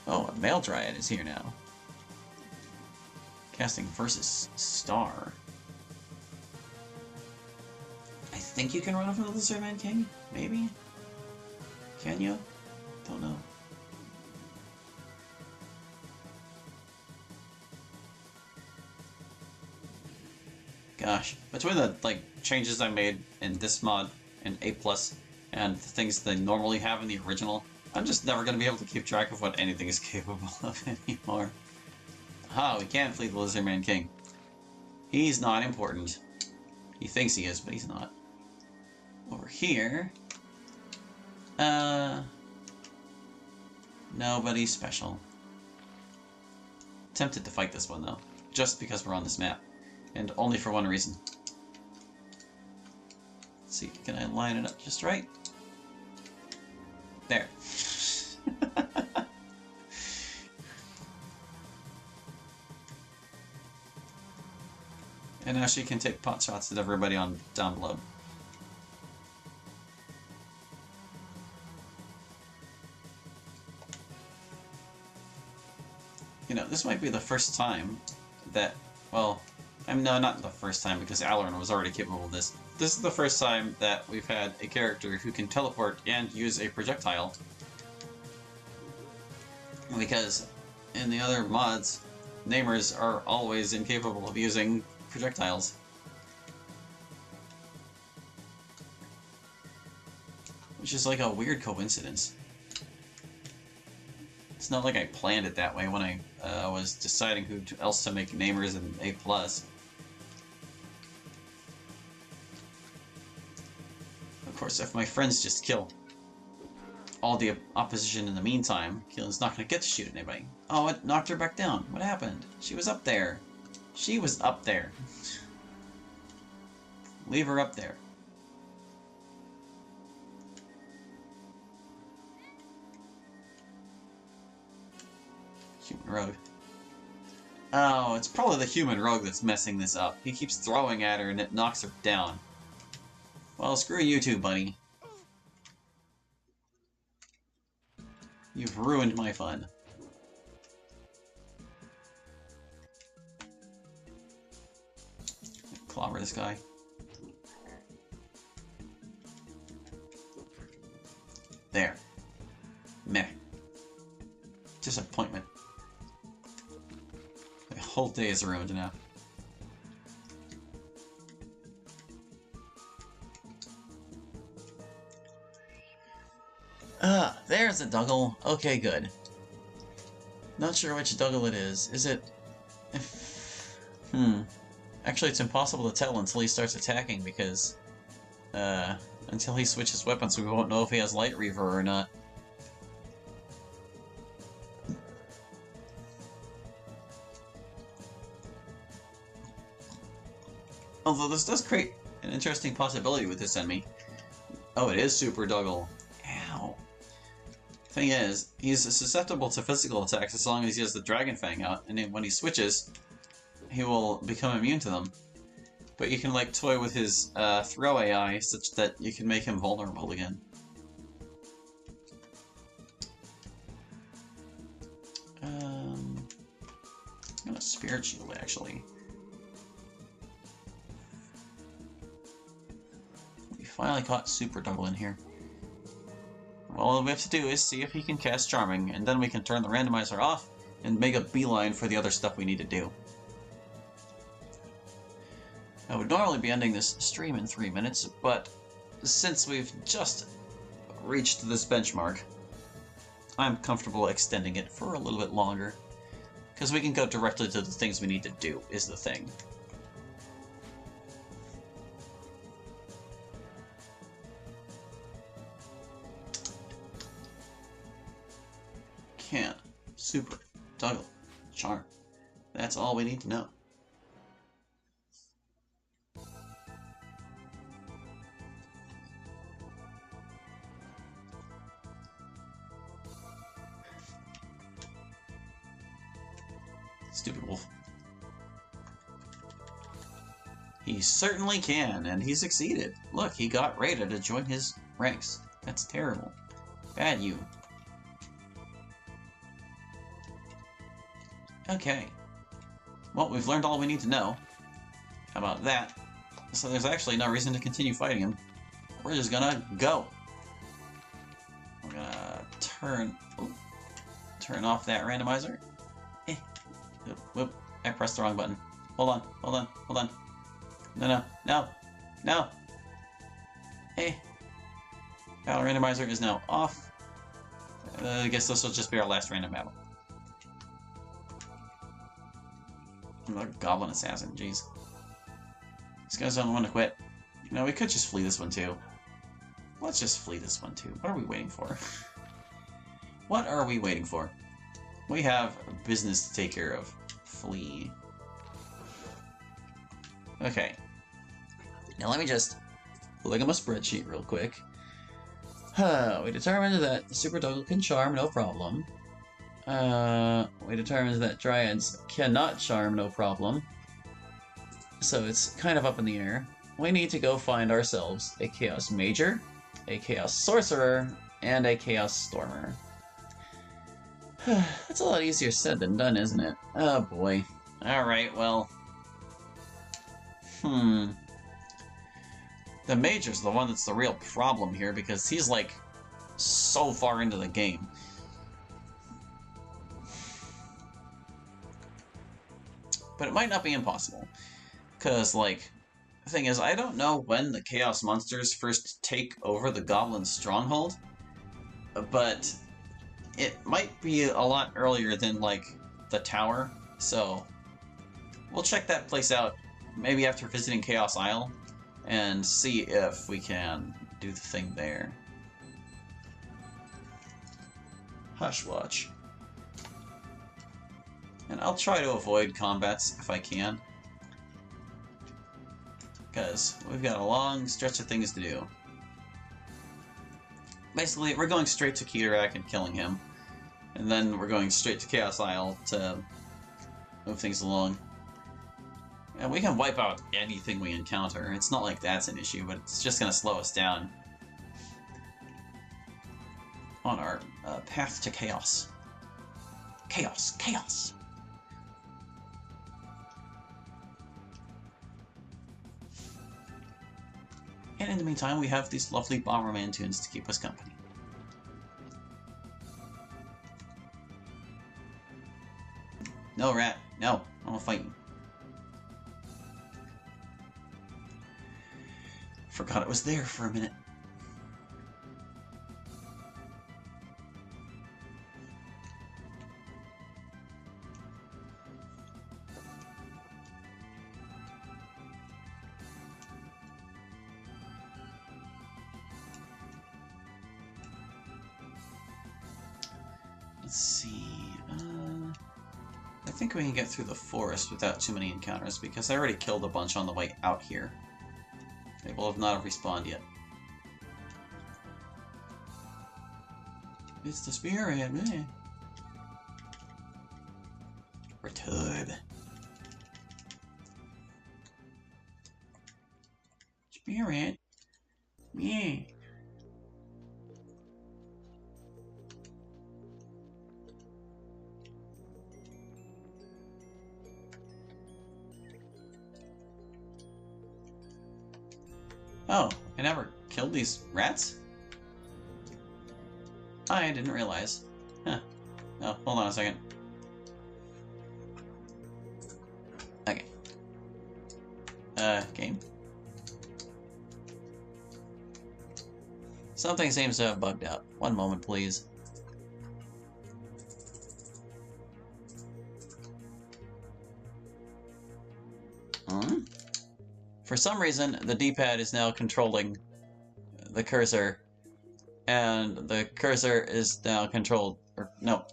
Oh, a male Dryad is here now. Casting versus Star. I think you can run from the Lizardman King? Maybe? Can you? Don't know. Gosh, between the changes I made in this mod and A+, and the things they normally have in the original, I'm just never going to be able to keep track of what anything is capable of anymore. Aha, we can't flee the Lizardman King. He's not important. He thinks he is, but he's not. Over here... nobody special. Tempted to fight this one, though. Just because we're on this map. And only for one reason. Let's see, can I line it up just right? There. And now she can take pot shots at everybody on down below. You know, this might be the first time that, well, No, not the first time, because Alarin was already capable of this. This is the first time that we've had a character who can teleport and use a projectile. Because in the other mods, namers are always incapable of using projectiles. Which is like a weird coincidence. It's not like I planned it that way when I was deciding who else to make namers in A+. Of course, if my friends just kill all the opposition in the meantime, Keelan's not going to get to shoot at anybody. Oh, it knocked her back down. What happened? She was up there. She was up there. Leave her up there. Human rogue. Oh, it's probably the human rogue that's messing this up. He keeps throwing at her and it knocks her down. Well, screw you too, buddy. You've ruined my fun. Clobber this guy. There. Meh. Disappointment. The whole day is ruined now. Ah, there's a Duggle. Okay, good. Not sure which Duggle it is. Is it... Actually, it's impossible to tell until he starts attacking because... until he switches weapons, we won't know if he has Light Reaver or not. Although this does create an interesting possibility with this enemy. Oh, it is Super Duggle. Ow. Thing is, he's susceptible to physical attacks as long as he has the Dragon Fang out, and then when he switches, he will become immune to them. But you can, like, toy with his throw AI such that you can make him vulnerable again. I'm gonna Spirit Shield, actually. We finally caught Super Duggle in here. Well, all we have to do is see if he can cast Charming, and then we can turn the randomizer off and make a beeline for the other stuff we need to do. I would normally be ending this stream in 3 minutes, but since we've just reached this benchmark, I'm comfortable extending it for a little bit longer. Because we can go directly to the things we need to do, is the thing. Can Super Duggle Charm. That's all we need to know. Stupid wolf. He certainly can, and he succeeded. Look, he got Rada to join his ranks. That's terrible. Bad you. Okay. Well, we've learned all we need to know about that. So there's actually no reason to continue fighting him. We're just gonna go. We're gonna turn off that randomizer. Whoop, I pressed the wrong button. Hold on, hold on, hold on. No. Hey. Battle randomizer is now off. I guess this will just be our last random battle. Another Goblin Assassin, jeez. These guys don't want to quit. You know, we could just flee this one too. Let's just flee this one too. What are we waiting for? What are we waiting for? We have business to take care of. Flee. Okay. Now let me just look at my spreadsheet real quick. We determined that Super Duggle can charm, no problem. We determined that Dryads cannot charm, no problem. So it's kind of up in the air. We need to go find ourselves a Chaos Major, a Chaos Sorcerer, and a Chaos Stormer. That's a lot easier said than done, isn't it? Oh boy. Alright, well... Hmm. The Major's the one that's the real problem here, because he's, like, so far into the game. But it might not be impossible. Because, like, the thing is, I don't know when the Chaos Monsters first take over the Goblin Stronghold, but it might be a lot earlier than, like, the Tower, so we'll check that place out maybe after visiting Chaos Isle and see if we can do the thing there. Hushwatch. And I'll try to avoid combats if I can, because we've got a long stretch of things to do. Basically, we're going straight to Keterak and killing him, and then we're going straight to Chaos Isle to move things along. And we can wipe out anything we encounter. It's not like that's an issue, but it's just going to slow us down on our path to chaos. Chaos! Chaos! And in the meantime, we have these lovely Bomberman tunes to keep us company. No, rat. No. I won't fight you. Forgot it was there for a minute. Let's see. I think we can get through the forest without too many encounters, because I already killed a bunch on the way out here. They will have not respawned yet. It's the spirit, man. Return. Spirit. Yeah. Oh, I never killed these rats? I didn't realize. Huh. Oh, hold on a second. Okay. Game. Something seems to have bugged out. One moment, please. For some reason, the D-pad is now controlling the cursor, and the cursor is now controlled... Or, no,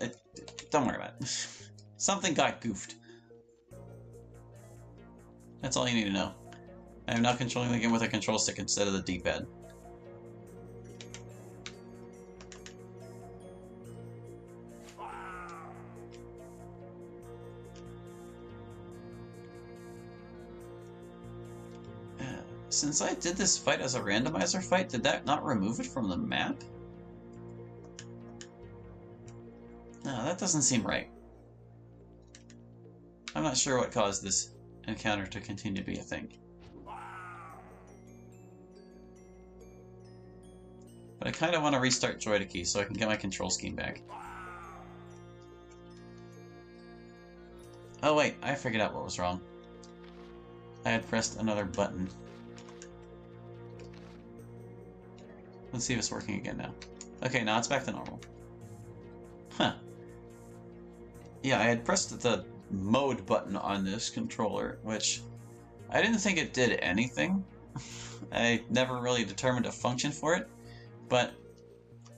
don't worry about it. Something got goofed. That's all you need to know. I am now controlling the game with a control stick instead of the D-pad. Since I did this fight as a randomizer fight, did that not remove it from the map? No, that doesn't seem right. I'm not sure what caused this encounter to continue to be a thing. But I kind of want to restart Droidicke so I can get my control scheme back. Oh wait, I figured out what was wrong. I had pressed another button. Let's see if it's working again now. Okay, now it's back to normal. Huh. Yeah, I had pressed the mode button on this controller, which I didn't think it did anything. I never really determined a function for it, but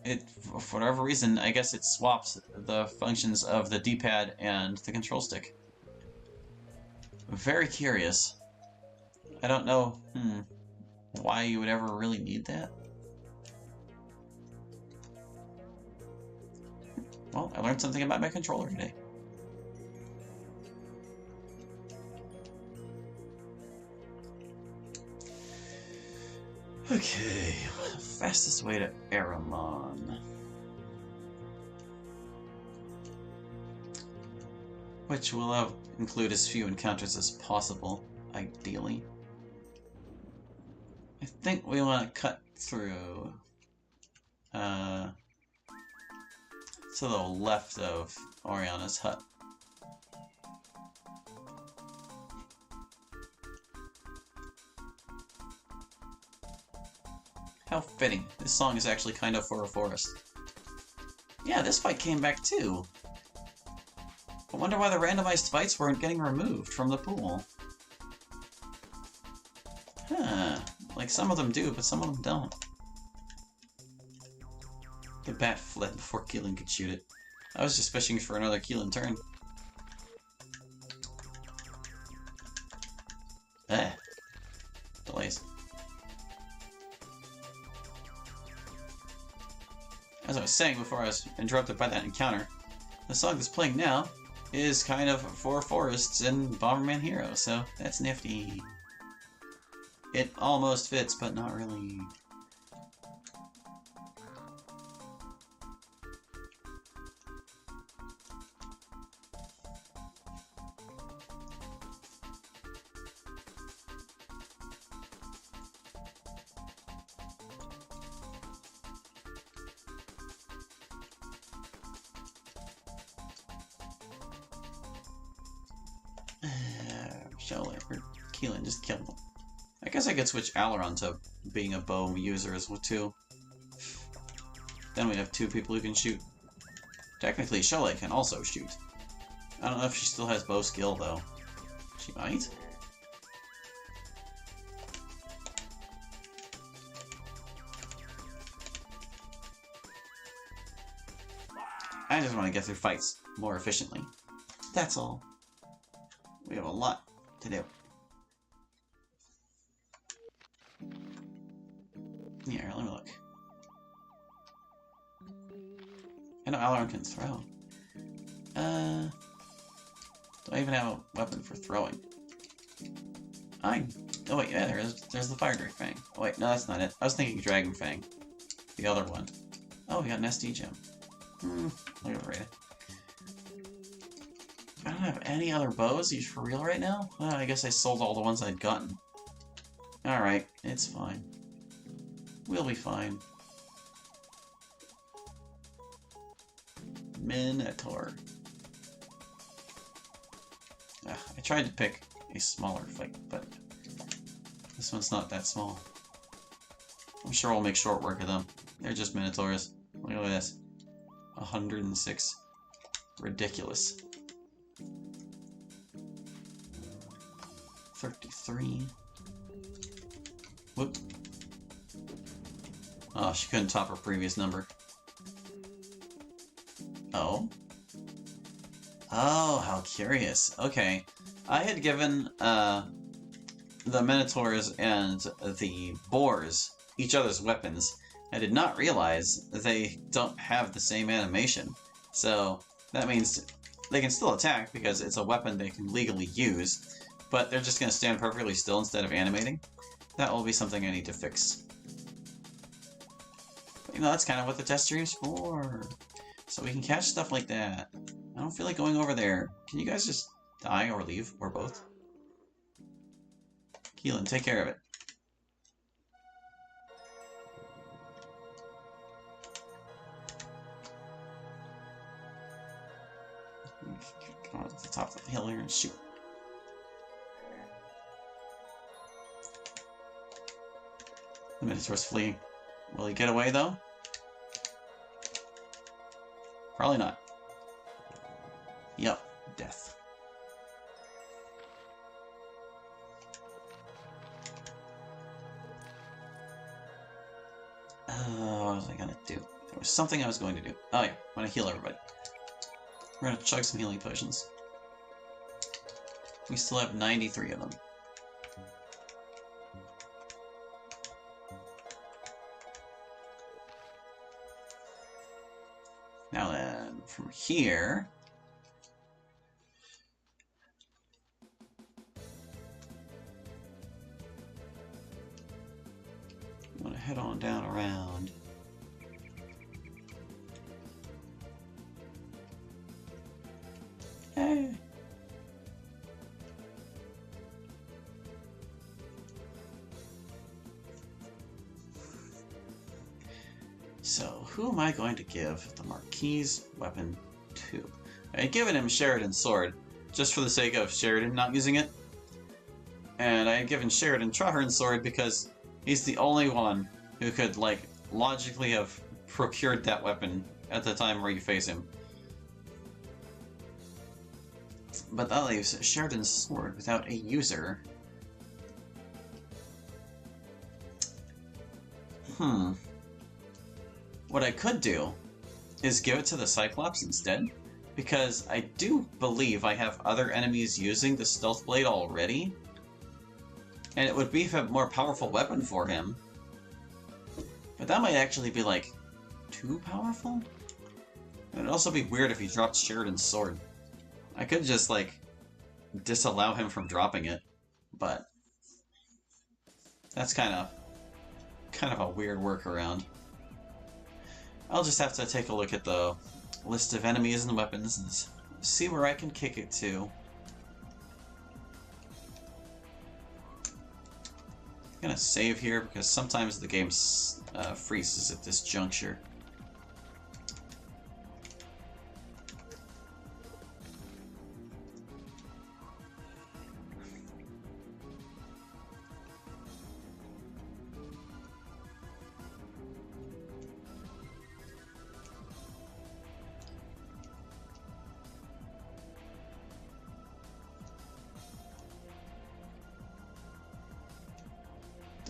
it, for whatever reason, I guess it swaps the functions of the D-pad and the control stick. Very curious. I don't know, why you would ever really need that. Well, I learned something about my controller today. Okay, fastest way to Aramon. Which will include as few encounters as possible, ideally. I think we want to cut through to the left of Oriana's hut. How fitting. This song is actually kind of for a forest. Yeah, this fight came back too. I wonder why the randomized fights weren't getting removed from the pool. Huh. Like, some of them do, but some of them don't. The bat fled before Keelan could shoot it. I was just fishing for another Keelan turn. Delays. As I was saying before I was interrupted by that encounter, the song that's playing now is kind of for forests in Bomberman Hero, so that's nifty. It almost fits, but not really. Keelan just killed him. I guess I could switch Aileron to being a bow user as well too. Then we have two people who can shoot. Technically, Shelley can also shoot. I don't know if she still has bow skill though. She might. I just want to get through fights more efficiently. That's all. We have a lot to do. Here, let me look. I know Aileron can throw. Do I even have a weapon for throwing? Oh wait, yeah, there's the Fire Drake Fang. Oh wait, no, that's not it. I was thinking Dragon Fang. The other one. Oh, we got an SD gem. Look at it. I don't have any other bows. Are you for real right now? Well, I guess I sold all the ones I'd gotten. Alright, it's fine. We'll be fine. Minotaur. I tried to pick a smaller fight, but this one's not that small. I'm sure we'll make short work of them. They're just Minotaurs. Look at this. 106. Ridiculous. 33. Whoop. Oh, she couldn't top her previous number. Oh? Oh, how curious. Okay. I had given the Minotaurs and the Boars each other's weapons. I did not realize they don't have the same animation. So that means they can still attack because it's a weapon they can legally use, but they're just going to stand perfectly still instead of animating. That will be something I need to fix. But, you know, that's kind of what the test stream's for. So we can catch stuff like that. I don't feel like going over there. Can you guys just die or leave, or both? Keelan, take care of it. Come on to the top of the hill here and shoot. The Minotaur's fleeing. Will he get away, though? Probably not. Yup, death. What was I gonna do? There was something I was going to do. Oh yeah, I'm gonna heal everybody. We're gonna chug some healing potions. We still have 93 of them. Now then, from here... I'm gonna head on down around. Hey! So, who am I going to give the Marquis weapon to? I had given him Sheridan's sword, just for the sake of Sheridan not using it. And I had given Sheridan Trahern's sword because he's the only one who could, like, logically have procured that weapon at the time where you face him. But that leaves Sheridan's sword without a user. What I could do is give it to the Cyclops instead, because I do believe I have other enemies using the Stealth Blade already, and it would be a more powerful weapon for him. But that might actually be, like, too powerful? It would also be weird if he dropped Sheridan's sword. I could just, like, disallow him from dropping it, but that's kind of a weird workaround. I'll just have to take a look at the list of enemies and weapons and see where I can kick it to. I'm gonna save here because sometimes the game freezes at this juncture.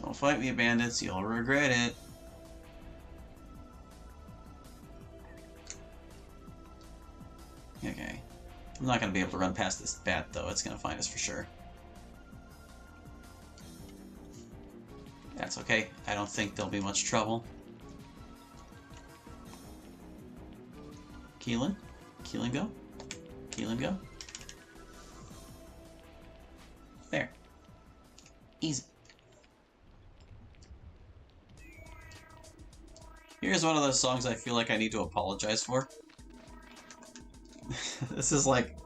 Don't fight me, bandits, you'll regret it. Okay. I'm not going to be able to run past this bat, though. It's going to find us for sure. That's okay. I don't think there'll be much trouble. Keelan? Keelan go? Keelan go? There. Easy. Here's one of those songs I feel like I need to apologize for. This is, like,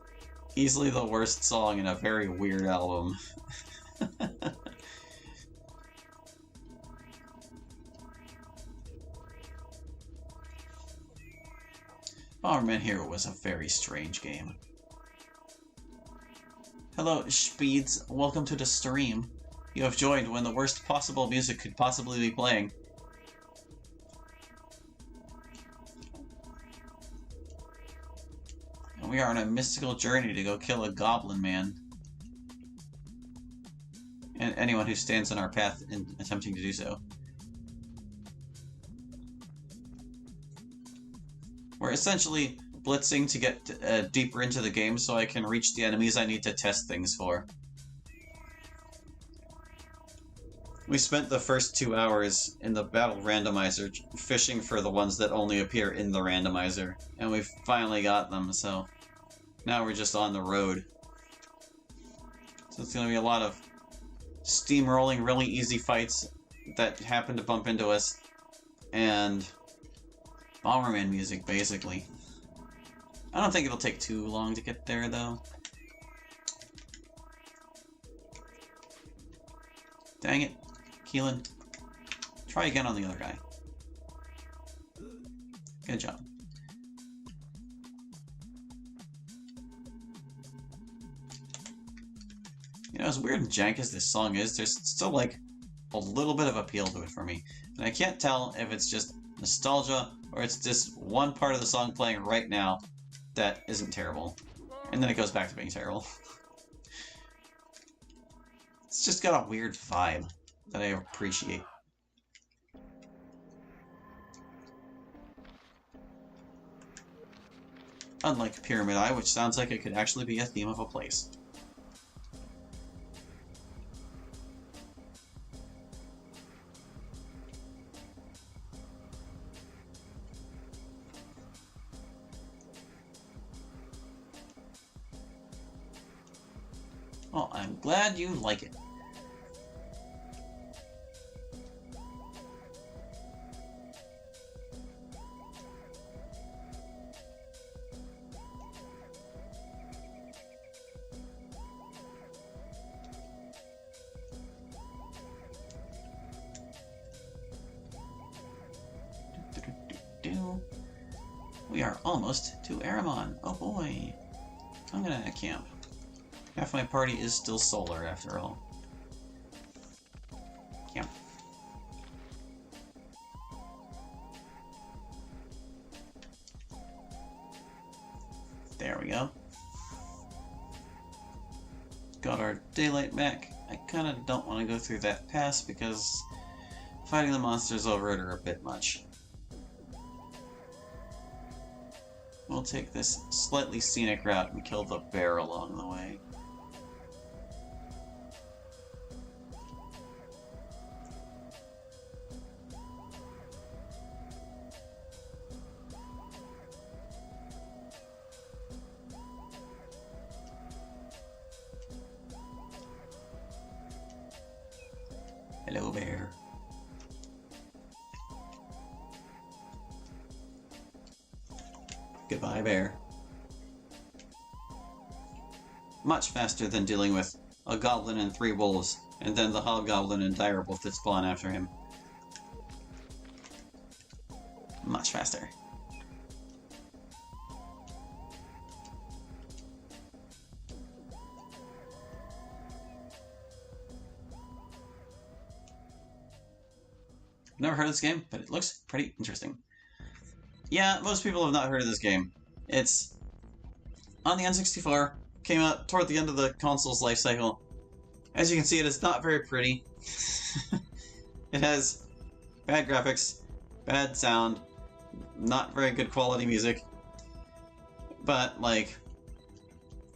easily the worst song in a very weird album. Bomberman Hero was a very strange game. Hello, Speeds. Welcome to the stream. You have joined when the worst possible music could possibly be playing. And we are on a mystical journey to go kill a goblin man. And anyone who stands in our path in attempting to do so. We're essentially blitzing to get deeper into the game so I can reach the enemies I need to test things for. We spent the first 2 hours in the battle randomizer fishing for the ones that only appear in the randomizer, and we finally got them, so now we're just on the road. So it's going to be a lot of steamrolling, really easy fights that happen to bump into us, and Bomberman music, basically. I don't think it'll take too long to get there, though. Dang it. Keelan. Try again on the other guy. Good job. You know, as weird and jank as this song is, there's still, like, a little bit of appeal to it for me. And I can't tell if it's just nostalgia or it's just one part of the song playing right now that isn't terrible. And then it goes back to being terrible. It's just got a weird vibe that I appreciate. Unlike Pyramid Eye, which sounds like it could actually be a theme of a place. Well, I'm glad you like it. do. We are almost to Aramon. Oh boy. I'm gonna camp. Half my party is still solar, after all. Camp. There we go. Got our daylight back. I kinda don't want to go through that pass because fighting the monsters over it are a bit much. We'll take this slightly scenic route and kill the bear along the way. Hello, bear. Goodbye, bear. Much faster than dealing with a goblin and 3 wolves, and then the hobgoblin and direwolf that spawn after him. Much faster. Never heard of this game, but it looks pretty interesting. Yeah, most people have not heard of this game. It's on the N64, came out toward the end of the console's life cycle. As you can see, it is not very pretty. It has bad graphics, bad sound, not very good quality music, but, like,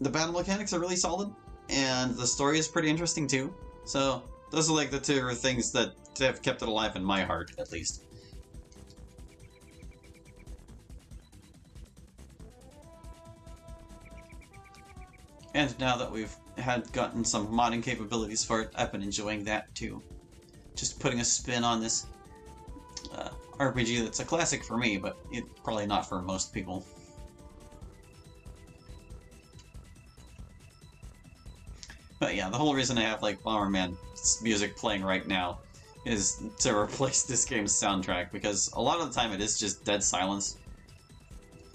the battle mechanics are really solid, and the story is pretty interesting too. So, those are like the 2 things that have kept it alive in my heart, at least. And now that we've gotten some modding capabilities for it, I've been enjoying that too. Just putting a spin on this RPG that's a classic for me, but it's probably not for most people. But yeah, the whole reason I have like Bomberman's music playing right now is to replace this game's soundtrack, because a lot of the time it is just dead silence,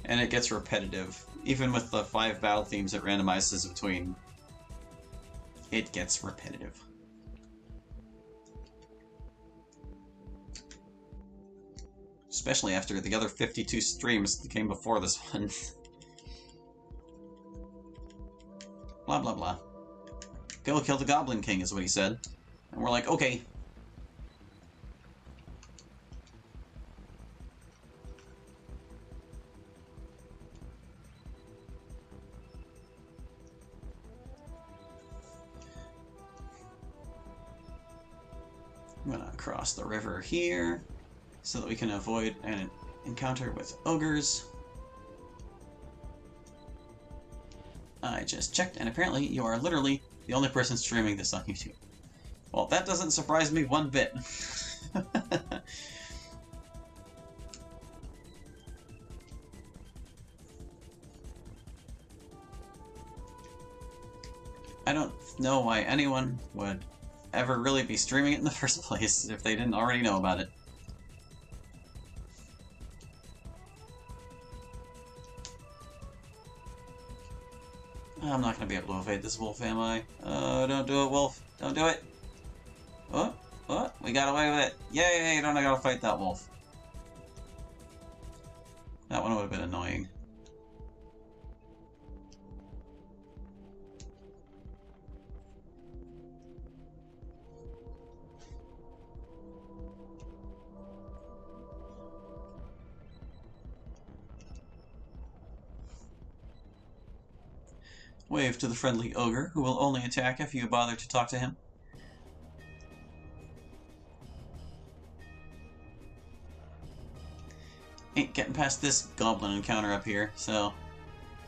and it gets repetitive. Even with the 5 battle themes it randomizes between, it gets repetitive. Especially after the other 52 streams that came before this one. Blah blah blah. Go kill the Goblin King is what he said. And we're like, okay. I'm gonna cross the river here so that we can avoid an encounter with ogres. I just checked, and apparently you are literally the only person streaming this on YouTube. Well, that doesn't surprise me one bit. I don't know why anyone would ever really be streaming it in the first place if they didn't already know about it. I'm not going to be able to evade this wolf, am I? Oh, don't do it, wolf. Don't do it. Oh, oh, we got away with it. Yay, don't I gotta fight that wolf. That one would have been annoying. Wave to the friendly ogre, who will only attack if you bother to talk to him. Ain't getting past this goblin encounter up here, so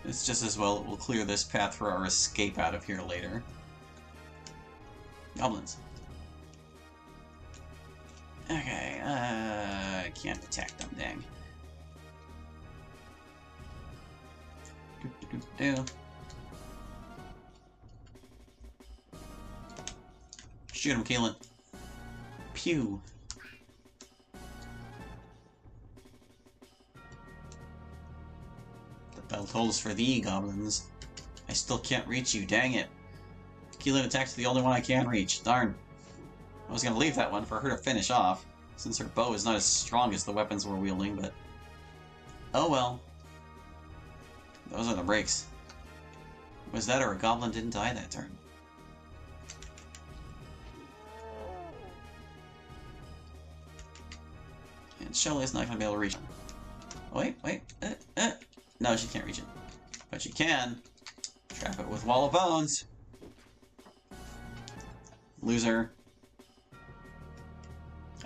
it's just as well we'll clear this path for our escape out of here later. Goblins. Okay, I can't attack them, dang. Do. Shoot him, Keelan. Pew. Battle totals for the goblins. I still can't reach you, dang it. Keelan attack's the only one I can reach. Darn. I was gonna leave that one for her to finish off, since her bow is not as strong as the weapons we're wielding, but... oh well. Those are the breaks. Was that or a goblin didn't die that turn? And Shelly's not gonna be able to reach him. Oh, wait. No, she can't reach it. But she can trap it with Wall of Bones. Loser.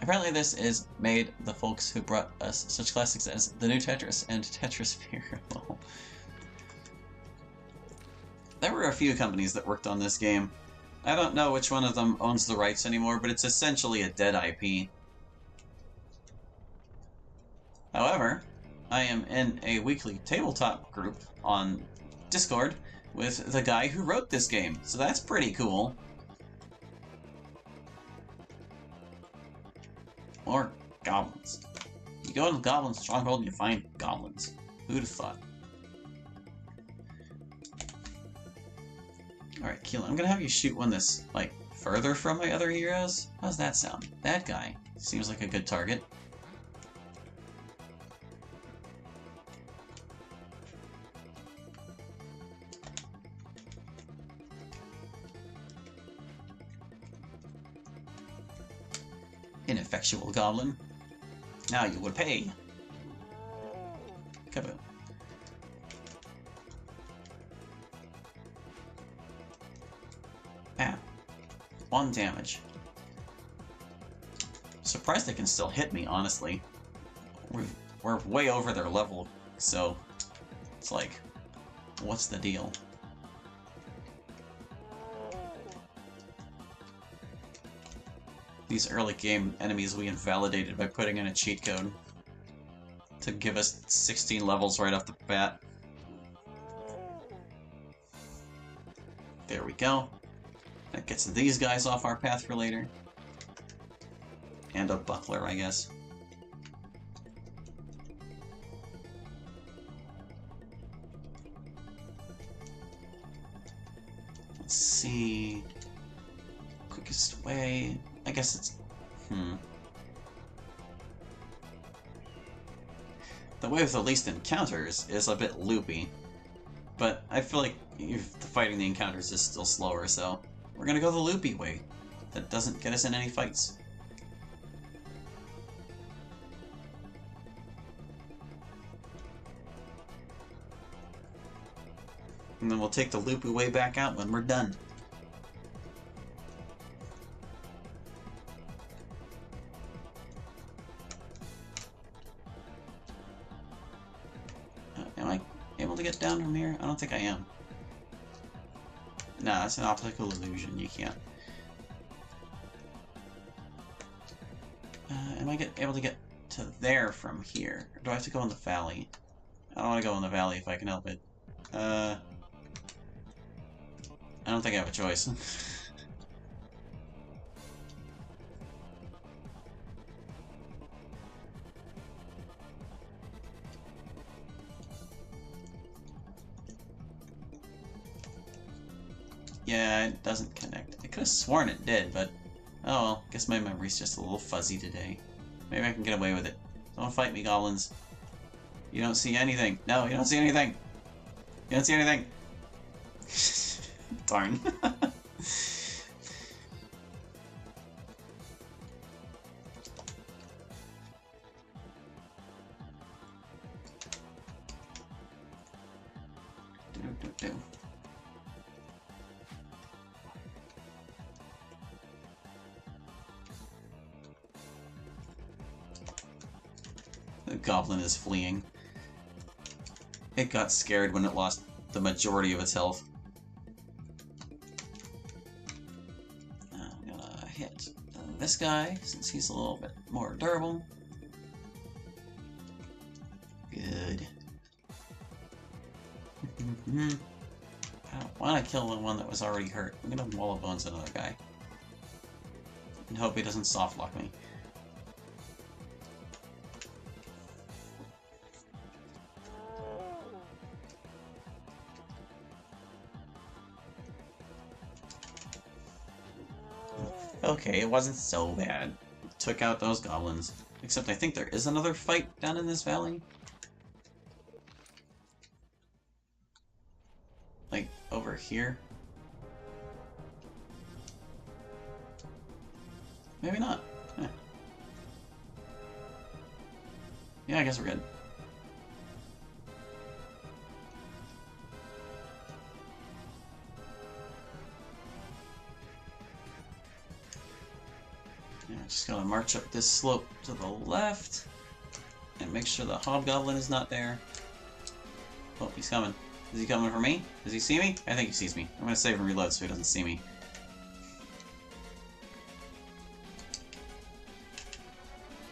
Apparently this is made the folks who brought us such classics as the new Tetris and Tetris Miracle. There were a few companies that worked on this game. I don't know which one of them owns the rights anymore, but it's essentially a dead IP. However, I am in a weekly tabletop group on Discord with the guy who wrote this game, so that's pretty cool. More goblins. You go to the Goblin Stronghold and you find goblins. Who'd have thought? Alright, Keelan, I'm gonna have you shoot one that's, like, further from my other heroes. How's that sound? That guy seems like a good target. Ineffectual goblin. Now you will pay. Kaboom. Ah. 1 damage. Surprised they can still hit me, honestly. We're way over their level, so it's like, what's the deal? These early game enemies we invalidated by putting in a cheat code to give us 16 levels right off the bat. There we go. That gets these guys off our path for later. And a buckler, I guess. Let's see... quickest way... I guess it's... The way with the least encounters is a bit loopy. But I feel like fighting the encounters is still slower, so... we're gonna go the loopy way. That doesn't get us in any fights. And then we'll take the loopy way back out when we're done. Am I able to get down from here? I don't think I am. No, that's an optical illusion. You can't. Am I able to get to there from here? Or do I have to go in the valley? I don't want to go in the valley if I can help it. I don't think I have a choice. Yeah, it doesn't connect. I could have sworn it did, but... oh well, guess my memory's just a little fuzzy today. Maybe I can get away with it. Don't fight me, goblins. You don't see anything. No, you don't see anything! You don't see anything! Darn. The goblin is fleeing. It got scared when it lost the majority of its health. I'm gonna hit this guy, since he's a little bit more durable. Good. I don't want to kill the one that was already hurt. I'm gonna Wall of Bones another guy. And hope he doesn't soft lock me. Okay, it wasn't so bad. Took out those goblins. Except I think there is another fight down in this valley. Like, over here? Maybe not. Eh. Yeah, I guess we're good. Yeah, just gotta march up this slope to the left and make sure the hobgoblin is not there. Oh, he's coming. Is he coming for me? Does he see me? I think he sees me. I'm gonna save and reload so he doesn't see me.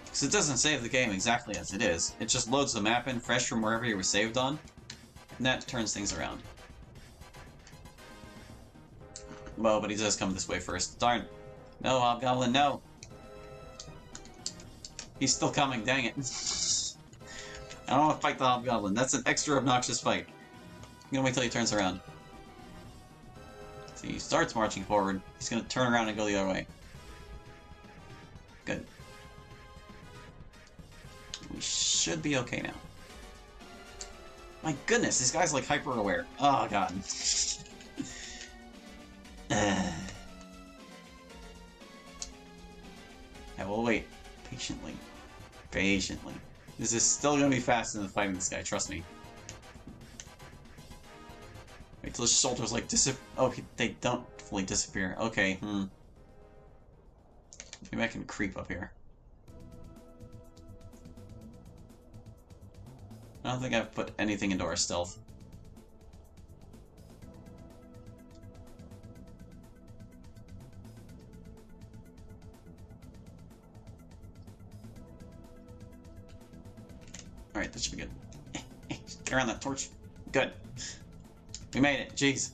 Because it doesn't save the game exactly as it is. It just loads the map in fresh from wherever you were saved on, and that turns things around. Well, but he does come this way first. Darn. No, hobgoblin, no! He's still coming, dang it. I don't want to fight the hobgoblin. That's an extra obnoxious fight. I'm gonna wait till he turns around. See, he starts marching forward. He's gonna turn around and go the other way. Good. We should be okay now. My goodness, this guy's like hyper aware. Oh god. I will wait patiently. Patiently. This is still gonna be faster than fighting this guy, trust me. Wait till his shoulders like disappear. Oh, they don't fully disappear. Okay, Maybe I can creep up here. I don't think I've put anything into our stealth. Alright, that should be good. Get around that torch. Good. We made it. Jeez.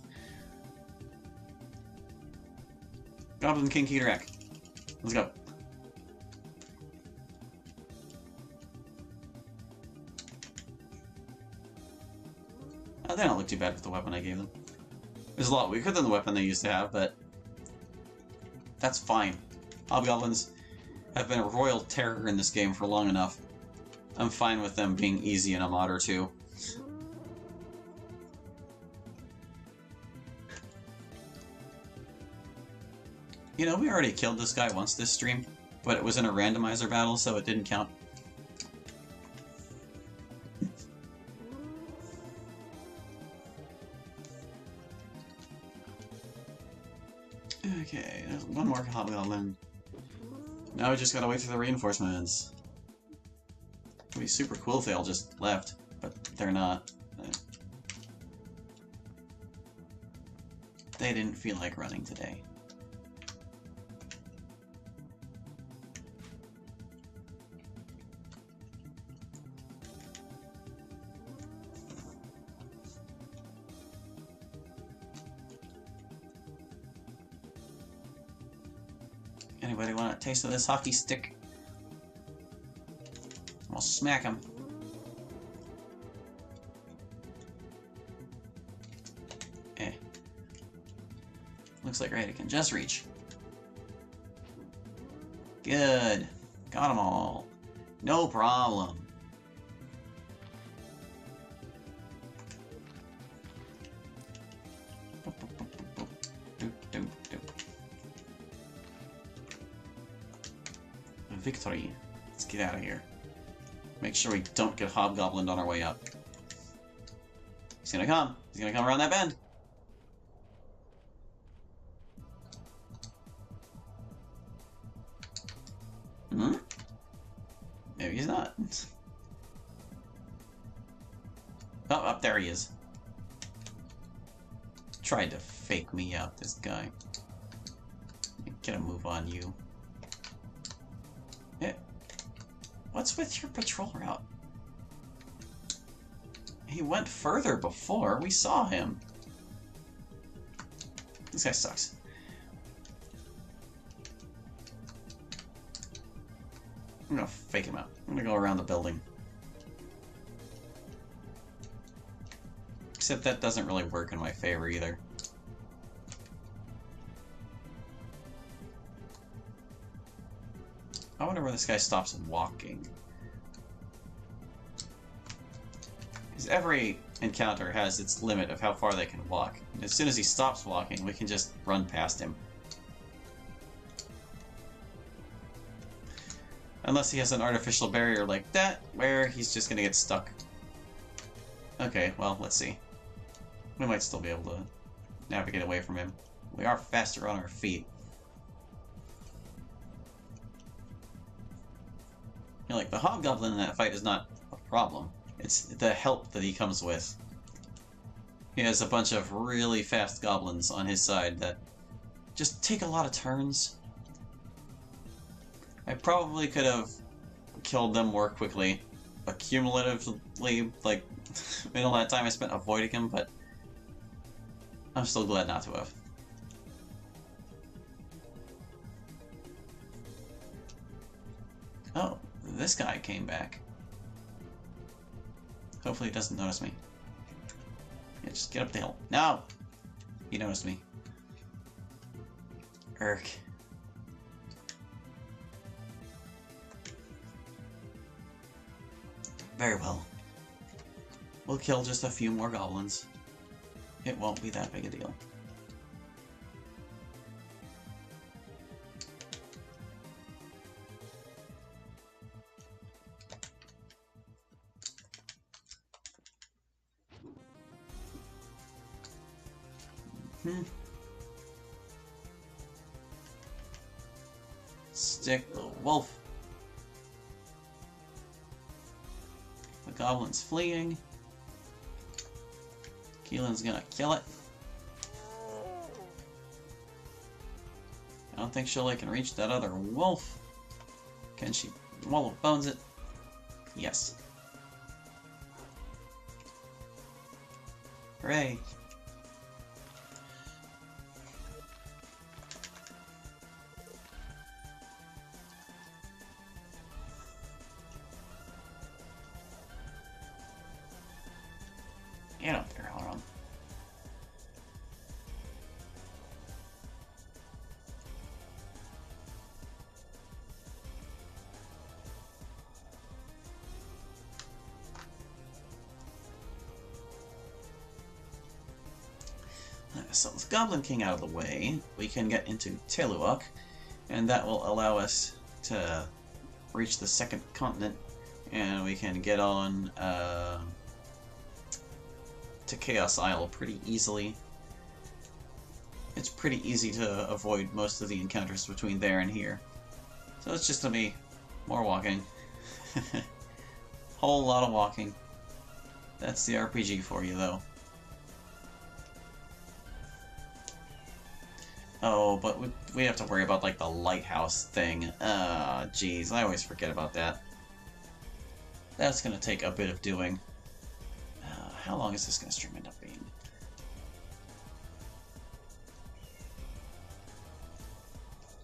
Goblin King Keterak. Let's go. Oh, they don't look too bad with the weapon I gave them. It's a lot weaker than the weapon they used to have, but that's fine. Hobgoblins have been a royal terror in this game for long enough. I'm fine with them being easy in a mod or two. You know, we already killed this guy once this stream, but it was in a randomizer battle, so it didn't count. Okay, there's one more hobgoblin. Now we just gotta wait for the reinforcements. It'd be super cool if they all just left, but they're not. They didn't feel like running today. Anybody want a taste of this hockey stick? I'll smack him. Eh. Looks like Aidyn can just reach. Good. Got them all. No problem. Victory. Let's get out of here. Make sure we don't get hobgoblined on our way up. He's gonna come. He's gonna come around that bend. Hmm? Maybe he's not. Oh, up there he is. Tried to fake me out, this guy. Get a move on you. Yeah. What's with your patrol route? He went further before. We saw him. This guy sucks. I'm gonna fake him out. I'm gonna go around the building. Except that doesn't really work in my favor either. I wonder where this guy stops walking. Because every encounter has its limit of how far they can walk. And as soon as he stops walking, we can just run past him. Unless he has an artificial barrier like that, where he's just gonna get stuck. Okay, well, let's see. We might still be able to navigate away from him. We are faster on our feet. You know, like, the hobgoblin in that fight is not a problem. It's the help that he comes with. He has a bunch of really fast goblins on his side that just take a lot of turns. I probably could have killed them more quickly, accumulatively, like, in all that time I spent avoiding him, but I'm still glad not to have. Oh, this guy came back. Hopefully he doesn't notice me. Yeah, just get up the hill. No! He noticed me. Urk. Very well. We'll kill just a few more goblins. It won't be that big a deal. Stick the wolf. The goblin's fleeing. Keelan's gonna kill it. I don't think Shirley can reach that other wolf. Can she wall of bones it? Yes. Hooray. Get up there, hold on. So with Goblin King out of the way, we can get into Teluak, and that will allow us to reach the second continent, and we can get on to Chaos Isle pretty easily. It's pretty easy to avoid most of the encounters between there and here. So it's just gonna be more walking. Whole lot of walking. That's the RPG for you, though. Oh, but we have to worry about, like, the lighthouse thing. Jeez, I always forget about that. That's gonna take a bit of doing. How long is this gonna stream end up being?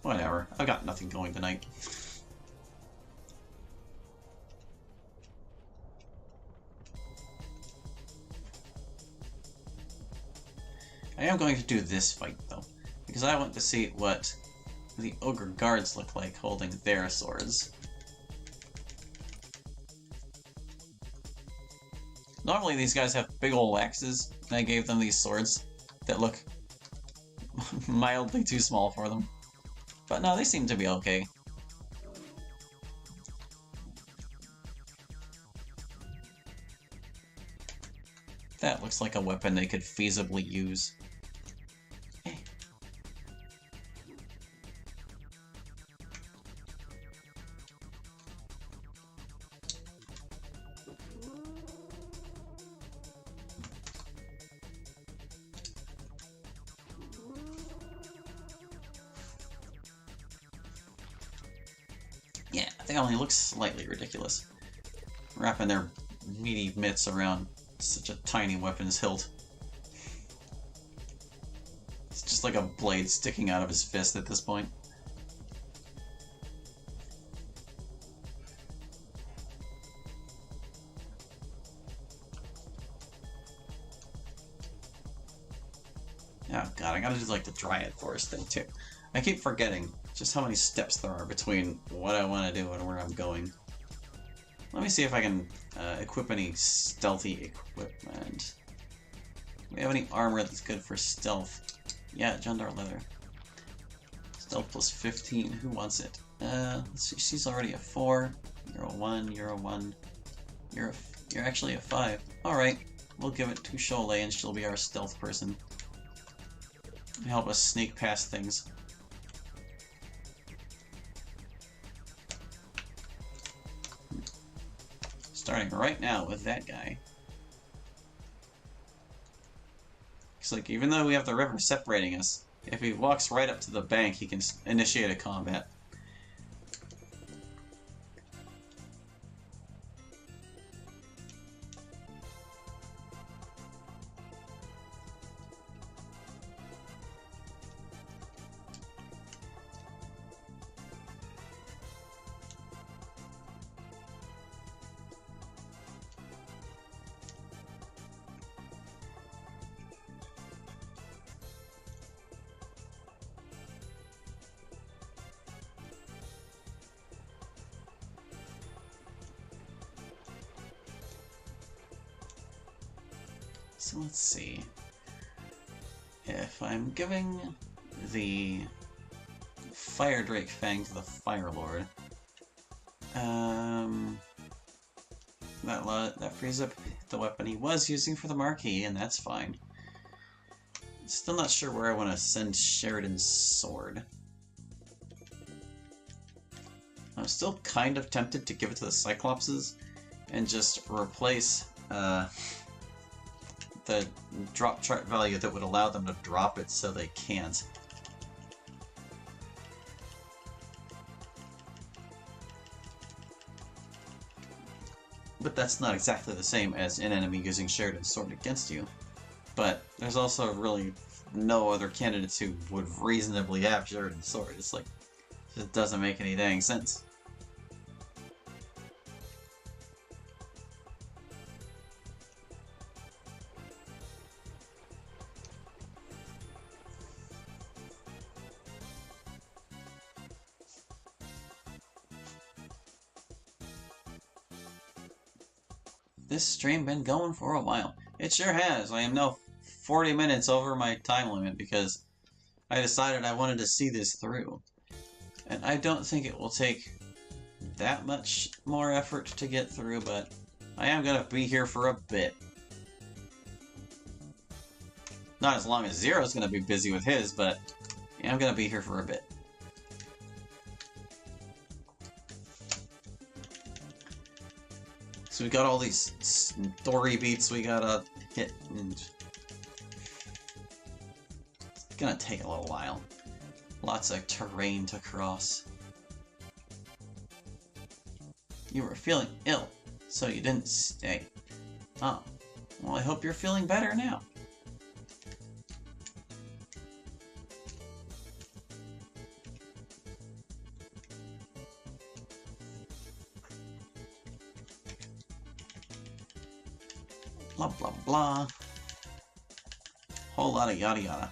Whatever, I've got nothing going tonight. I am going to do this fight, though, because I want to see what the ogre guards look like holding their swords. Normally these guys have big ol' axes, and I gave them these swords that look mildly too small for them. But no, they seem to be okay. That looks like a weapon they could feasibly use. Hey. Yeah, they only look slightly ridiculous. Wrapping their meaty mitts around such a tiny weapon's hilt. It's just like a blade sticking out of his fist at this point. Oh god, I gotta do like the Dryad Forest thing too. I keep forgetting just how many steps there are between what I want to do and where I'm going. Let me see if I can equip any stealthy equipment. Do we have any armor that's good for stealth? Yeah, Jundar leather. Stealth plus 15. Who wants it? Let's see. She's already a 4. You're a 1. You're a 1. You're actually a 5. All right. We'll give it to Cholet, and she'll be our stealth person. Help us sneak past things. Starting right now with that guy. Looks like even though we have the river separating us, if he walks right up to the bank, he can initiate a combat. So let's see. If I'm giving the Fire Drake Fang to the Fire Lord, that frees up the weapon he was using for the Marquis, and that's fine. Still not sure where I want to send Sheridan's sword. I'm still kind of tempted to give it to the Cyclopses and just replace the drop chart value that would allow them to drop it so they can't. But that's not exactly the same as an enemy using Sheridan's sword against you. But there's also really no other candidates who would reasonably have Sheridan's sword. It's like, it doesn't make any dang sense. This stream been going for a while. It sure has. I am now 40 minutes over my time limit because I decided I wanted to see this through. And I don't think it will take that much more effort to get through, but I am going to be here for a bit. Not as long as Zero's going to be busy with his, but yeah, I'm going to be here for a bit. So we got all these story beats we gotta hit, and it's gonna take a little while. Lots of terrain to cross. You were feeling ill, so you didn't stay. Oh, well I hope you're feeling better now. Blah blah blah. Whole lot of yada yada.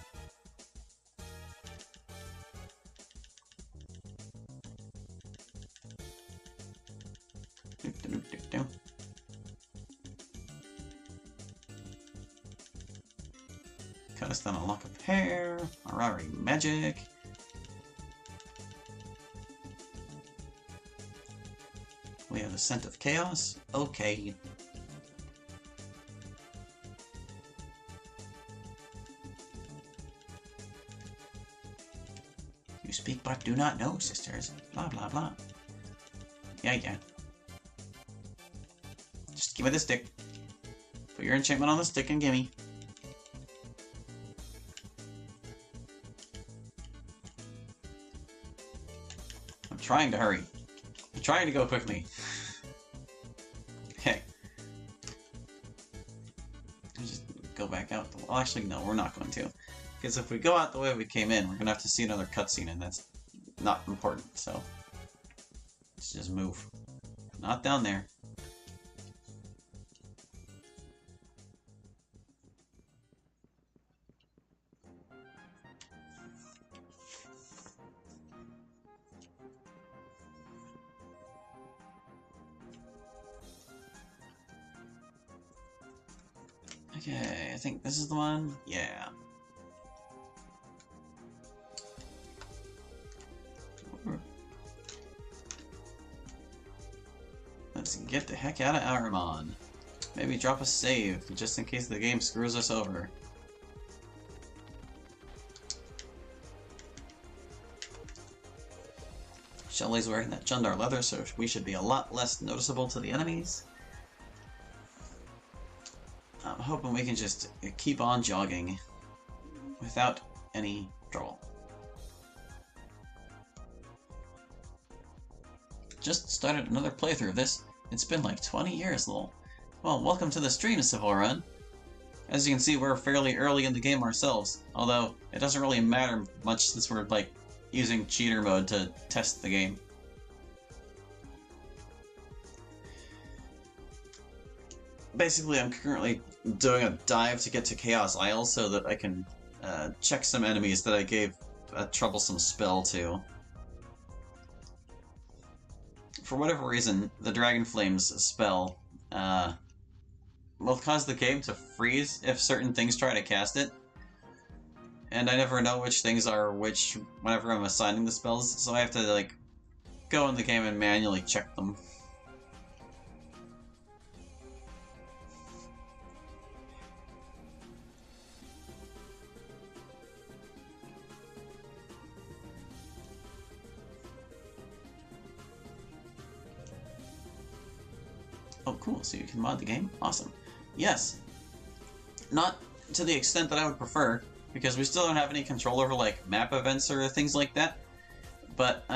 Cut us down a lock of hair. Harari magic. We have the scent of chaos. Okay. You speak but do not know, sisters. Blah blah blah. Yeah. Just give me the stick. Put your enchantment on the stick and gimme. I'm trying to hurry. I'm trying to go quickly. Okay. Just go back out. Well, actually, no, we're not going to. Because if we go out the way we came in, we're going to have to see another cutscene, and that's not important, so let's just move. Not down there. Okay, I think this is the one. Yeah. Let's get the heck out of Aramon. Maybe drop a save, just in case the game screws us over. Shelly's wearing that Jundar leather, so we should be a lot less noticeable to the enemies. I'm hoping we can just keep on jogging without any trouble. Just started another playthrough of this. It's been like 20 years, lol. Well, welcome to the stream, Civil Run. As you can see, we're fairly early in the game ourselves, although it doesn't really matter much since we're, like, using cheater mode to test the game. Basically, I'm currently doing a dive to get to Chaos Isle so that I can check some enemies that I gave a troublesome spell to. For whatever reason, the Dragon Flames spell will cause the game to freeze if certain things try to cast it. And I never know which things are which whenever I'm assigning the spells, so I have to, like, go in the game and manually check them. Oh, cool, so you can mod the game? Awesome. Yes. Not to the extent that I would prefer, because we still don't have any control over, like, map events or things like that. But,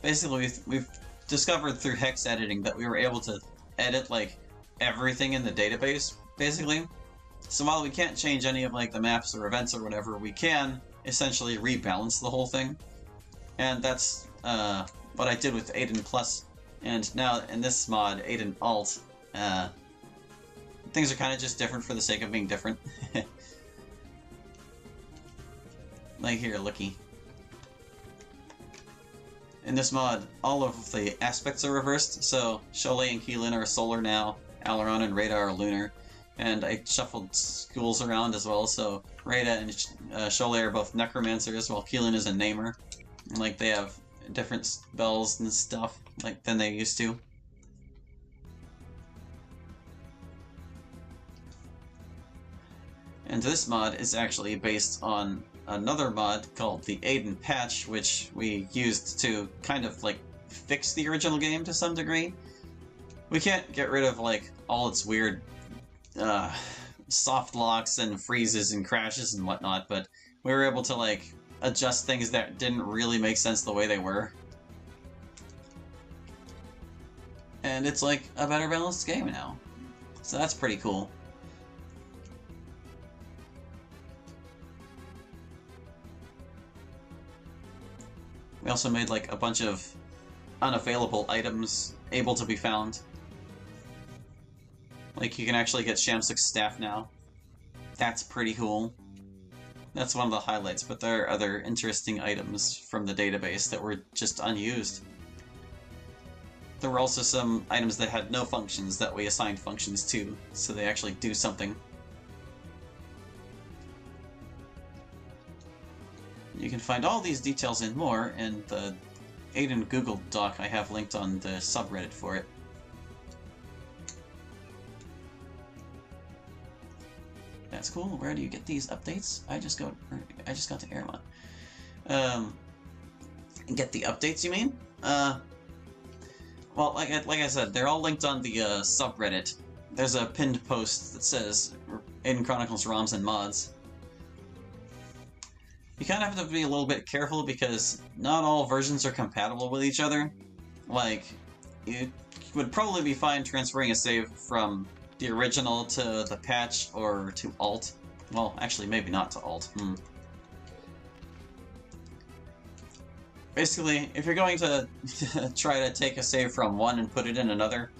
basically, we've discovered through hex editing that we were able to edit, like, everything in the database, basically. So while we can't change any of, like, the maps or events or whatever, we can essentially rebalance the whole thing. And that's, what I did with Aidyn Plus. And now, in this mod, Aidyn Alt, things are kind of just different for the sake of being different. Like here, looky. In this mod, all of the aspects are reversed, so Cholet and Keelan are solar now, Aileron and Rada are lunar, and I shuffled schools around as well, so Rada and Cholet are both necromancers, while Keelan is a namer. And, like, they have different spells and stuff like than they used to. And this mod is actually based on another mod called the Aidyn Patch, which we used to kind of, like, fix the original game to some degree. We can't get rid of, like, all its weird soft locks and freezes and crashes and whatnot, but we were able to, like, adjust things that didn't really make sense the way they were. And it's, like, a better balanced game now. So that's pretty cool. We also made, like, a bunch of unavailable items able to be found. Like, you can actually get Shamsuk's staff now. That's pretty cool. That's one of the highlights, but there are other interesting items from the database that were just unused. There were also some items that had no functions that we assigned functions to, so they actually do something. You can find all these details and more in the Aidyn Google Doc I have linked on the subreddit for it. That's cool. Where do you get these updates? I just got to Airmon. Get the updates, you mean? Well, like I said, they're all linked on the subreddit. There's a pinned post that says Aidyn Chronicles ROMs and mods. You kind of have to be a little bit careful because not all versions are compatible with each other. Like, you would probably be fine transferring a save from the original to the patch or to alt. Well, actually, maybe not to alt. Basically, if you're going to try to take a save from one and put it in another,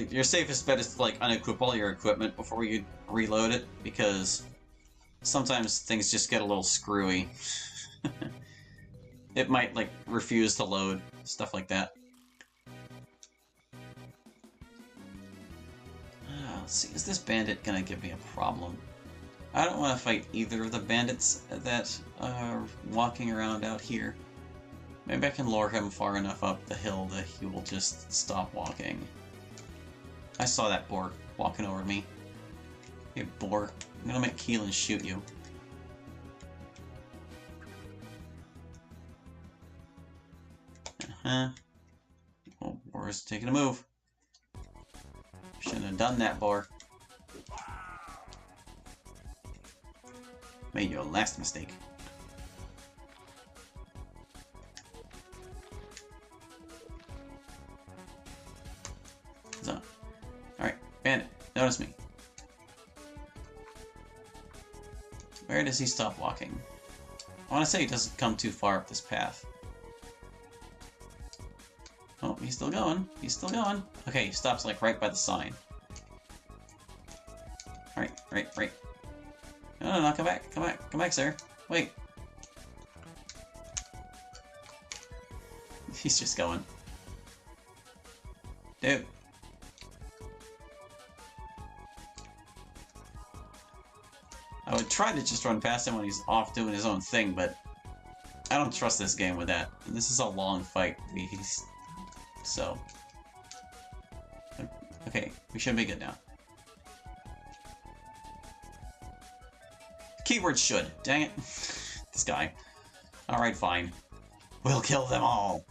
your safest bet is to, like, unequip all your equipment before you reload it, because sometimes things just get a little screwy. It might, like, refuse to load, stuff like that. let's see, is this bandit gonna give me a problem? I don't want to fight either of the bandits that are walking around out here. Maybe I can lure him far enough up the hill that he will just stop walking. I saw that boar walking over me. Hey, boar. I'm gonna make Keelan shoot you. Uh-huh. Oh, boar's taking a move. Shouldn't have done that, boar. Made your last mistake. So, alright, bandit, notice me. Where does he stop walking? I want to say he doesn't come too far up this path. Oh, he's still going. He's still going. Okay, he stops like right by the sign. Right. No, come back, come back, sir. Wait. He's just going. Dude. I would try to just run past him when he's off doing his own thing, but I don't trust this game with that. This is a long fight. So... Okay, we should be good now. Keyword should. Dang it. This guy. Alright, fine. We'll kill them all.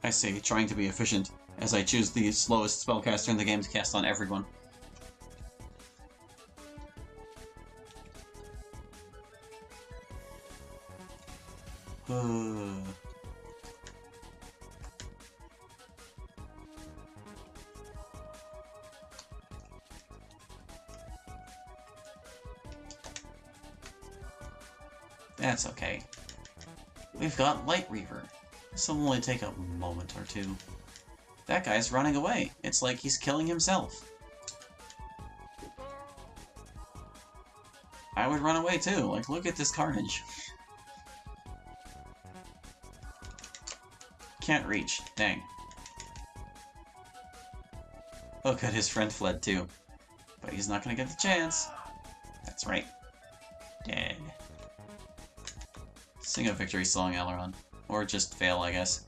I say, trying to be efficient, as I choose the slowest spellcaster in the game to cast on everyone. That's okay. We've got Light Reaver. This will only take a moment or two. That guy's running away. It's like he's killing himself. I would run away too. Like, look at this carnage. Can't reach. Dang. Oh good, his friend fled too. But he's not gonna get the chance. That's right. Dead. Sing a victory song, Aileron. Or just fail, I guess.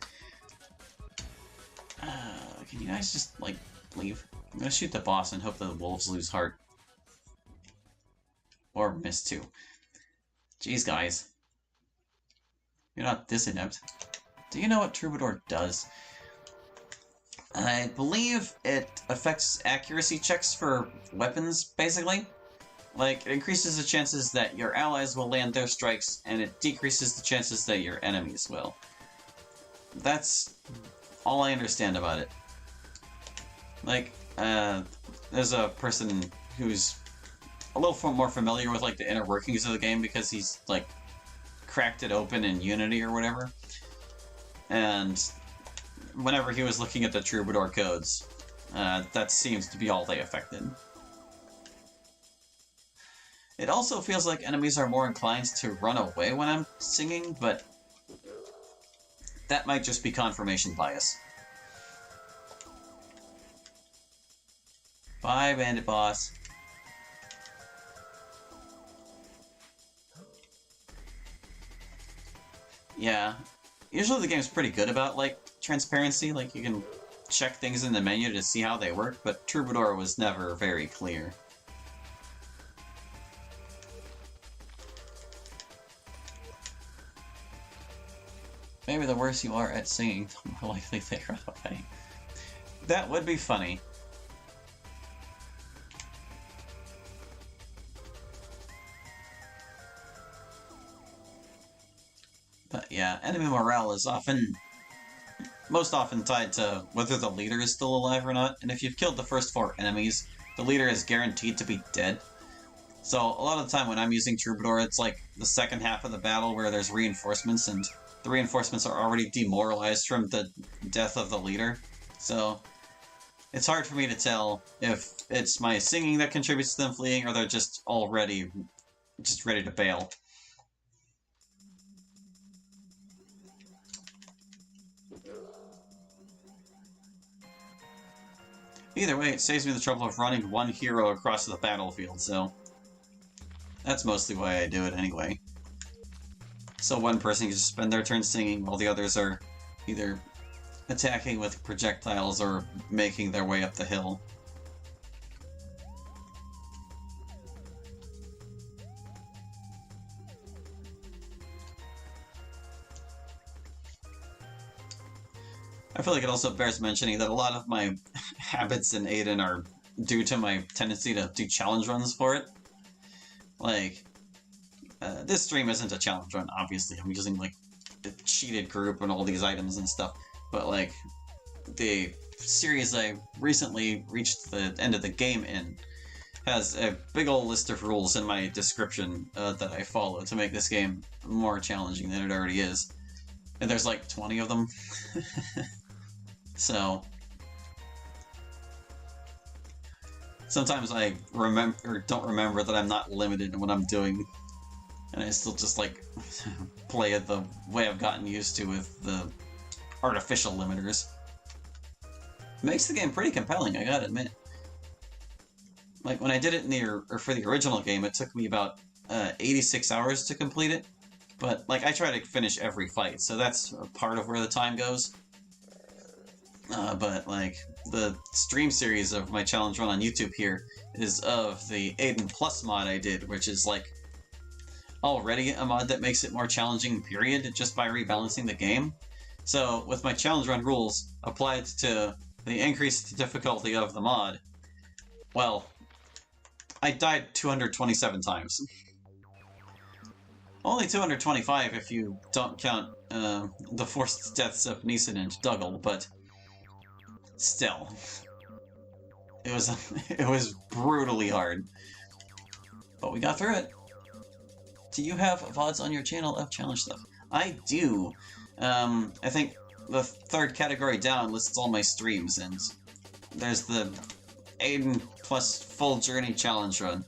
Can you guys just, like, leave? I'm gonna shoot the boss and hope the wolves lose heart. Or miss too. Jeez, guys. You're not this inept. Do you know what Troubadour does? I believe it affects accuracy checks for weapons, basically. Like, it increases the chances that your allies will land their strikes, and it decreases the chances that your enemies will. That's all I understand about it. Like, there's a person who's a little more familiar with, like, the inner workings of the game because he's, like, cracked it open in Unity or whatever. And whenever he was looking at the Troubadour codes, that seems to be all they affected. It also feels like enemies are more inclined to run away when I'm singing, but that might just be confirmation bias. Bye, bandit boss. Yeah, usually the game's pretty good about, like, transparency, like you can check things in the menu to see how they work, but Troubadour was never very clear. Maybe the worse you are at singing, the more likely they run away. That would be funny. But yeah, enemy morale is most often tied to whether the leader is still alive or not, and if you've killed the first 4 enemies, the leader is guaranteed to be dead. So a lot of the time when I'm using Troubadour, it's like the second half of the battle where there's reinforcements, and the reinforcements are already demoralized from the death of the leader. So it's hard for me to tell if it's my singing that contributes to them fleeing, or they're just already just ready to bail. Either way, it saves me the trouble of running one hero across the battlefield, so that's mostly why I do it anyway. So one person can just spend their turn singing while the others are either attacking with projectiles or making their way up the hill. I feel like it also bears mentioning that a lot of my habits in Aidyn are due to my tendency to do challenge runs for it. Like, this stream isn't a challenge run, obviously. I'm using, like, the cheated group and all these items and stuff. But, like, the series I recently reached the end of the game in has a big old list of rules in my description that I follow to make this game more challenging than it already is. And there's like 20 of them. So sometimes I remember or don't remember that I'm not limited in what I'm doing, and I still just like play it the way I've gotten used to with the artificial limiters. It makes the game pretty compelling, I gotta admit. Like when I did it in for the original game, it took me about 86 hours to complete it. But like I try to finish every fight, so that's a part of where the time goes. But like the stream series of my challenge run on YouTube here is of the Aidyn Plus mod I did, which is like already a mod that makes it more challenging, period, just by rebalancing the game. So with my challenge run rules applied to the increased difficulty of the mod, well, I died 227 times. Only 225 if you don't count the forced deaths of Neeson and Dougal, but still, it was brutally hard. But we got through it. Do you have VODs on your channel of challenge stuff? I do. I think the third category down lists all my streams, and there's the Aidyn Plus Full Journey Challenge Run.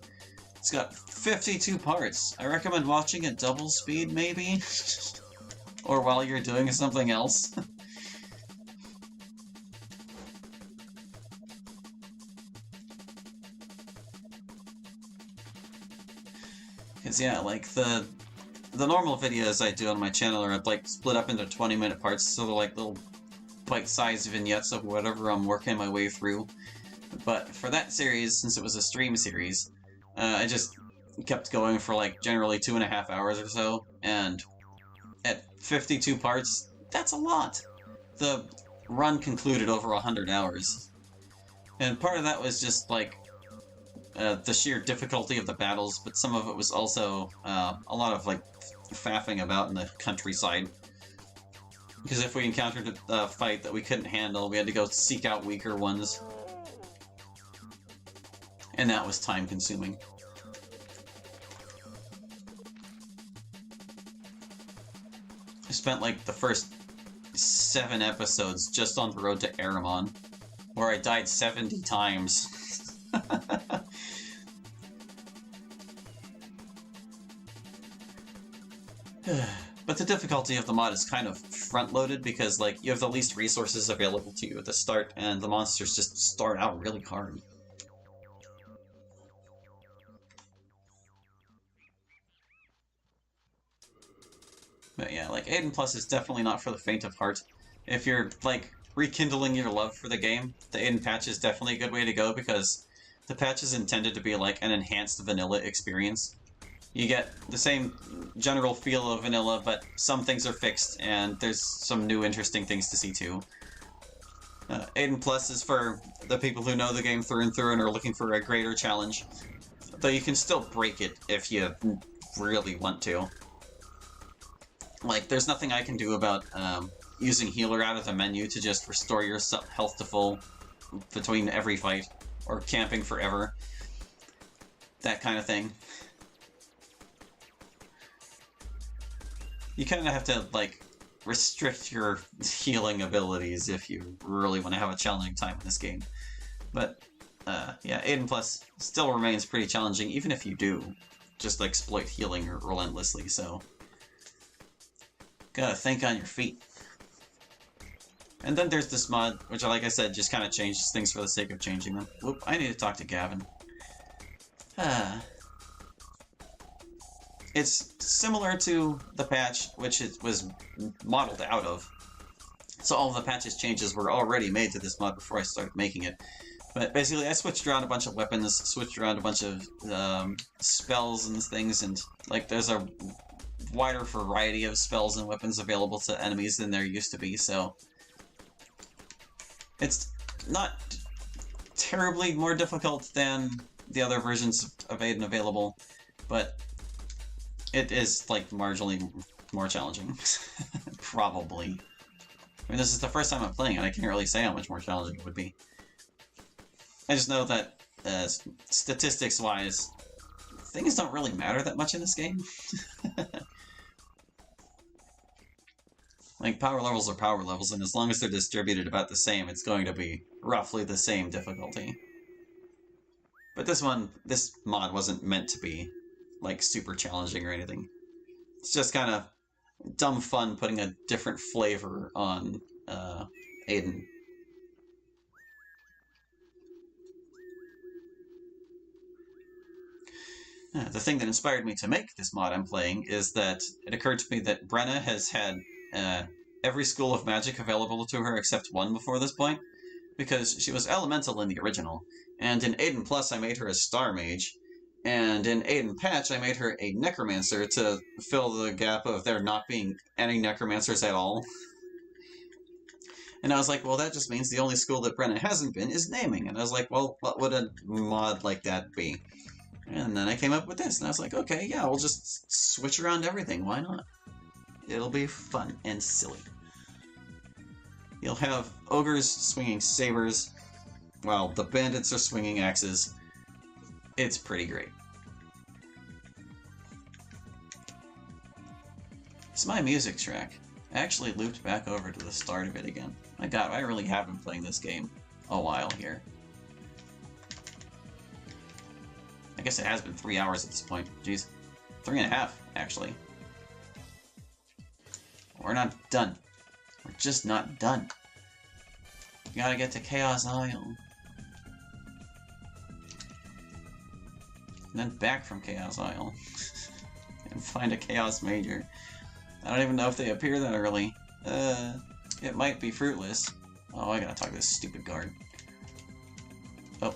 It's got 52 parts. I recommend watching at double speed, maybe? Or while you're doing something else. Because yeah, like the normal videos I do on my channel are like split up into 20-minute parts, so they're like little bite-sized vignettes of whatever I'm working my way through. But for that series, since it was a stream series, I just kept going for like generally 2.5 hours or so, and at 52 parts, that's a lot! The run concluded over 100 hours. And part of that was just like the sheer difficulty of the battles, but some of it was also a lot of like faffing about in the countryside. Because if we encountered a fight that we couldn't handle, we had to go seek out weaker ones. And that was time-consuming. I spent like the first 7 episodes just on the road to Aramon, where I died 70 times. But the difficulty of the mod is kind of front-loaded because, like, you have the least resources available to you at the start, and the monsters just start out really hard. But yeah, like, Aidyn Plus is definitely not for the faint of heart. If you're, like, rekindling your love for the game, the Aidyn patch is definitely a good way to go because the patch is intended to be, like, an enhanced vanilla experience. You get the same general feel of vanilla, but some things are fixed, and there's some new interesting things to see too. Aidyn Plus is for the people who know the game through and through and are looking for a greater challenge. Though you can still break it if you really want to. Like, there's nothing I can do about using healer out of the menu to just restore your health to full between every fight, or camping forever. That kind of thing. You kind of have to, like, restrict your healing abilities if you really want to have a challenging time in this game. But, yeah, Aidyn Plus still remains pretty challenging, even if you do just exploit healing relentlessly, so... Gotta think on your feet. And then there's this mod, which, like I said, just kind of changes things for the sake of changing them. Whoop, I need to talk to Gavin. It's similar to the patch, which it was modeled out of. So all of the patch's changes were already made to this mod before I started making it. But basically, I switched around a bunch of weapons, switched around a bunch of spells and things, and like there's a wider variety of spells and weapons available to enemies than there used to be, so it's not terribly more difficult than the other versions of Aidyn available, but it is, like, marginally more challenging. Probably. I mean, this is the first time I'm playing it, I can't really say how much more challenging it would be. I just know that, statistics-wise, things don't really matter that much in this game. Like, power levels are power levels, and as long as they're distributed about the same, it's going to be roughly the same difficulty. But this mod wasn't meant to be, like, super challenging or anything. It's just kind of dumb fun putting a different flavor on, Aidyn. The thing that inspired me to make this mod I'm playing is that it occurred to me that Brenna has had every school of magic available to her except one before this point, because she was elemental in the original, and in Aidyn Plus I made her a star mage, and in Aidyn Patch I made her a necromancer to fill the gap of there not being any necromancers at all. And I was like, well, that just means the only school that Brenna hasn't been is naming, and I was like, well, what would a mod like that be? And then I came up with this, and I was like, okay, yeah, we'll just switch around everything, why not? It'll be fun and silly. You'll have ogres swinging sabers, while the bandits are swinging axes. It's pretty great. It's my music track. I actually looped back over to the start of it again. My god, I really have been playing this game a while here. I guess it has been 3 hours at this point. Jeez. 3.5, actually. We're not done. We're just not done. We gotta get to Chaos Isle. And then back from Chaos Isle. And find a Chaos Major. I don't even know if they appear that early. It might be fruitless. Oh, I gotta talk to this stupid guard. Oh.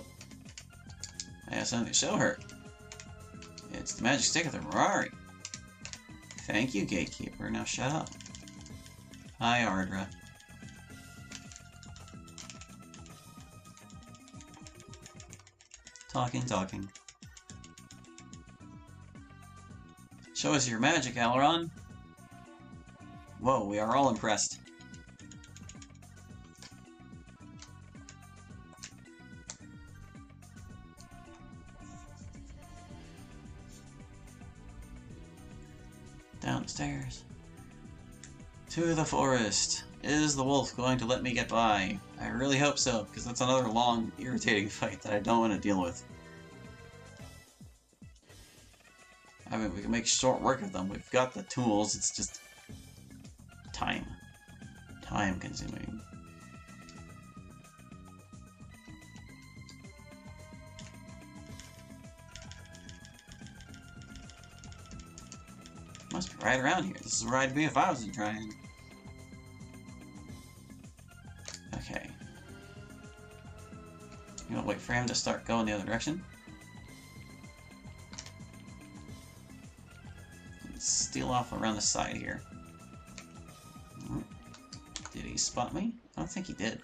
I have something to show her. It's the magic stick of the Mirari. Thank you, Gatekeeper. Now shut up. Hi, Ardra. Talking. Show us your magic, Aileron. Whoa, we are all impressed. Downstairs. To the forest. Is the wolf going to let me get by? I really hope so, because that's another long, irritating fight that I don't want to deal with. I mean, we can make short work of them. We've got the tools, it's just... time. Time consuming. Must be right around here. This is where I'd be if I wasn't trying. Okay. You gonna wait for him to start going the other direction? Let's steal off around the side here. Did he spot me? I don't think he did.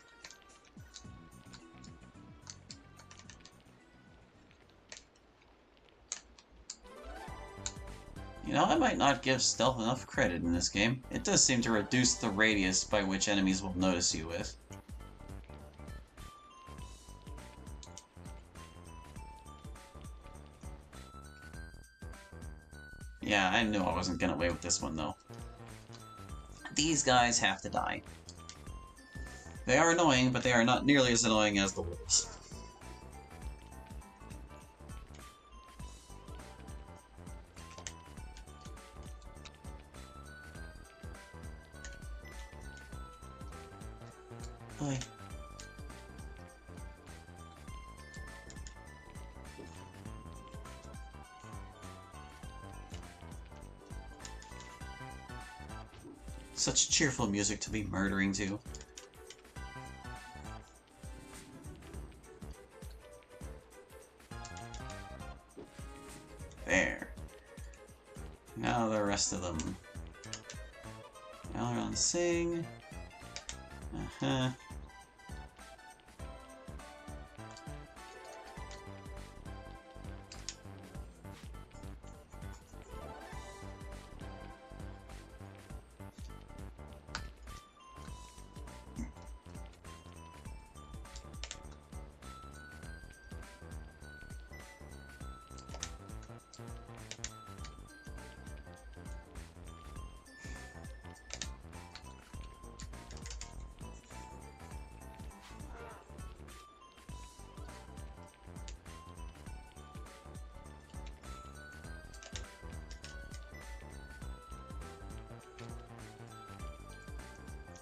You know, I might not give stealth enough credit in this game. It does seem to reduce the radius by which enemies will notice you with. Yeah, I knew I wasn't getting away with this one, though. These guys have to die. They are annoying, but they are not nearly as annoying as the wolves. Oi. Such cheerful music to be murdering to. There. Now the rest of them. Aileron sing. Uh-huh.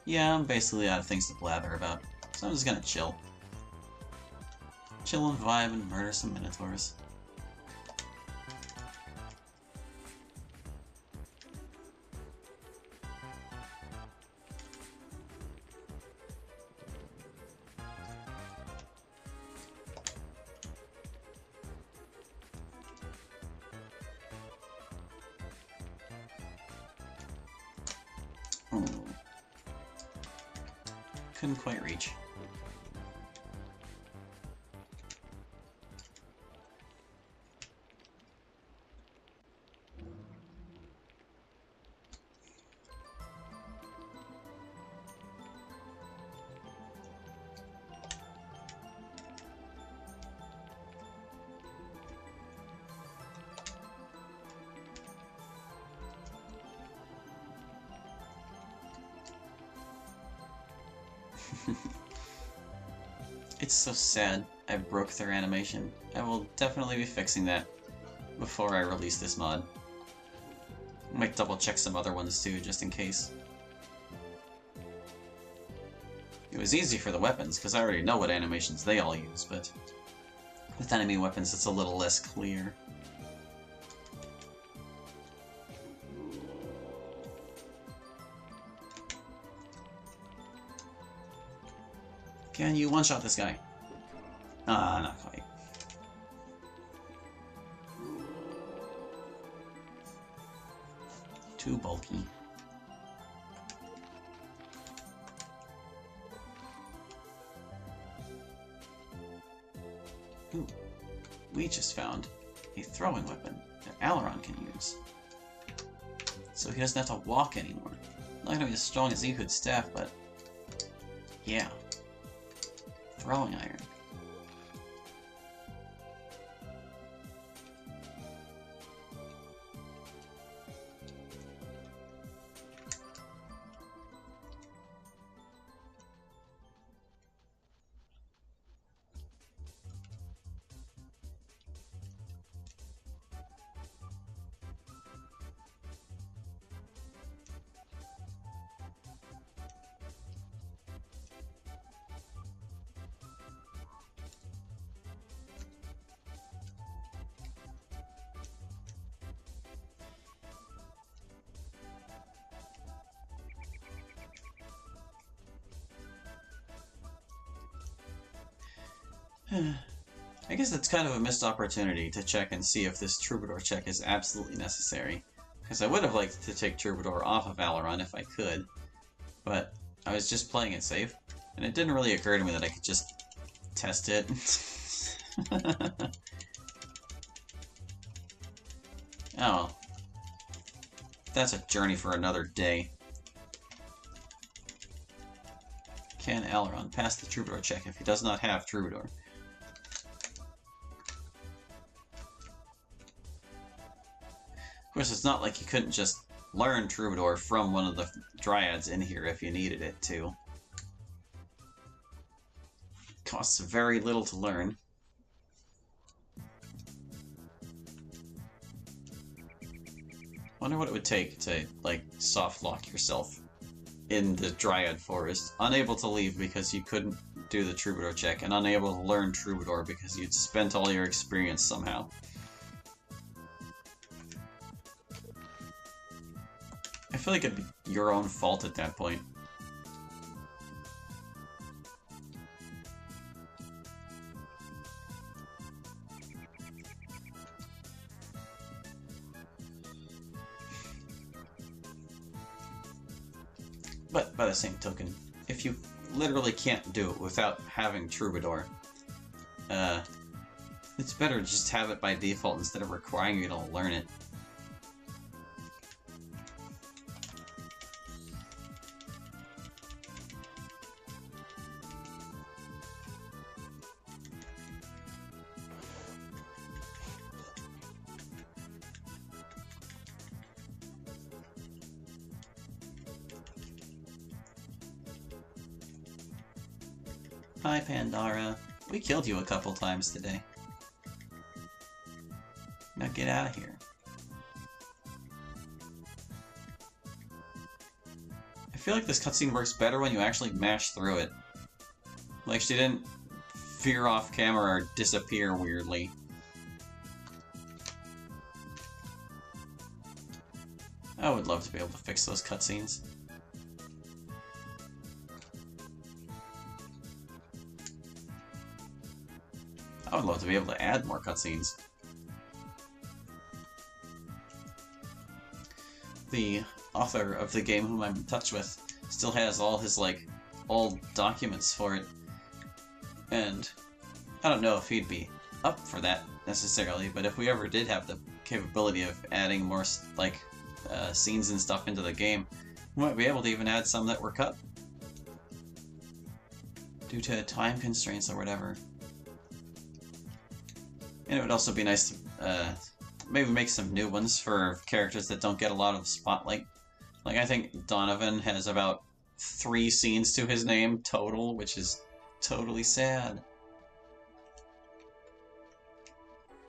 Yeah, I'm basically out of things to blather about, so I'm just gonna chill. Chill and vibe and murder some minotaurs. Ooh. Couldn't quite reach. It's so sad I broke their animation. I will definitely be fixing that before I release this mod. I might double check some other ones too, just in case. It was easy for the weapons, because I already know what animations they all use, but with enemy weapons it's a little less clear. Can you one-shot this guy? Ah, not quite. Too bulky. Ooh. We just found a throwing weapon that Aileron can use. So he doesn't have to walk anymore. Not gonna be as strong as Ehud's staff, but yeah. Throwing iron. I guess it's kind of a missed opportunity to check and see if this Troubadour check is absolutely necessary. Because I would have liked to take Troubadour off of Aileron if I could, but I was just playing it safe, and it didn't really occur to me that I could just test it. Oh. That's a journey for another day. Can Aileron pass the Troubadour check if he does not have Troubadour? Of course, it's not like you couldn't just learn Troubadour from one of the Dryads in here if you needed it to. Costs very little to learn. Wonder what it would take to, like, soft lock yourself in the Dryad Forest, unable to leave because you couldn't do the Troubadour check, and unable to learn Troubadour because you'd spent all your experience somehow. I feel like it'd be your own fault at that point. But by the same token, if you literally can't do it without having Troubadour, it's better to just have it by default instead of requiring you to learn it. Hi, Pandora. We killed you a couple times today. Now get out of here. I feel like this cutscene works better when you actually mash through it. Like she didn't veer off camera or disappear weirdly. I would love to be able to fix those cutscenes. I would love to be able to add more cutscenes. The author of the game, whom I'm in touch with, still has all his, like, old documents for it. And I don't know if he'd be up for that, necessarily, but if we ever did have the capability of adding more, like, scenes and stuff into the game, we might be able to even add some that were cut. Due to time constraints or whatever. And it would also be nice to maybe make some new ones for characters that don't get a lot of spotlight. Like, I think Donovan has about 3 scenes to his name total, which is totally sad.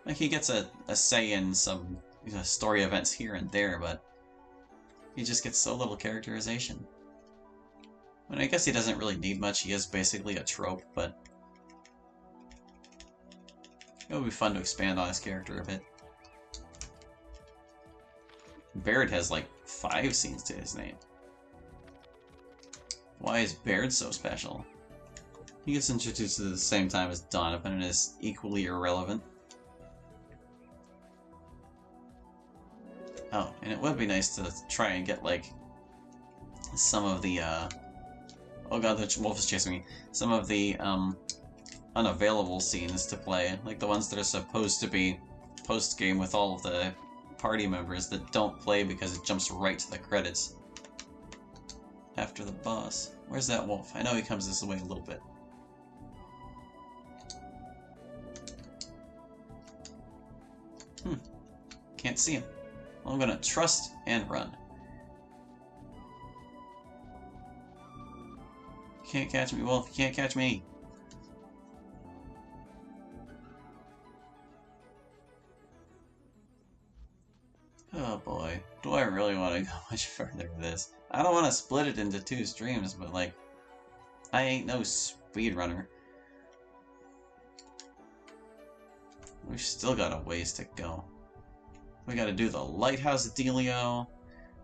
Like, he gets a say in some story events here and there, but he just gets so little characterization. I mean, I guess he doesn't really need much. He is basically a trope, but it would be fun to expand on his character a bit. Baird has like 5 scenes to his name. Why is Baird so special? He gets introduced at the same time as Donovan and is equally irrelevant. Oh, and it would be nice to try and get like some of the oh god, the wolf is chasing me. Some of the unavailable scenes to play, like the ones that are supposed to be post-game with all of the party members that don't play because it jumps right to the credits after the boss. Where's that wolf? I know he comes this way a little bit. Can't see him. Well, I'm gonna trust and run. You can't catch me, wolf. You can't catch me. Oh boy, do I really want to go much further with this? I don't want to split it into 2 streams, but like, I ain't no speedrunner. We've still got a ways to go. We gotta do the lighthouse dealio.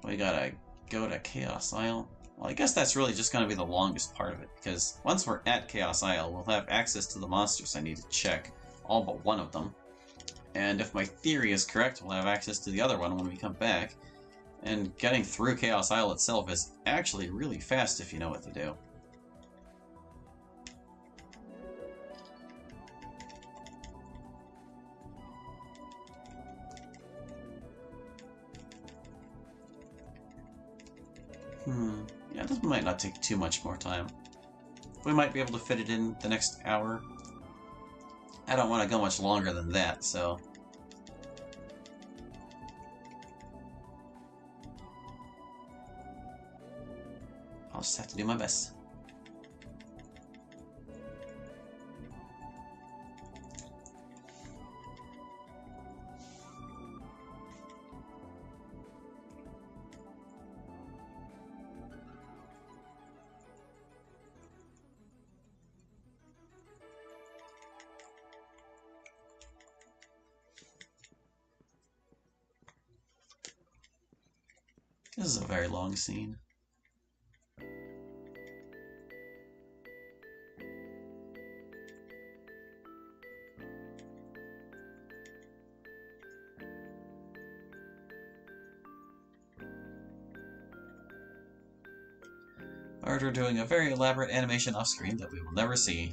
We gotta go to Chaos Isle. Well, I guess that's really just gonna be the longest part of it, because once we're at Chaos Isle, we'll have access to the monsters I need to check, all but one of them. And if my theory is correct, we'll have access to the other one when we come back. And getting through Chaos Isle itself is actually really fast if you know what to do. Yeah, this might not take too much more time. We might be able to fit it in the next hour. I don't want to go much longer than that, so... I'll just have to do my best. This is a very long scene. Or we're doing a very elaborate animation off-screen that we will never see.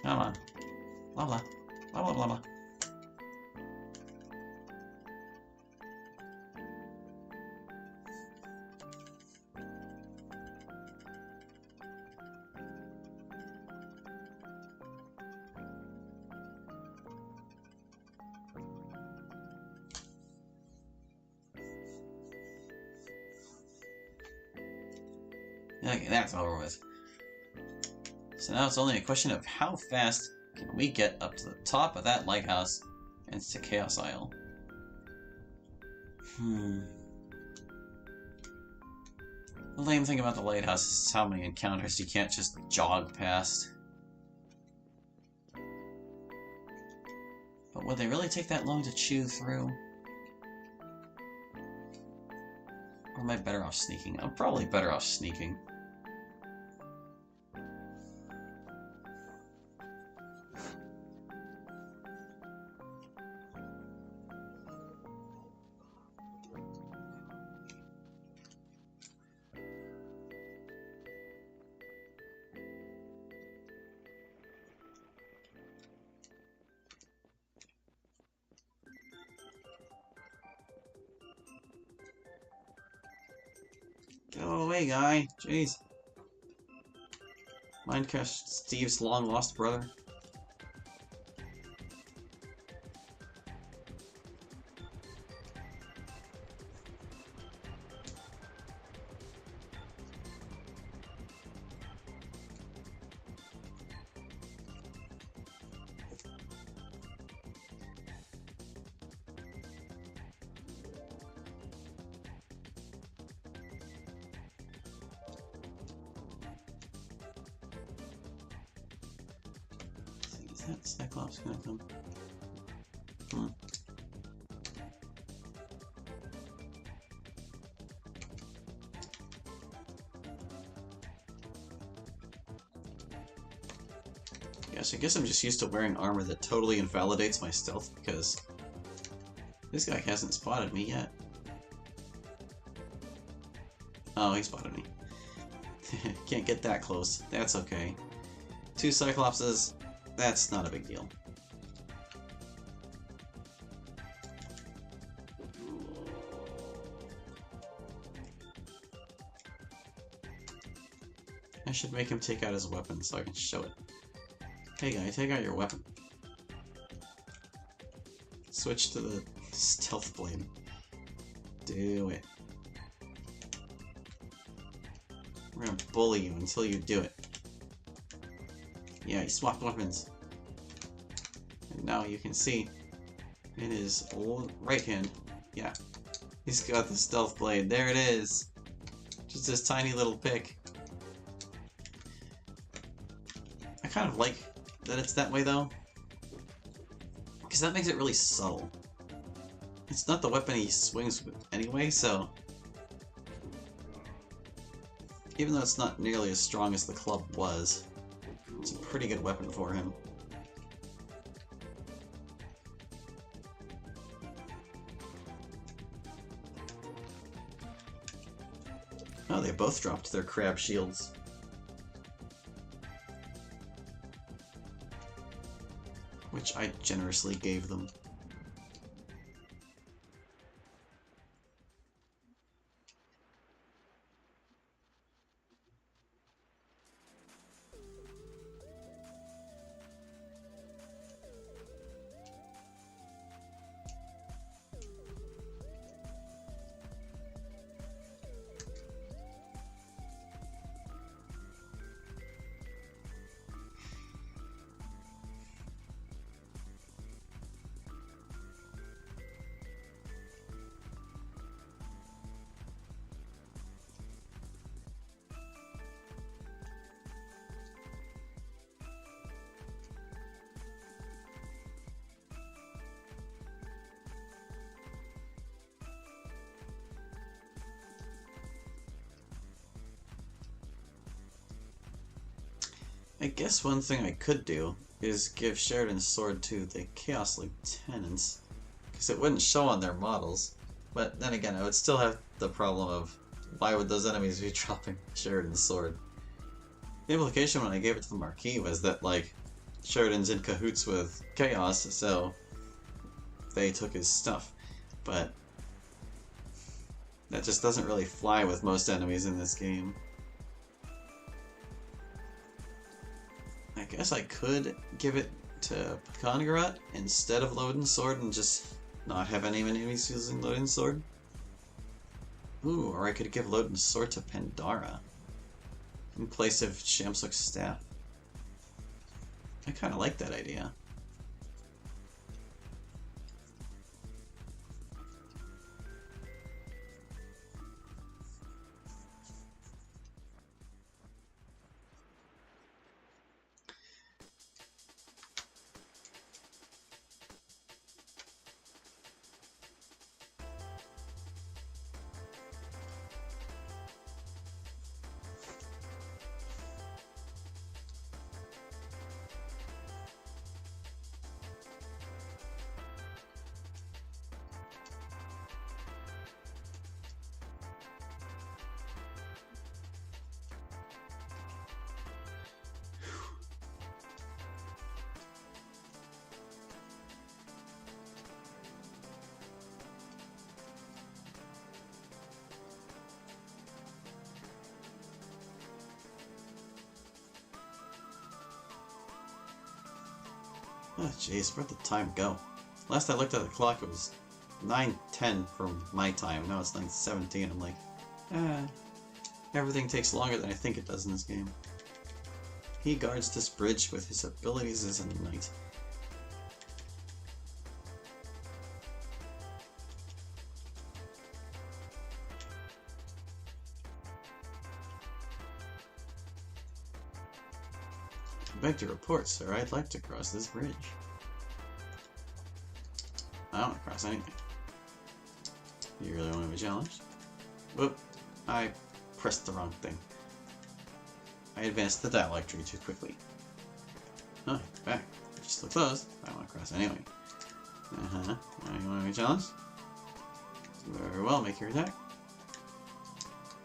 Come on. Blah blah. Blah blah blah blah. Okay, that's over with. So now it's only a question of how fast can we get up to the top of that lighthouse and to Chaos Isle. The lame thing about the lighthouse is how many encounters you can't just jog past. But would they really take that long to chew through? Or am I better off sneaking? I'm probably better off sneaking. Go away, guy. Jeez. Minecraft Steve's long-lost brother. Is that Cyclops gonna come? Yes, I guess I'm just used to wearing armor that totally invalidates my stealth because this guy hasn't spotted me yet. Oh, he spotted me. Can't get that close. That's okay. 2 Cyclopses, that's not a big deal. I should make him take out his weapon so I can show it. Hey guy, take out your weapon. Switch to the stealth blade. Do it. We're gonna bully you until you do it. Yeah, he swapped weapons. And now you can see in his right hand, yeah, he's got the stealth blade. There it is. Just this tiny little pick. I kind of like that it's that way though, because that makes it really subtle. It's not the weapon he swings with anyway, so even though it's not nearly as strong as the club was, it's a pretty good weapon for him. Oh, they both dropped their crab shields. Which I generously gave them. I guess one thing I could do is give Sheridan's sword to the Chaos Lieutenants, because it wouldn't show on their models. But then again, I would still have the problem of why would those enemies be dropping Sheridan's sword? The implication when I gave it to the Marquis was that, like, Sheridan's in cahoots with Chaos, so they took his stuff. But that just doesn't really fly with most enemies in this game. I guess I could give it to Pakongarat instead of Loden's sword and just not have any enemies using Loden's sword. Ooh, or I could give Loden's sword to Pandara in place of Shamsuk's staff. I kind of like that idea. Oh jeez, where'd the time go? Last I looked at the clock, it was 9:10 from my time. Now it's 9:17. I'm like, everything takes longer than I think it does in this game. He guards this bridge with his abilities as a knight. I beg to report, sir, I'd like to cross this bridge. I don't want to cross anything. You really want to be challenged? Whoop, I pressed the wrong thing. I advanced the dialogue tree too quickly. Oh, back. Just look close. I want to cross anyway. You want to be challenged? Very well, make your attack.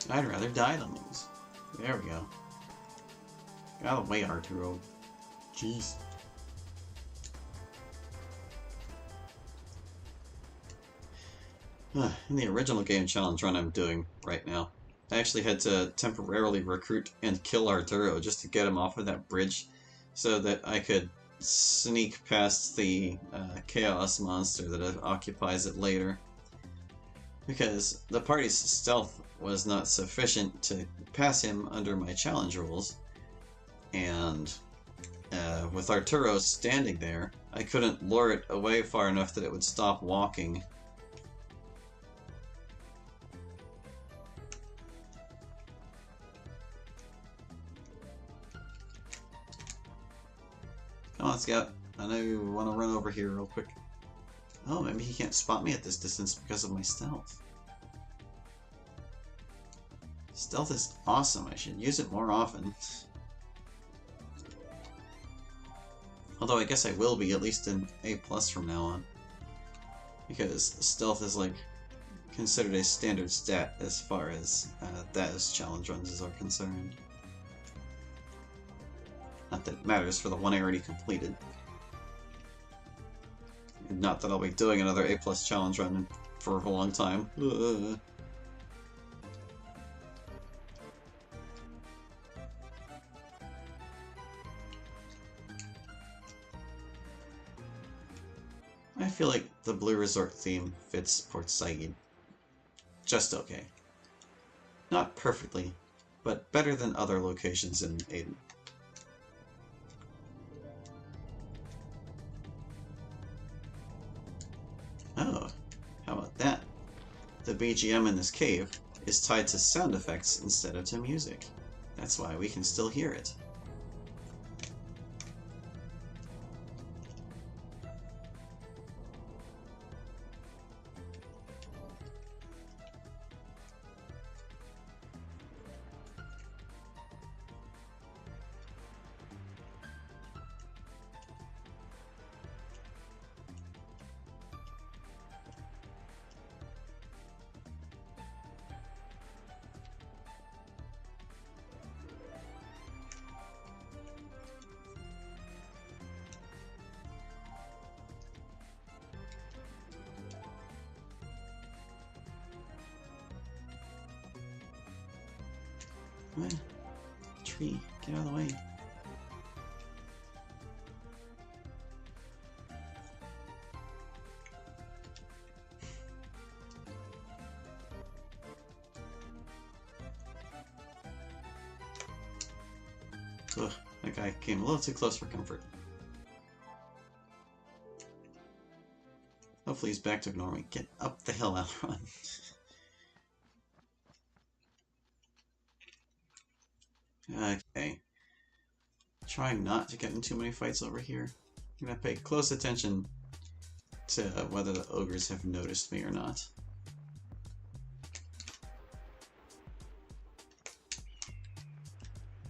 I'd rather die than lose. There we go. Get out of the way, Arturo. Jeez. In the original game challenge run I'm doing right now, I actually had to temporarily recruit and kill Arturo just to get him off of that bridge so that I could sneak past the chaos monster that occupies it later. Because the party's stealth was not sufficient to pass him under my challenge rules, and with Arturo standing there, I couldn't lure it away far enough that it would stop walking. Come on, Scout. I know you want to run over here real quick. Oh, maybe he can't spot me at this distance because of my stealth. Stealth is awesome. I should use it more often. Although I guess I will be, at least in A+ from now on. Because stealth is, like, considered a standard stat as far as that as challenge runs are concerned. Not that it matters for the one I already completed. Not that I'll be doing another A+ challenge run for a long time. Ugh. I feel like the Blue Resort theme fits Port Said just okay. Not perfectly, but better than other locations in Aidyn. Oh, how about that? The BGM in this cave is tied to sound effects instead of to music. That's why we can still hear it. What? Tree, get out of the way. Ugh, that guy came a little too close for comfort. Hopefully he's back to ignore me. Get up the hill, Alron. Okay. Trying not to get in too many fights over here. I'm gonna pay close attention to whether the ogres have noticed me or not.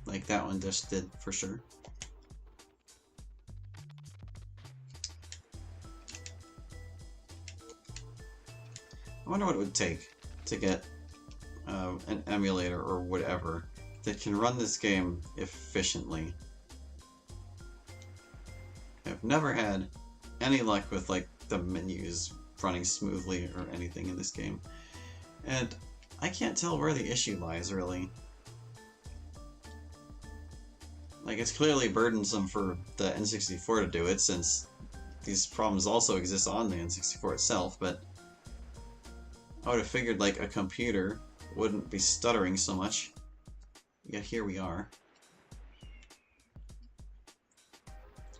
Like that one just did, for sure. I wonder what it would take to get an emulator or whatever that can run this game efficiently. I've never had any luck with like the menus running smoothly or anything in this game. And I can't tell where the issue lies, really. Like, it's clearly burdensome for the N64 to do it, since these problems also exist on the N64 itself, but I would have figured, like, a computer wouldn't be stuttering so much. Yet here we are.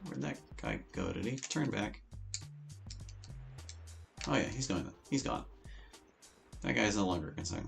Where'd that guy go? Did he turn back? Oh yeah, he's going. He's gone. That guy's no longer a concern.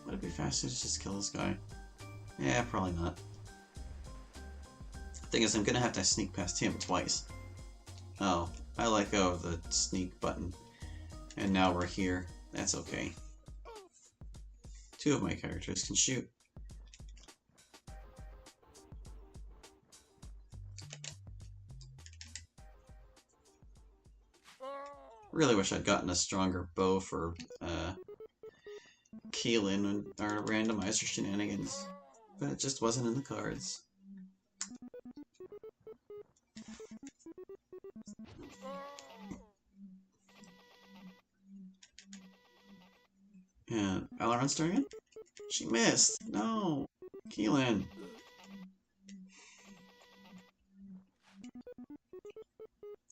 Would it be faster to just kill this guy? Yeah, probably not. The thing is, I'm gonna have to sneak past him twice. Oh, I let go of the sneak button. And now we're here. That's okay. Two of my characters can shoot. Really wish I'd gotten a stronger bow for Keelan and our randomizer shenanigans, but it just wasn't in the cards. And Alaron's turn? She missed! No! Keelan!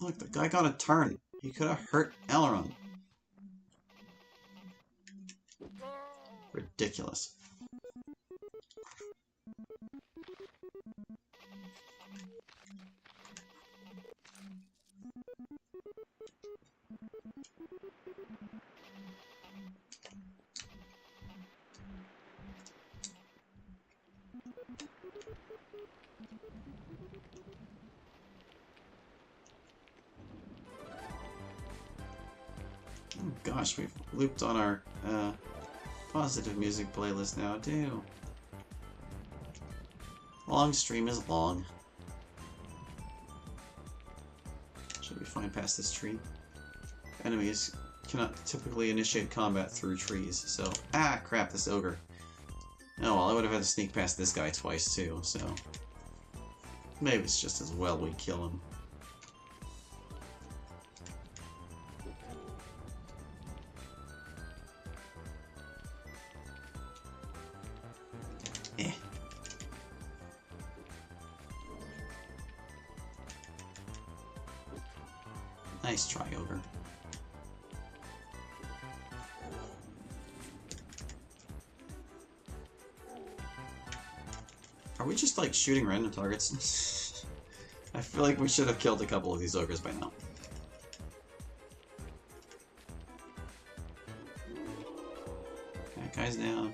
Look, the guy got a turn. He could have hurt Alaron. Ridiculous. Oh gosh, we've looped on our positive music playlist now too. Long stream is long. Should we find past this tree? Enemies cannot typically initiate combat through trees, so... Ah, crap, this ogre. Oh well, I would have had to sneak past this guy twice too, so... Maybe it's just as well we kill him. Eh. Nice try, ogre. Are we just like shooting random targets? I feel like we should have killed a couple of these ogres by now. That guy's down.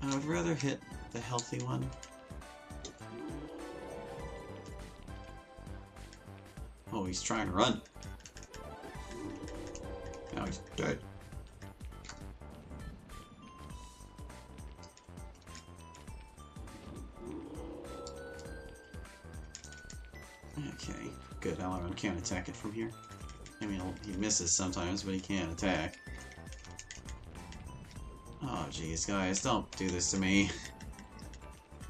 I would rather hit the healthy one. Oh, he's trying to run. Now he's dead. Okay, good. Alaron can't attack it from here. I mean, he misses sometimes, but he can't attack. Oh, jeez, guys, don't do this to me.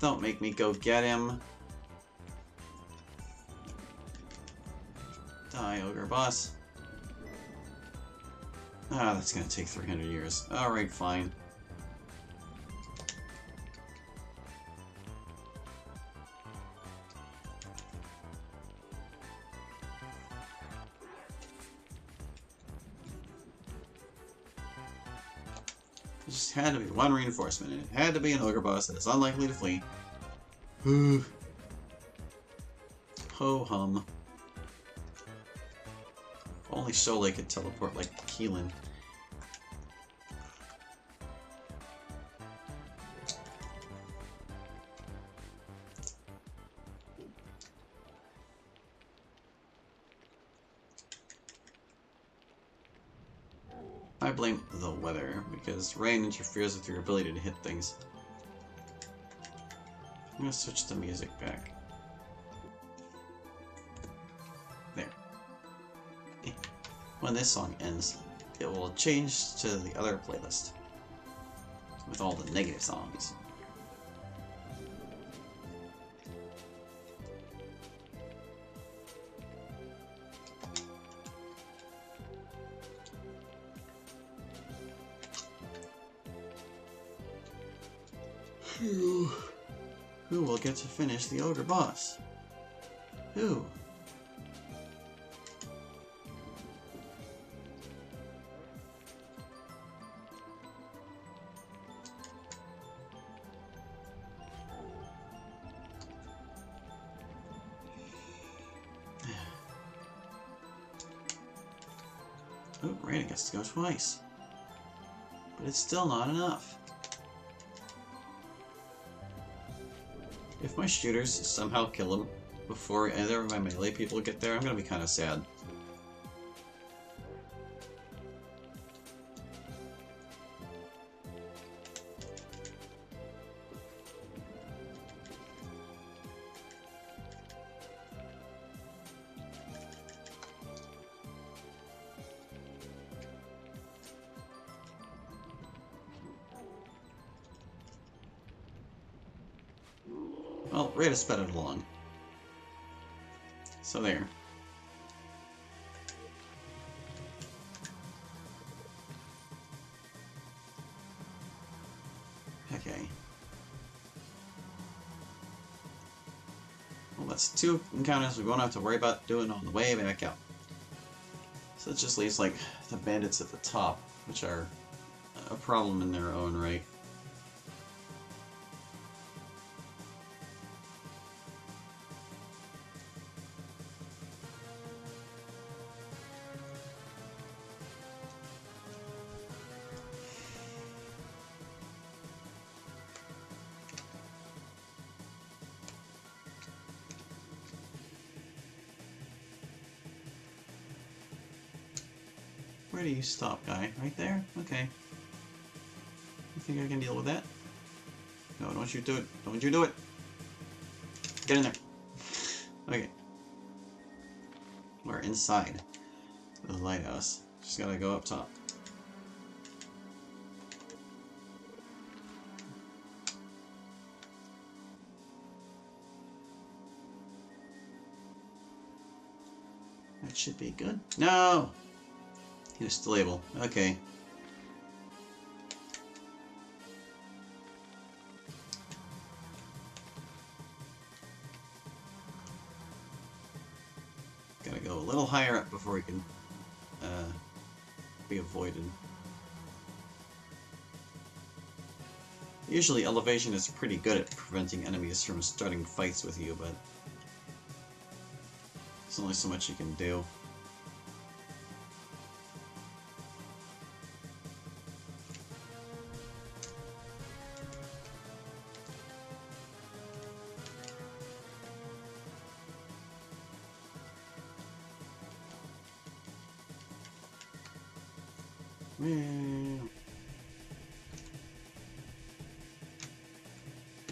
Don't make me go get him. Die, Ogre Boss. Ah, that's gonna take 300 years. Alright, fine. It just had to be one reinforcement, and it had to be an Ogre Boss that is unlikely to flee. Ho-hum. If only Sholei could teleport like Keelan. I blame the weather, because rain interferes with your ability to hit things. I'm gonna switch the music back. There. When this song ends, it will change to the other playlist with all the negative songs. Who will get to finish the Ogre Boss? Who? Oh, Raiden gets to go twice. But it's still not enough. If my shooters somehow kill him before either of my melee people get there, I'm gonna be kind of sad. Well, Raida sped it along. So there. Okay. Well, that's 2 encounters we won't have to worry about doing on the way back out. So it just leaves, like, the bandits at the top, which are a problem in their own right. Where do you stop, guy? Right there? Okay. You think I can deal with that? No, don't you do it. Don't you do it! Get in there! Okay. We're inside the lighthouse. Just gotta go up top. That should be good. No! He was still able. Okay. Gotta go a little higher up before he can be avoided. Usually elevation is pretty good at preventing enemies from starting fights with you, but there's only so much you can do. Okay,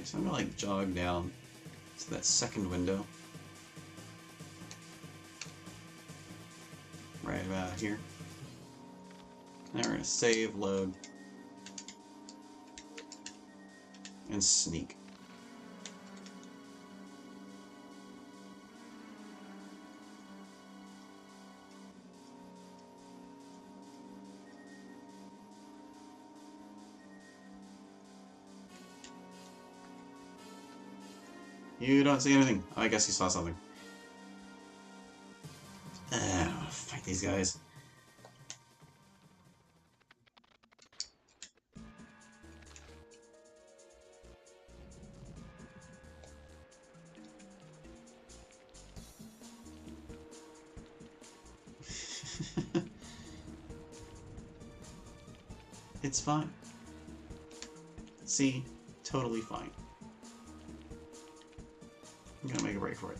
so I'm gonna like jog down to that second window. right about here. Now we're gonna save, load, and sneak. You don't see anything. Oh, I guess you saw something. Fight these guys. It's fine. See? Totally fine. I'm gonna make a break for it.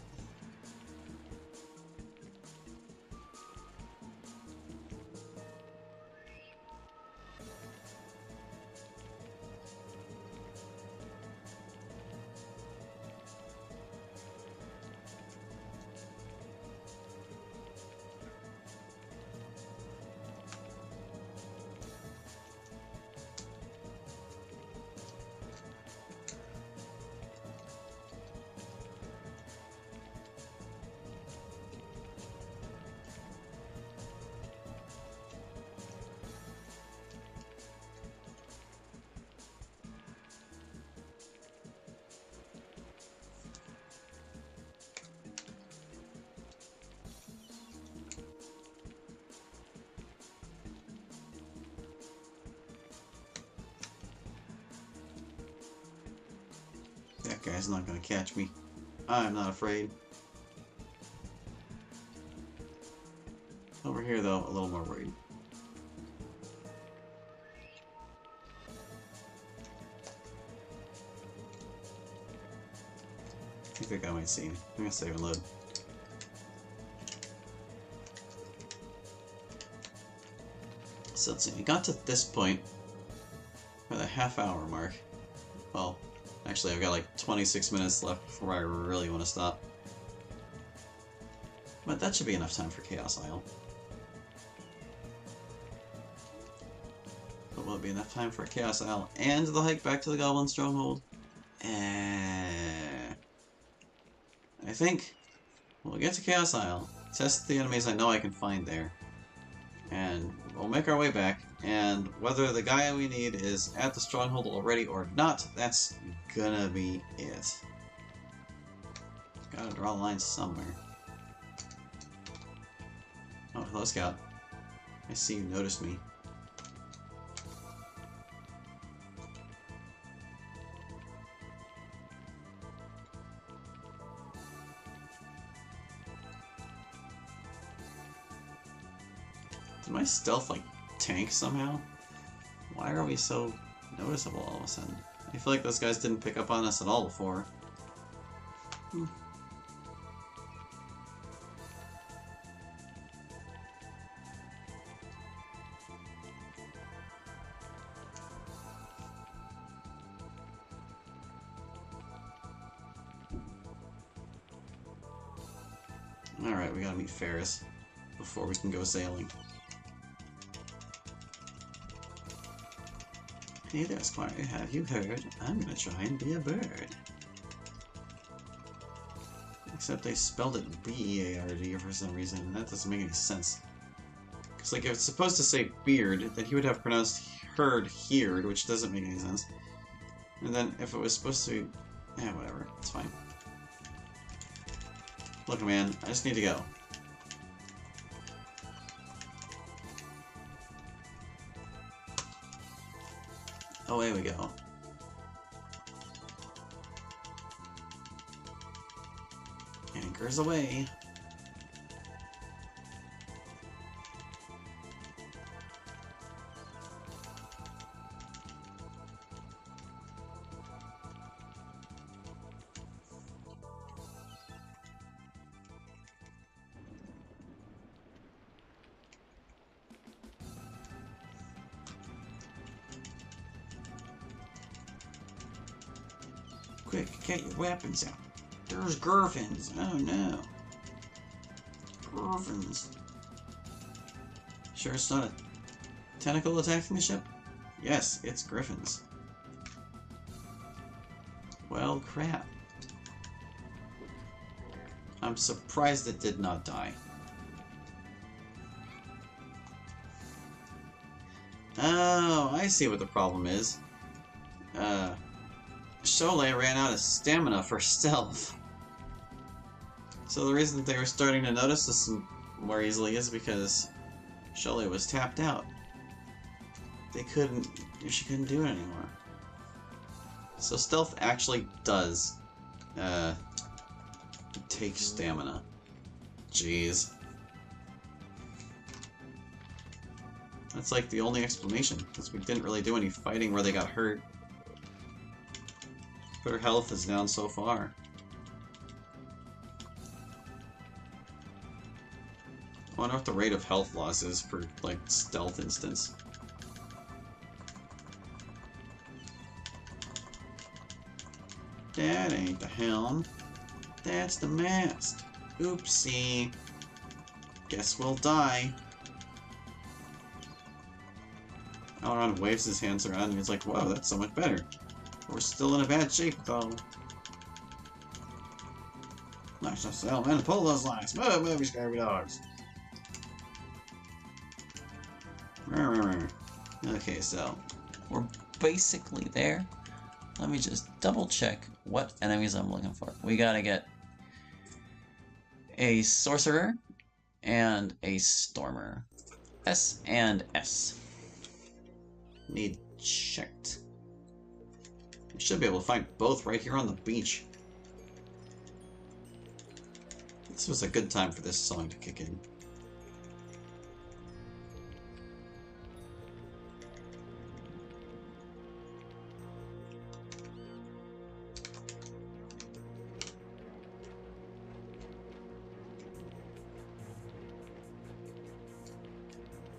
That guy's not gonna catch me. I'm not afraid. Over here, though, a little more worried. I think that guy might see me. I'm gonna save and load. So let's see, we got to this point by the half-hour mark. Well, actually, I've got like 26 minutes left before I really want to stop. But that should be enough time for Chaos Isle. But will it be enough time for Chaos Isle and the hike back to the Goblin Stronghold? I think we'll get to Chaos Isle, test the enemies I know I can find there, and we'll make our way back, and whether the guy we need is at the Stronghold already or not, that's gonna be it. Gotta draw the line somewhere. Oh, hello, Scout. I see you noticed me. Did my stealth, like, tank somehow? Why are we so noticeable all of a sudden? I feel like those guys didn't pick up on us at all before. Alright, we gotta meet Ferris before we can go sailing. Hey there, Squire, have you heard? I'm gonna try and be a bird. Except they spelled it B-E-A-R-D for some reason, and that doesn't make any sense. Because, like, if it's supposed to say beard, then he would have pronounced heard heard, which doesn't make any sense. And then if it was supposed to be... whatever, it's fine. Look, man, I just need to go. Away we go. Anchors away. Quick, get your weapons out. There's griffins. Oh no. Griffins. Sure it's not a tentacle attacking the ship? Yes, it's griffins. Well, crap. I'm surprised it did not die. Oh, I see what the problem is. Cholet ran out of stamina for stealth. So the reason they were starting to notice this more easily is because Cholet was tapped out. She couldn't do it anymore. So stealth actually does, take stamina. Jeez. That's like the only explanation, because we didn't really do any fighting where they got hurt. But her health is down so far. I wonder what the rate of health loss is per, like, stealth instance. That ain't the helm. That's the mast. Oopsie. Guess we'll die. Elrond waves his hands around and he's like, whoa, that's so much better. We're still in a bad shape, though. Lash the sail and pull those lines. Move, move, you scurvy dogs. Okay, so we're basically there. Let me just double check what enemies I'm looking for. We gotta get a sorcerer and a stormer. S and S. Need checked. You should be able to find both right here on the beach. This was a good time for this song to kick in.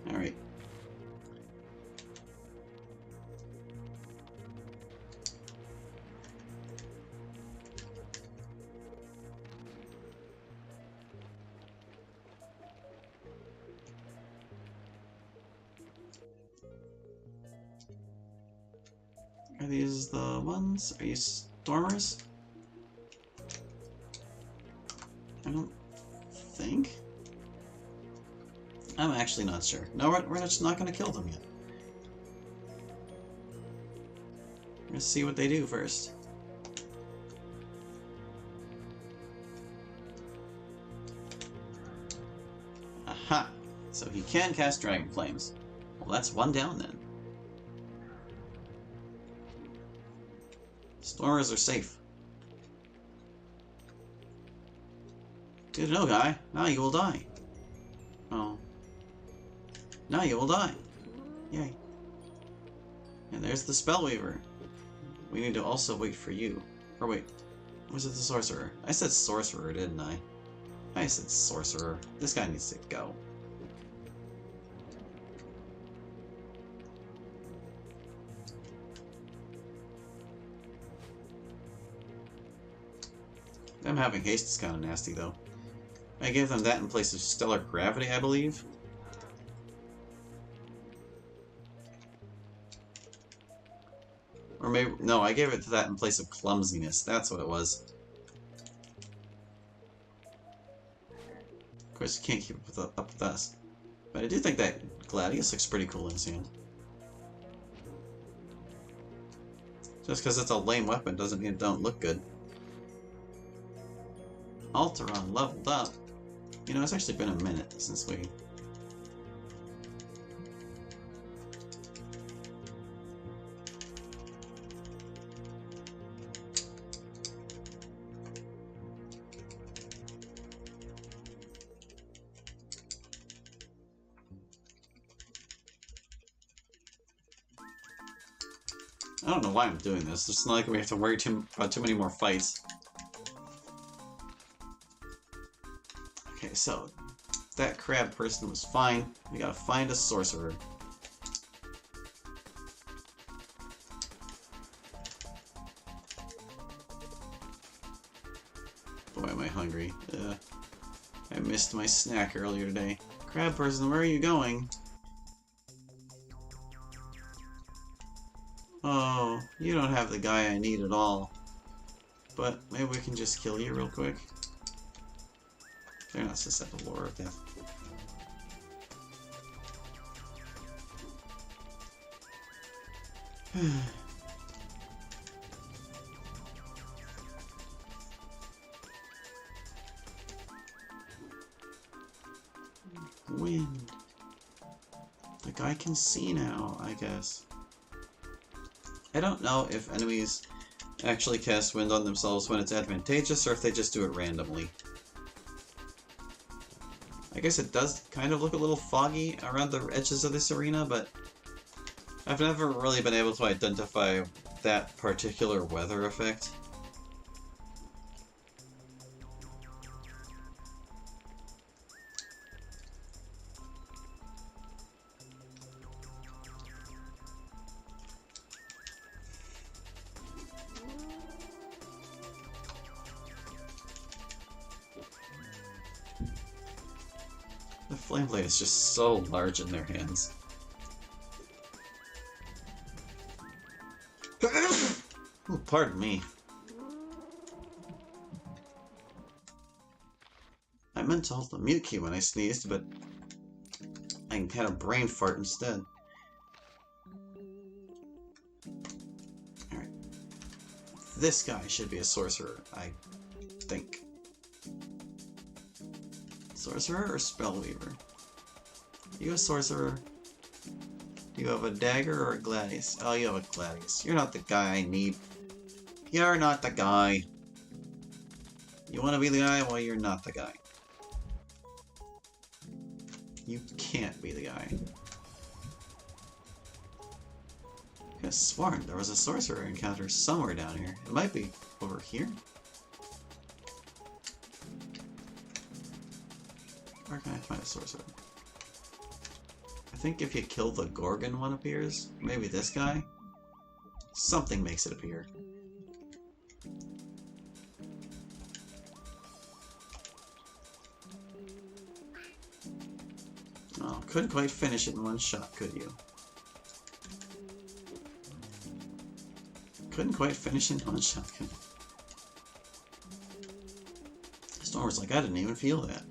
Alright. Are these the ones? Are you stormers? I don't think. I'm actually not sure. No, we're just not going to kill them yet. We're going to see what they do first. Aha! So he can cast Dragon Flames. Well, that's one down then. Stormers are safe. Good to know, guy. Now you will die. Oh. Now you will die. Yay. And there's the Spellweaver. We need to also wait for you. Or wait, was it the Sorcerer? I said Sorcerer, didn't I? I said Sorcerer. This guy needs to go. Them having haste is kind of nasty, though. I gave them that in place of Stellar Gravity, I believe. Or maybe... no, I gave it to that in place of Clumsiness. That's what it was. Of course, you can't keep up with us. But I do think that Gladius looks pretty cool in his hand. Just because it's a lame weapon doesn't mean it don't look good. Alteron leveled up. You know, it's actually been a minute since we... I don't know why I'm doing this. It's not like we have to worry about too many more fights. Okay, so that crab person was fine. We gotta find a sorcerer. Boy, am I hungry. I missed my snack earlier today. Crab person, where are you going? Oh, you don't have the guy I need at all. But maybe we can just kill you real quick. They're not susceptible of death. Wind. The guy can see now, I guess. I don't know if enemies actually cast wind on themselves when it's advantageous or if they just do it randomly. I guess it does kind of look a little foggy around the edges of this arena, but I've never really been able to identify that particular weather effect. The flame blade is just so large in their hands. Ooh, pardon me. I meant to hold the mute key when I sneezed, but I had a brain fart instead. Alright. This guy should be a sorcerer, I think. Sorcerer or spellweaver? Are you a sorcerer? Do you have a dagger or a gladius? Oh, you have a gladius. You're not the guy I need. You're not the guy. You want to be the guy? Well, you're not the guy. You can't be the guy. I could have sworn there was a sorcerer encounter somewhere down here. It might be over here. Where can I find a sorcerer? I think if you kill the Gorgon, one appears. Maybe this guy? Something makes it appear. Oh, couldn't quite finish it in one shot, could you? Couldn't quite finish it in one shot, could you? Storm was like, I didn't even feel that.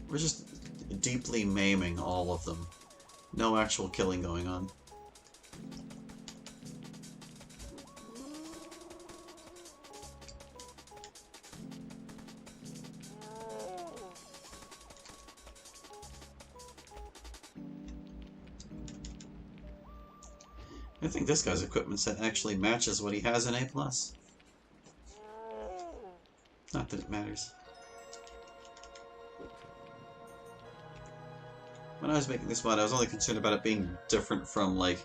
We're just deeply maiming all of them. No actual killing going on. I think this guy's equipment set actually matches what he has in A+. Not that it matters. When I was making this mod, I was only concerned about it being different from, like,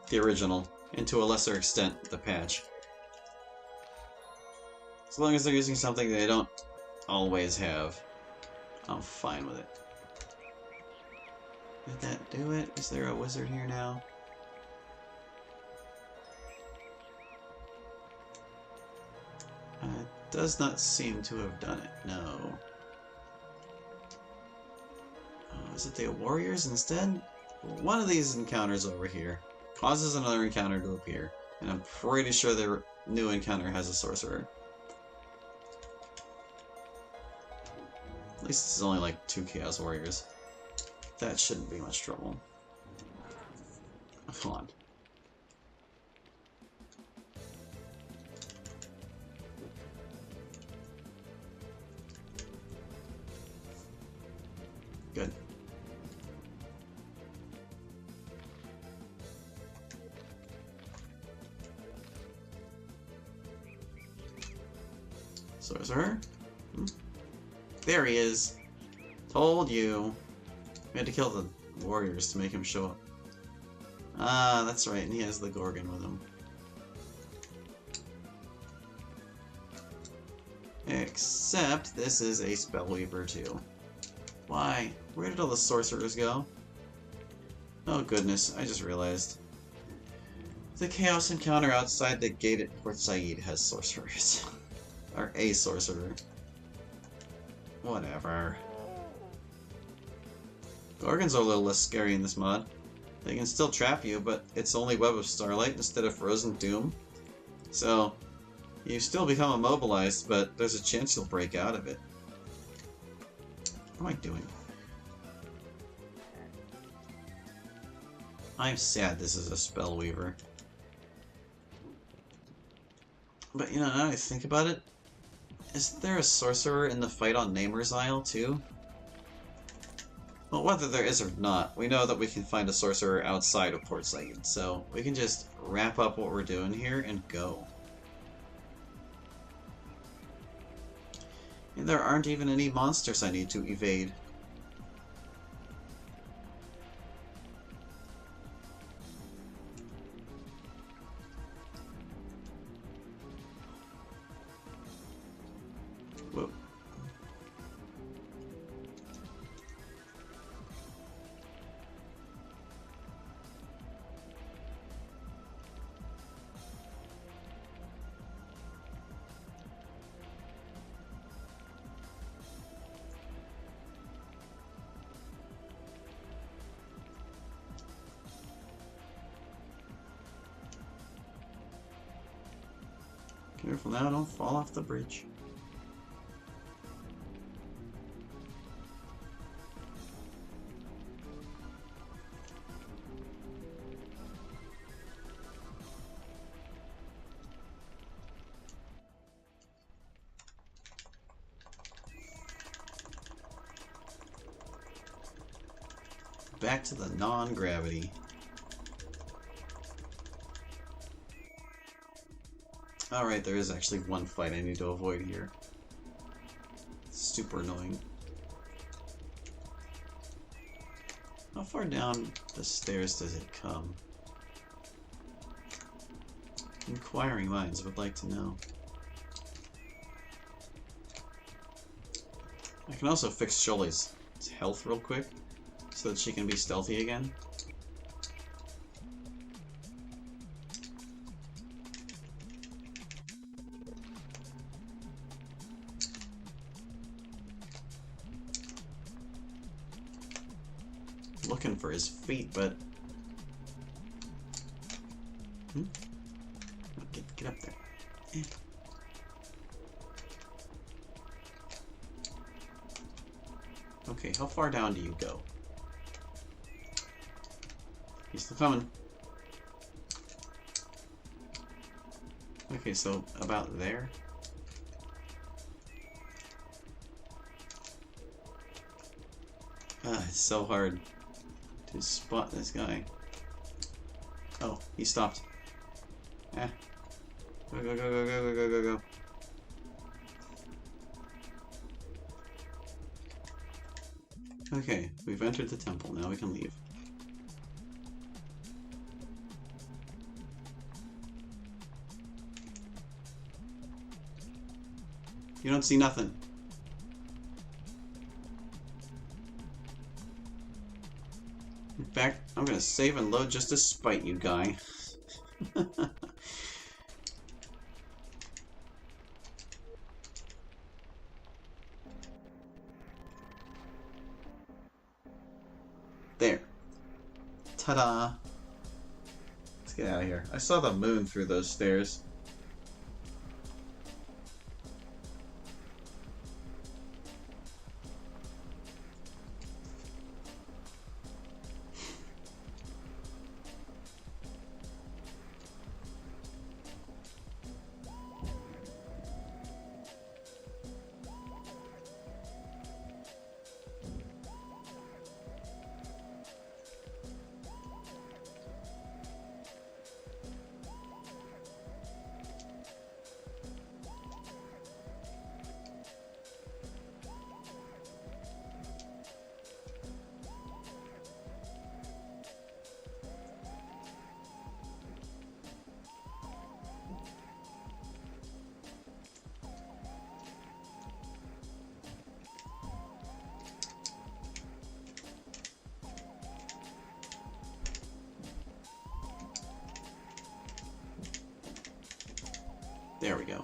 the original, and to a lesser extent, the patch. As long as they're using something they don't always have, I'm fine with it. Did that do it? Is there a wizard here now? It does not seem to have done it, no. Is it the warriors instead? One of these encounters over here causes another encounter to appear, and I'm pretty sure their new encounter has a sorcerer. At least this is only like 2 Chaos Warriors. That shouldn't be much trouble. Come on. Good. Sorcerer? There he is. Told you. We had to kill the warriors to make him show up. Ah, that's right, and he has the Gorgon with him. Except this is a Spellweaver too. Why? Where did all the sorcerers go? Oh goodness, I just realized. The Chaos Encounter outside the gate at Port Said has sorcerers. Or a sorcerer. Whatever. Gorgons are a little less scary in this mod. They can still trap you, but it's only Web of Starlight instead of Frozen Doom. So, you still become immobilized, but there's a chance you'll break out of it. What am I doing? I'm sad this is a Spellweaver. But you know, now I think about it, is there a sorcerer in the fight on Namer's Isle too? Well, whether there is or not, we know that we can find a sorcerer outside of Port Said, so we can just wrap up what we're doing here and go. And there aren't even any monsters I need to evade. Whoa. Careful now, don't fall off the bridge. Back to the non-gravity. Alright, there is actually one fight I need to avoid here. Super annoying. How far down the stairs does it come? Inquiring minds would like to know. I can also fix Sholly's health real quick, so that she can be stealthy again. Looking for his feet, but get up there. Eh. Okay, how far down do you go? He's still coming. Okay, so about there. It's so hard to spot this guy. Oh, he stopped. Eh. Go, go, go, go, go, go, go, go. Okay, we've entered the temple. Now we can leave. You don't see nothing. In fact, I'm gonna save and load just to spite you, guy. There. Ta-da! Let's get out of here. I saw the moon through those stairs. There we go.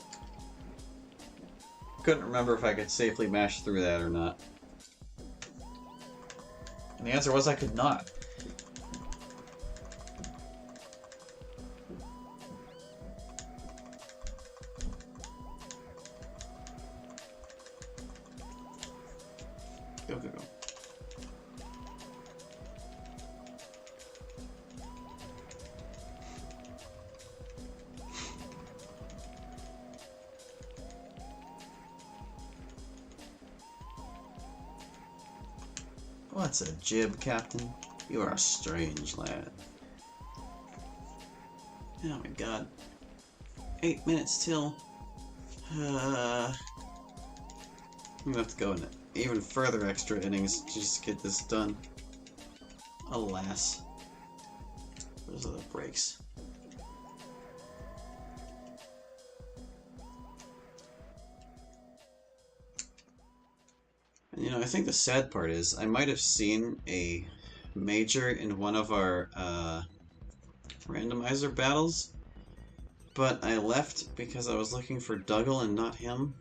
Couldn't remember if I could safely mash through that or not. And the answer was I could not. Go, go, go. What's a jib, Captain? You are a strange lad. Oh my god. 8 minutes till... I'm gonna have to go in even further extra innings just to get this done. Alas. Those are the breaks. And you know, I think the sad part is I might have seen a major in one of our randomizer battles, but I left because I was looking for Dougal and not him.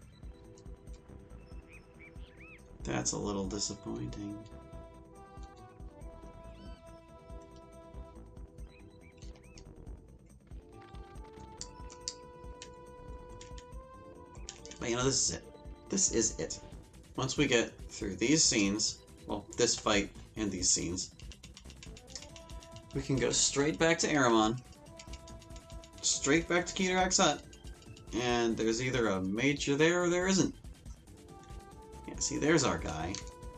That's a little disappointing. But you know, this is it. This is it. Once we get through these scenes, well, this fight and these scenes, we can go straight back to Aramon, straight back to Keterak's hut, and there's either a major there or there isn't. Yeah, see, there's our guy.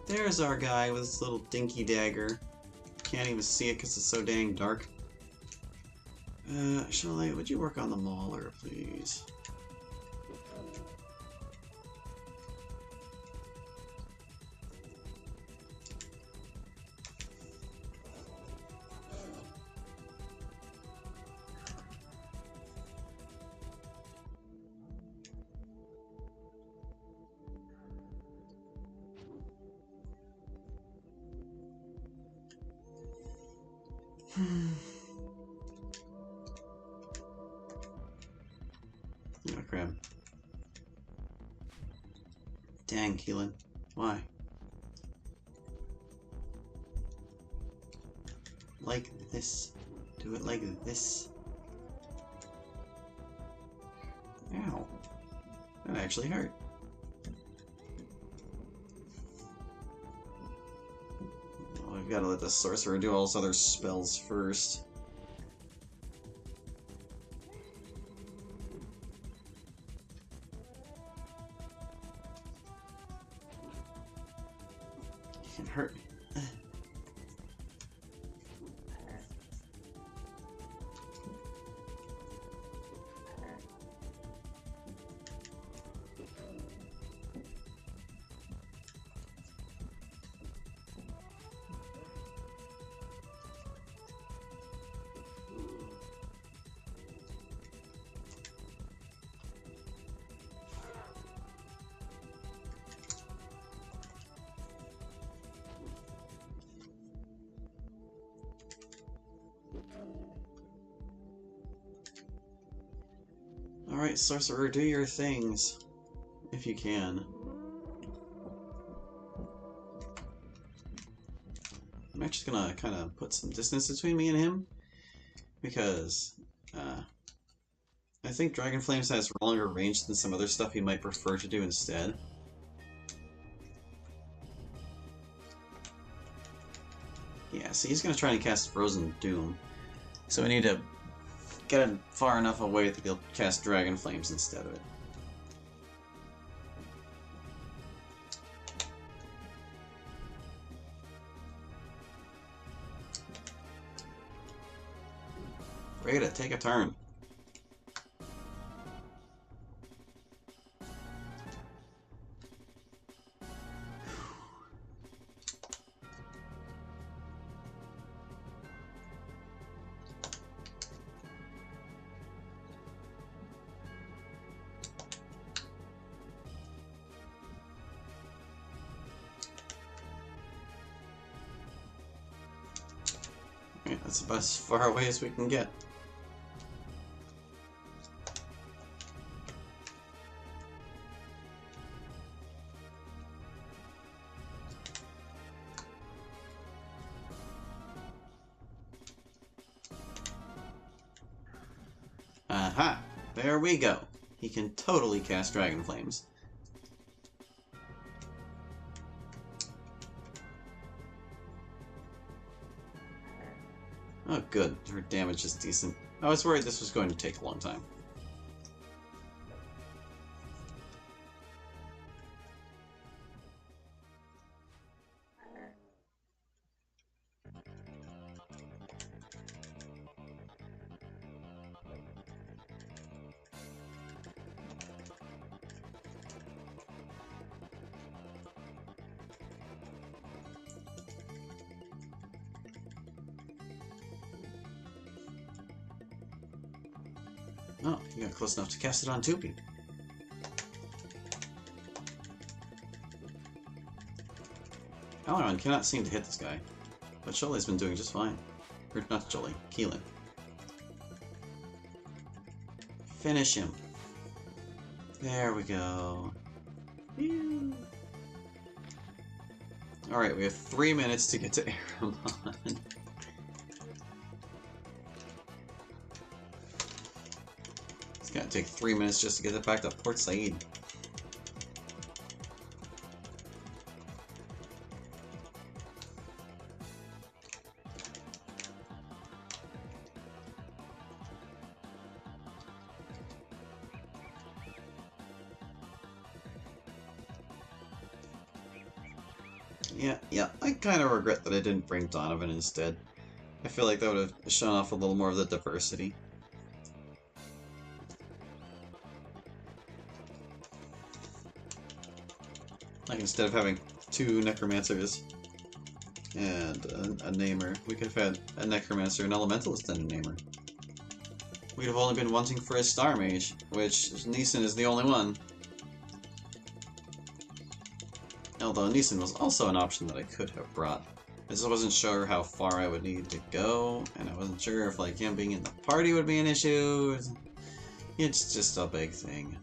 There's our guy with his little dinky dagger. Can't even see it because it's so dang dark. Chalet, would you work on the mauler, please? Oh, crap. Dang, Keelan. Why? Like this. Do it like this. Ow. That actually hurt. Well, I've got to let the sorcerer do all his other spells first. It hurt me. Alright, sorcerer, do your things. If you can. I'm actually gonna kind of put some distance between me and him, because I think Dragon Flames has longer range than some other stuff he might prefer to do instead. Yeah, so he's gonna try and cast Frozen Doom. So we need to get him far enough away that he'll cast Dragon Flames instead of it. Rada, take a turn. Alright, that's about as far away as we can get. There we go. He can totally cast Dragon Flames. Oh, good. Her damage is decent. I was worried this was going to take a long time. Oh, you got close enough to cast it on two people. Alan cannot seem to hit this guy, but Jolie's been doing just fine. Or not Jolie, Keelan. Finish him. There we go. Alright, we have 3 minutes to get to Aramon. It's gonna take 3 minutes just to get it back to Port Said. Yeah, I kind of regret that I didn't bring Donovan instead. I feel like that would have shown off a little more of the diversity. Like, instead of having 2 Necromancers and a Namer, we could have had a Necromancer, an Elementalist, and a Namer. We'd have only been wanting for a Star Mage, which Neeson is the only one. Although Neeson was also an option that I could have brought. I just wasn't sure how far I would need to go, and I wasn't sure if like him being in the party would be an issue. It's just a big thing.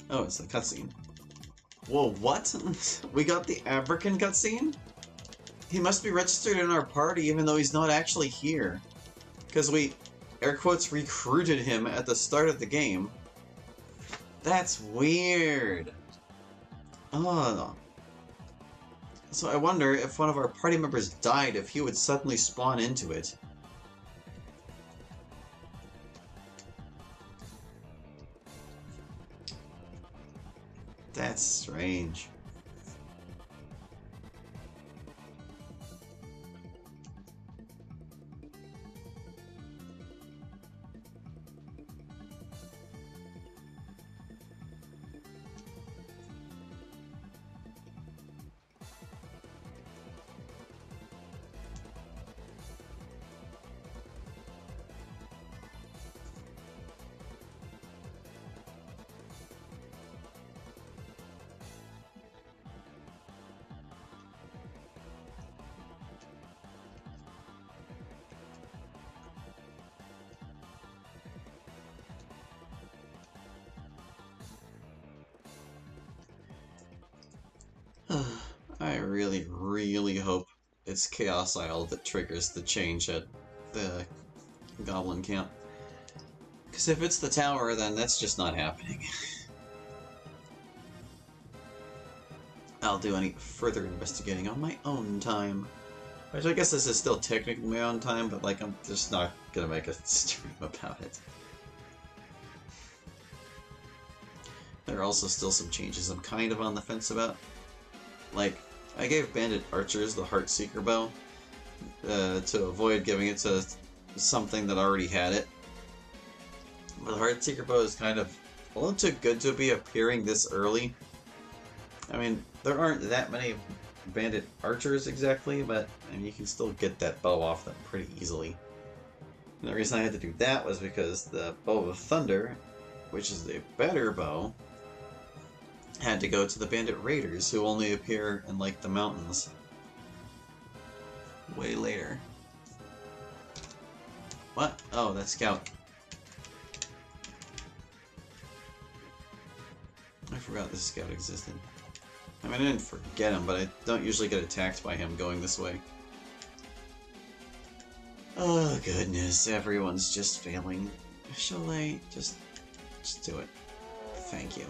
Oh, it's a cutscene. Whoa, what? We got the African cutscene? He must be registered in our party even though he's not actually here. Because we, air quotes, recruited him at the start of the game. That's weird. Oh. So I wonder if one of our party members died, if he would suddenly spawn into it. That's strange. I really, really hope it's Chaos Isle that triggers the change at the Goblin Camp. Because if it's the tower, then that's just not happening. I'll do any further investigating on my own time. Which I guess this is still technically my own time, but like I'm just not gonna make a stream about it. There are also still some changes I'm kind of on the fence about. Like, I gave Bandit Archers the Heartseeker bow to avoid giving it to something that already had it. But the Heartseeker bow is kind of a little too good to be appearing this early. I mean, there aren't that many Bandit Archers exactly, but I mean, you can still get that bow off them pretty easily. And the reason I had to do that was because the Bow of Thunder, which is the better bow, had to go to the Bandit Raiders, who only appear in, like, the mountains way later. What? Oh, that's Scout. I forgot this Scout existed. I mean, I didn't forget him, but I don't usually get attacked by him going this way. Oh, goodness, everyone's just failing. Shall I just do it? Thank you.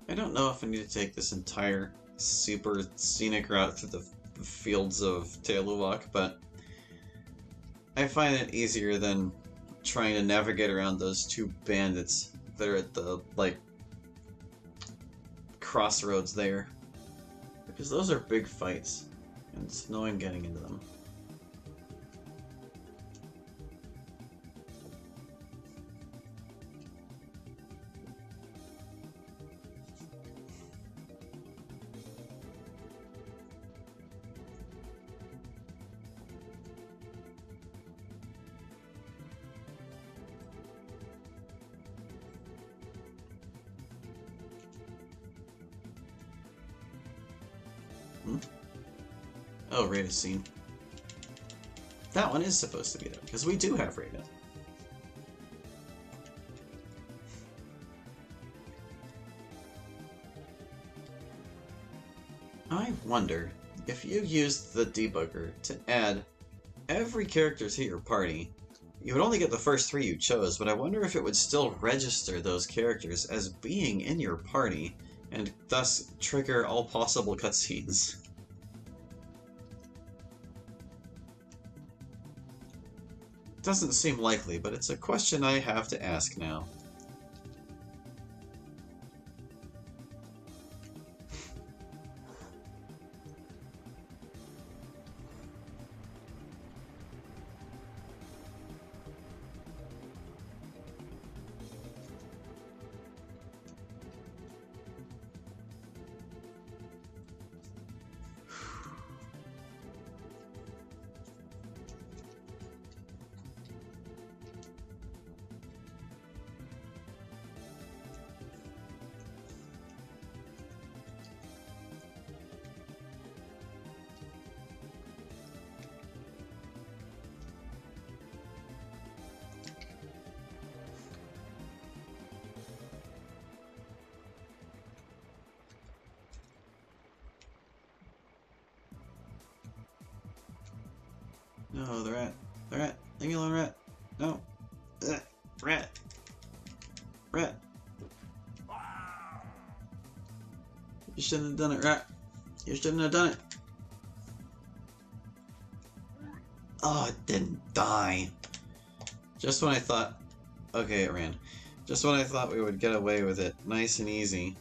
I don't know if I need to take this entire super scenic route through the fields of Teoluwak, but I find it easier than trying to navigate around those two bandits that are at the, like, crossroads there. Because those are big fights, and it's annoying getting into them. Oh, Rada scene. That one is supposed to be there, because we do have Rada. I wonder if you used the debugger to add every character to your party, you would only get the first 3 you chose, but I wonder if it would still register those characters as being in your party, and thus trigger all possible cutscenes. Doesn't seem likely, but it's a question I have to ask now. No, the rat. The rat. Leave me alone, rat. No. Ugh. Rat. Rat. You shouldn't have done it, rat. You shouldn't have done it. Oh, it didn't die. Just when I thought... Okay, it ran. Just when I thought we would get away with it. Nice and easy.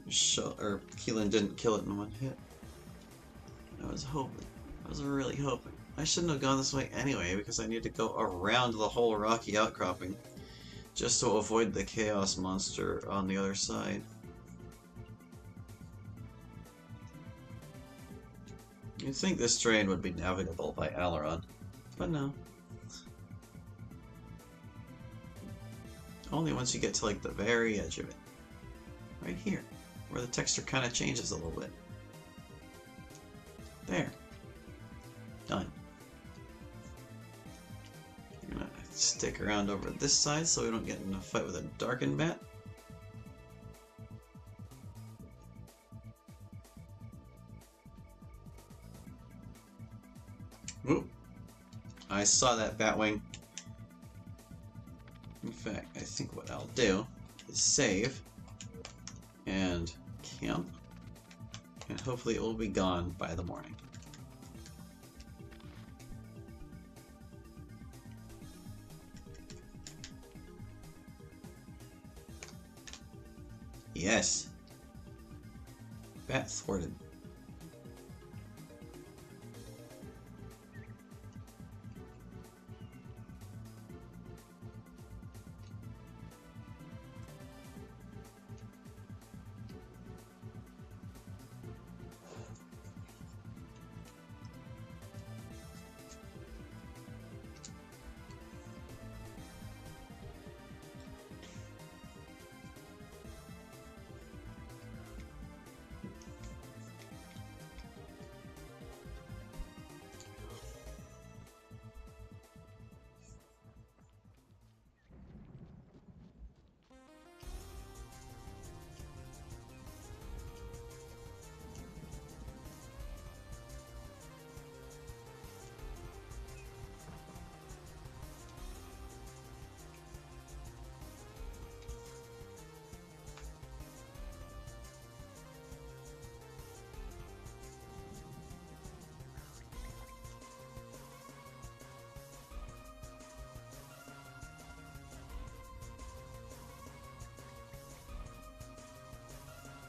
Keelan didn't kill it in one hit. I was hoping. I was really hoping. I shouldn't have gone this way anyway, because I need to go around the whole rocky outcropping, just to avoid the chaos monster on the other side. You'd think this terrain would be navigable by Alaron, but no. Only once you get to, like, the very edge of it. Right here, where the texture kind of changes a little bit. There. Done. I'm gonna stick around over this side so we don't get in a fight with a darkened bat. Ooh. I saw that Batwing. In fact, I think what I'll do is save and camp, and hopefully it will be gone by the morning. Yes. Bat thwarted.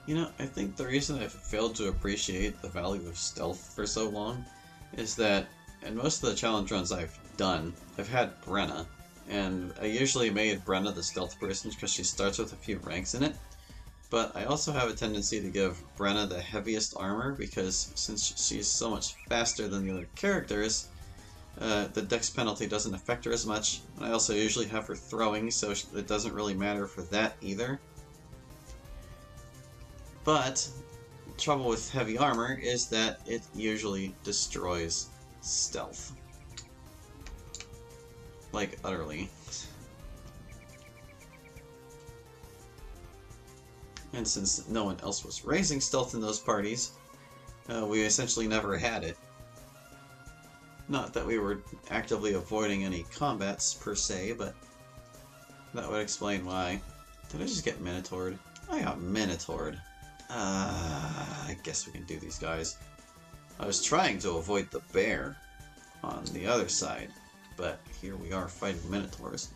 You know, I think the reason I've failed to appreciate the value of stealth for so long is that in most of the challenge runs I've done, I've had Brenna, and I usually made Brenna the stealth person because she starts with a few ranks in it, but I also have a tendency to give Brenna the heaviest armor because since she's so much faster than the other characters, the dex penalty doesn't affect her as much, and I also usually have her throwing, so it doesn't really matter for that either. But the trouble with heavy armor is that it usually destroys stealth. Like, utterly. And since no one else was raising stealth in those parties, we essentially never had it. Not that we were actively avoiding any combats, per se, but that would explain why. Did I just get Minotaured? I got Minotaured. I guess we can do these guys. I was trying to avoid the bear on the other side, but here we are fighting Minotaurs.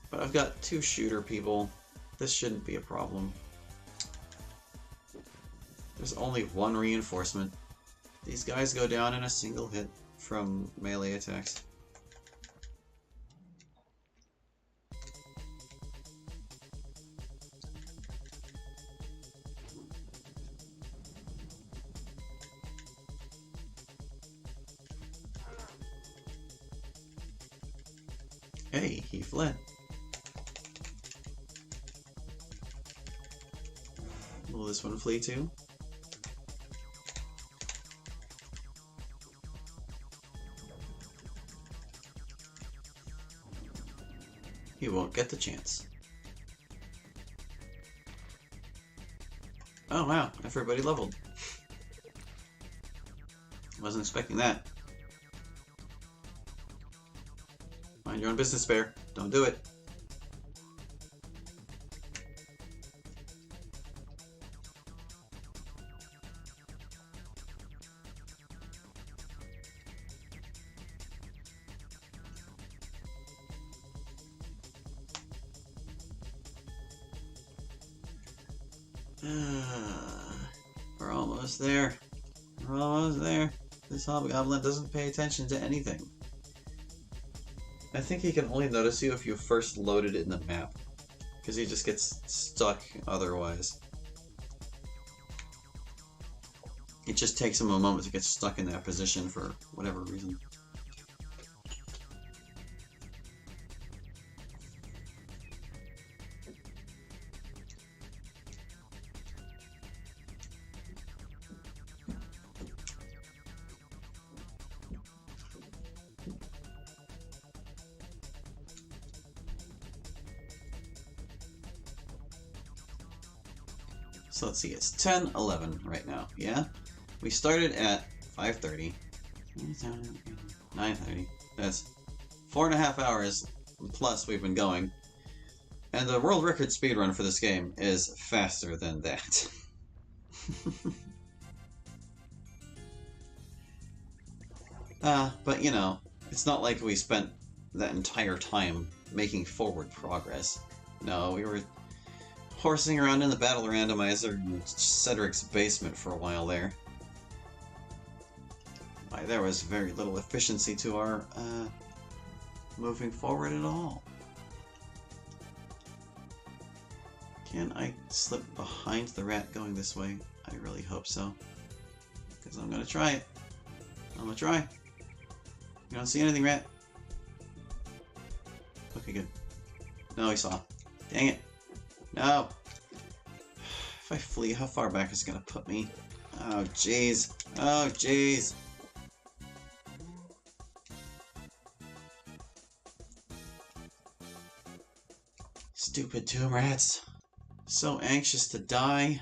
But I've got 2 shooter people. This shouldn't be a problem. There's only 1 reinforcement. These guys go down in a single hit from melee attacks. Hey, he fled. Will this one flee too? He won't get the chance. Oh wow, everybody leveled. Wasn't expecting that. Mind your own business, bear. Don't do it. We're almost there. We're almost there. This hobgoblin doesn't pay attention to anything. I think he can only notice you if you first loaded it in the map, because he just gets stuck otherwise. It just takes him a moment to get stuck in that position for whatever reason. So let's see, it's 10:11 right now, yeah? We started at 5:30. 9:30. That's 4.5 hours plus we've been going. And the world record speedrun for this game is faster than that. But you know, it's not like we spent that entire time making forward progress. No, we were horsing around in the battle randomizer in Cedric's basement for a while there. Why, there was very little efficiency to our, moving forward at all. Can I slip behind the rat going this way? I really hope so. Because I'm gonna try it. I'm gonna try. You don't see anything, rat? Okay, good. No, he saw. Dang it. No! If I flee, how far back is it gonna put me? Oh, jeez. Oh, jeez. Stupid tomb rats. So anxious to die.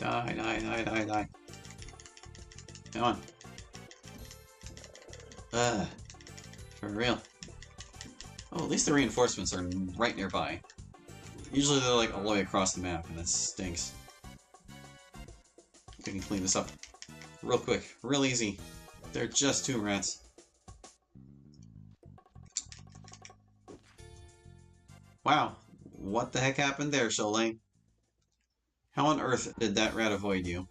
Die, die, die, die, die. Come on. For real. Oh, at least the reinforcements are right nearby. Usually they're like all the way across the map, and that stinks. We can clean this up real quick, real easy. They're just tomb rats. Wow, what the heck happened there, Sholane? How on earth did that rat avoid you?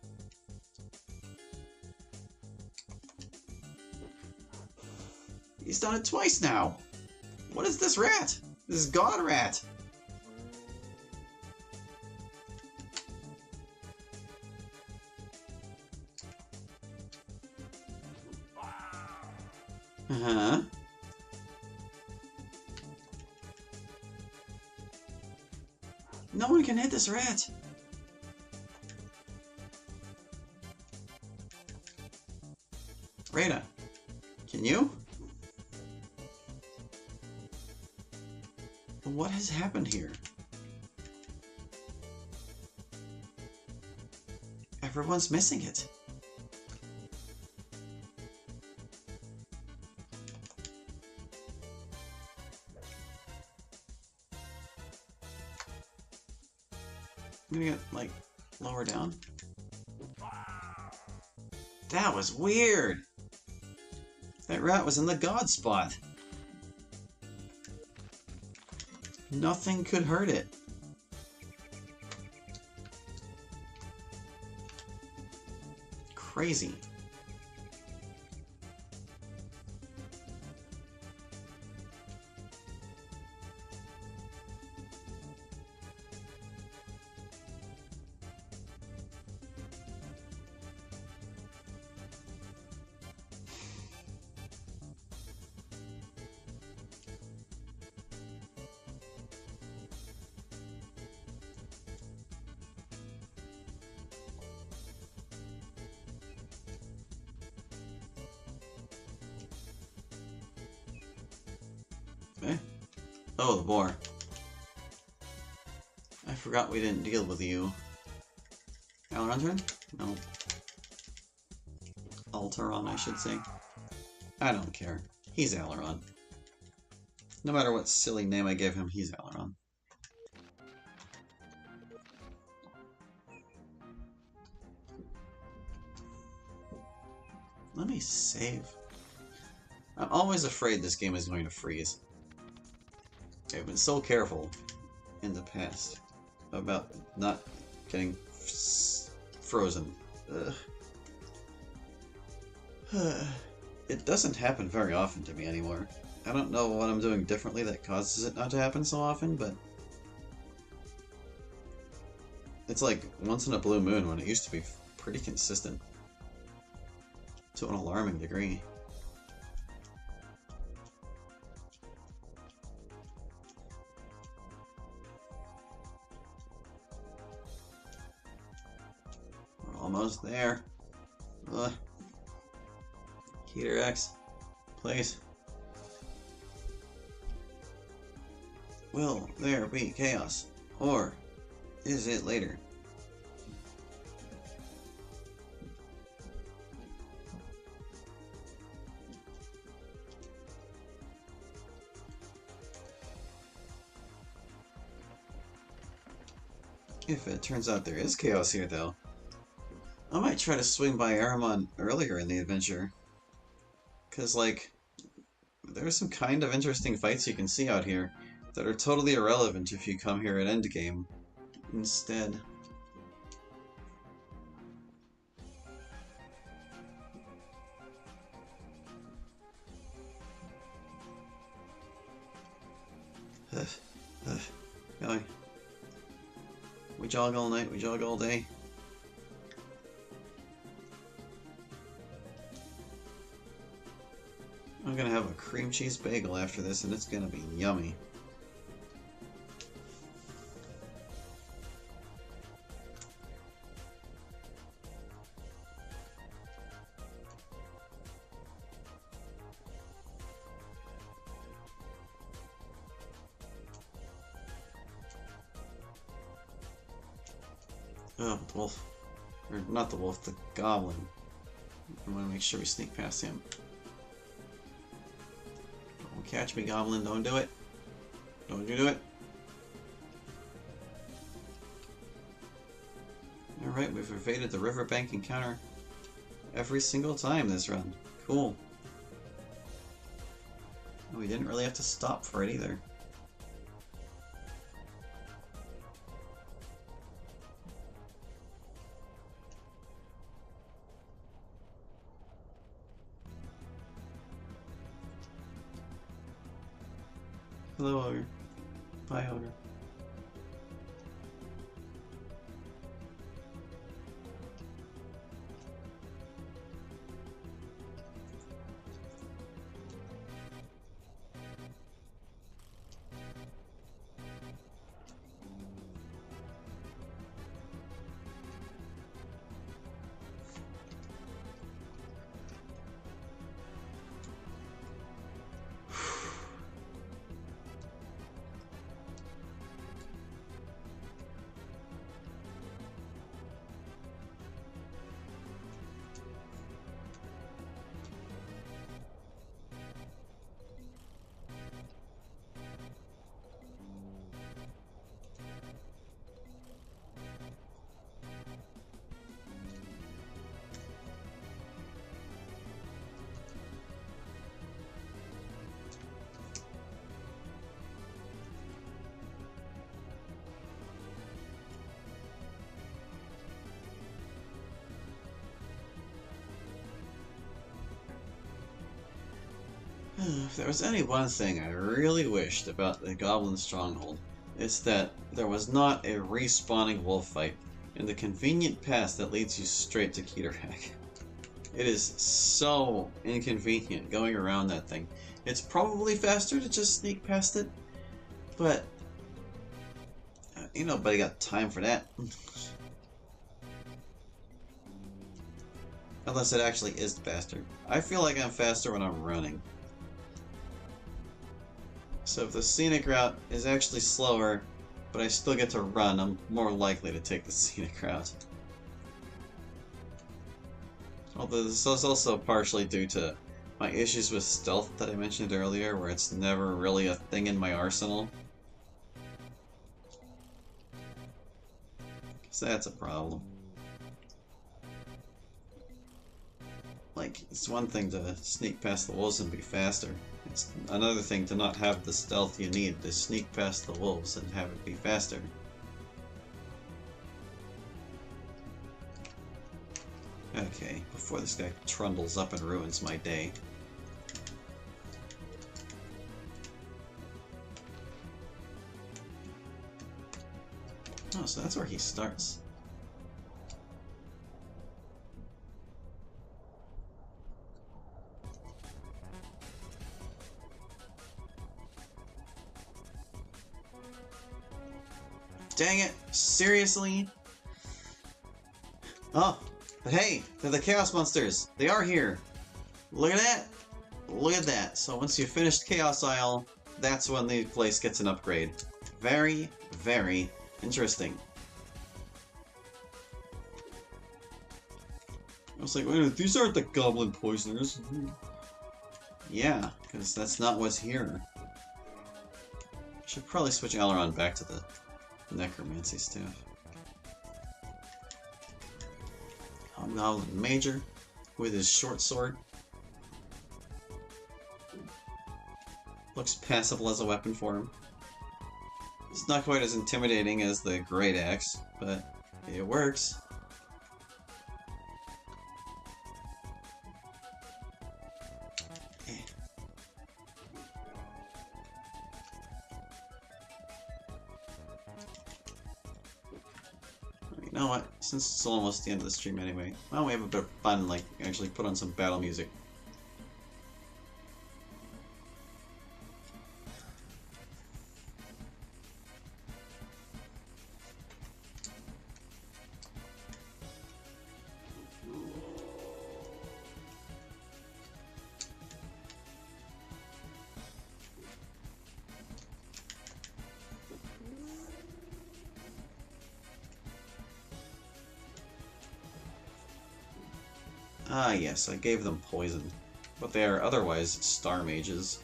He's done it twice now! What is this rat? This is God Rat! Uh-huh. No one can hit this rat! Rada, can you? What has happened here? Everyone's missing it. I'm gonna get, like, lower down. That was weird! That rat was in the God spot. Nothing could hurt it. Crazy. Eh? Oh, the boar. I forgot we didn't deal with you. Aileron turn? No. Alteron, I should say. I don't care. He's Aileron. No matter what silly name I give him, he's Aileron. Let me save. I'm always afraid this game is going to freeze. I've been so careful in the past about not getting frozen. It doesn't happen very often to me anymore. I don't know what I'm doing differently that causes it not to happen so often, but it's like once in a blue moon when it used to be pretty consistent. To an alarming degree. We're almost there. Ugh. Keter X, please. Will there be chaos? Or is it later? If it turns out there is chaos here, though, I might try to swing by Aramon earlier in the adventure. Because, like, there's some kind of interesting fights you can see out here that are totally irrelevant if you come here at endgame instead. Going. We jog all night, we jog all day. I'm gonna have a cream cheese bagel after this, and it's gonna be yummy. Oh, the wolf. Or not the wolf, the goblin. I want to make sure we sneak past him. Don't catch me, goblin. Don't do it. Don't you do it. Alright, we've evaded the riverbank encounter every single time this run. Cool. We didn't really have to stop for it either. Hello, Ogre. Bye, Ogre. If there was any one thing I really wished about the Goblin Stronghold, it's that there was not a respawning wolf fight in the convenient path that leads you straight to Keterhack. It is so inconvenient going around that thing. It's probably faster to just sneak past it, but ain't nobody got time for that. Unless it actually is faster. I feel like I'm faster when I'm running. So if the scenic route is actually slower, but I still get to run, I'm more likely to take the scenic route. Although this is also partially due to my issues with stealth that I mentioned earlier, where it's never really a thing in my arsenal. So that's a problem. Like, it's one thing to sneak past the wolves and be faster. It's another thing to not have the stealth you need to sneak past the wolves and have it be faster. Okay, before this guy trundles up and ruins my day. Oh, so that's where he starts. Dang it! Seriously? Oh, but hey, they're the Chaos Monsters! They are here! Look at that! Look at that! So once you finish Chaos Isle, that's when the place gets an upgrade. Very, very interesting. I was like, wait a minute, these aren't the goblin poisoners. Yeah, because that's not what's here. I should probably switch Aileron back to the necromancy stuff. Hobgoblin Major with his short sword. Looks passable as a weapon for him. It's not quite as intimidating as the Great Axe, but it works. You know what? Since it's almost the end of the stream anyway, why don't we have a bit of fun, like, actually put on some battle music. Ah yes, I gave them poison, but they are otherwise star mages.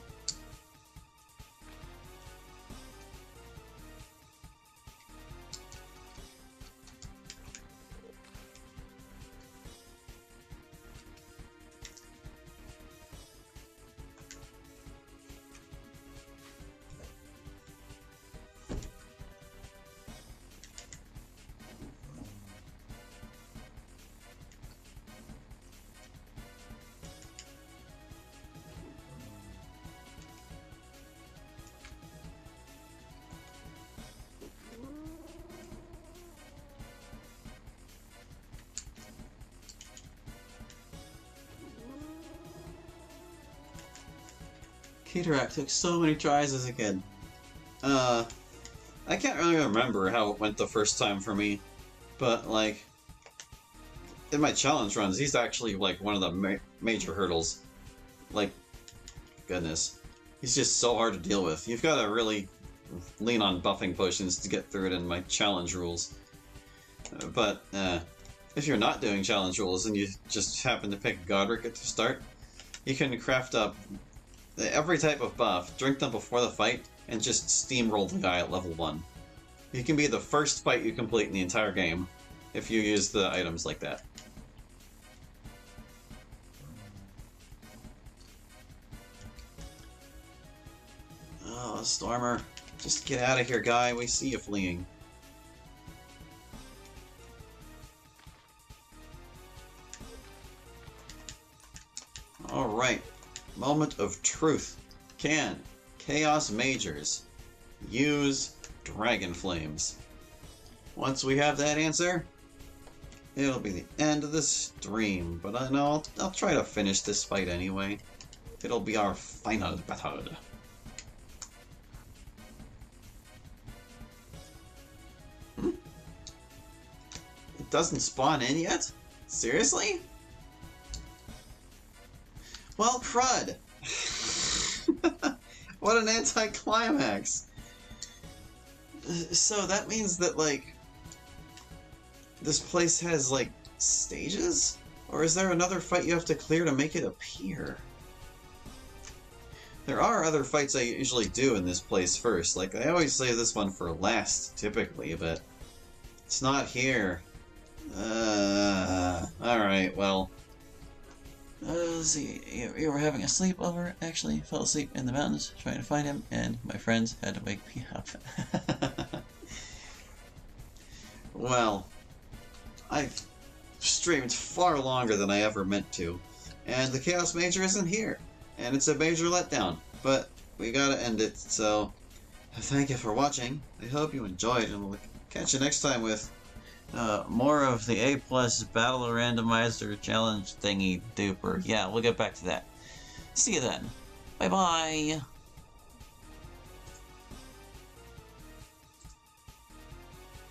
Cataract took so many tries as a kid. I can't really remember how it went the first time for me, but, like, in my challenge runs, he's actually, like, one of the major hurdles. Like, goodness. He's just so hard to deal with. You've got to really lean on buffing potions to get through it in my challenge rules. But, if you're not doing challenge rules and you just happen to pick Godric at the start, you can craft up every type of buff, drink them before the fight, and just steamroll the guy at level 1. You can be the first fight you complete in the entire game if you use the items like that. Oh, Stormer. Just get out of here, guy. We see you fleeing. Alright. Moment of truth. Can Chaos Magers use Dragon Flames? Once we have that answer, it'll be the end of the stream. But I know I'll try to finish this fight anyway. It'll be our final battle. It doesn't spawn in yet? Seriously? Well, crud! What an anticlimax! So that means that, like, this place has, like, stages? Or is there another fight you have to clear to make it appear? There are other fights I usually do in this place first. Like, I always save this one for last, typically, but it's not here. Alright, well. Let's see, we were having a sleepover, actually fell asleep in the mountains trying to find him, and my friends had to wake me up. Well, I've streamed far longer than I ever meant to, and the Chaos Major isn't here, and it's a major letdown, but we gotta end it, so thank you for watching. I hope you enjoyed, and we'll catch you next time with more of the A+ Battle Randomizer Challenge thingy duper. Yeah, we'll get back to that. See you then. Bye-bye.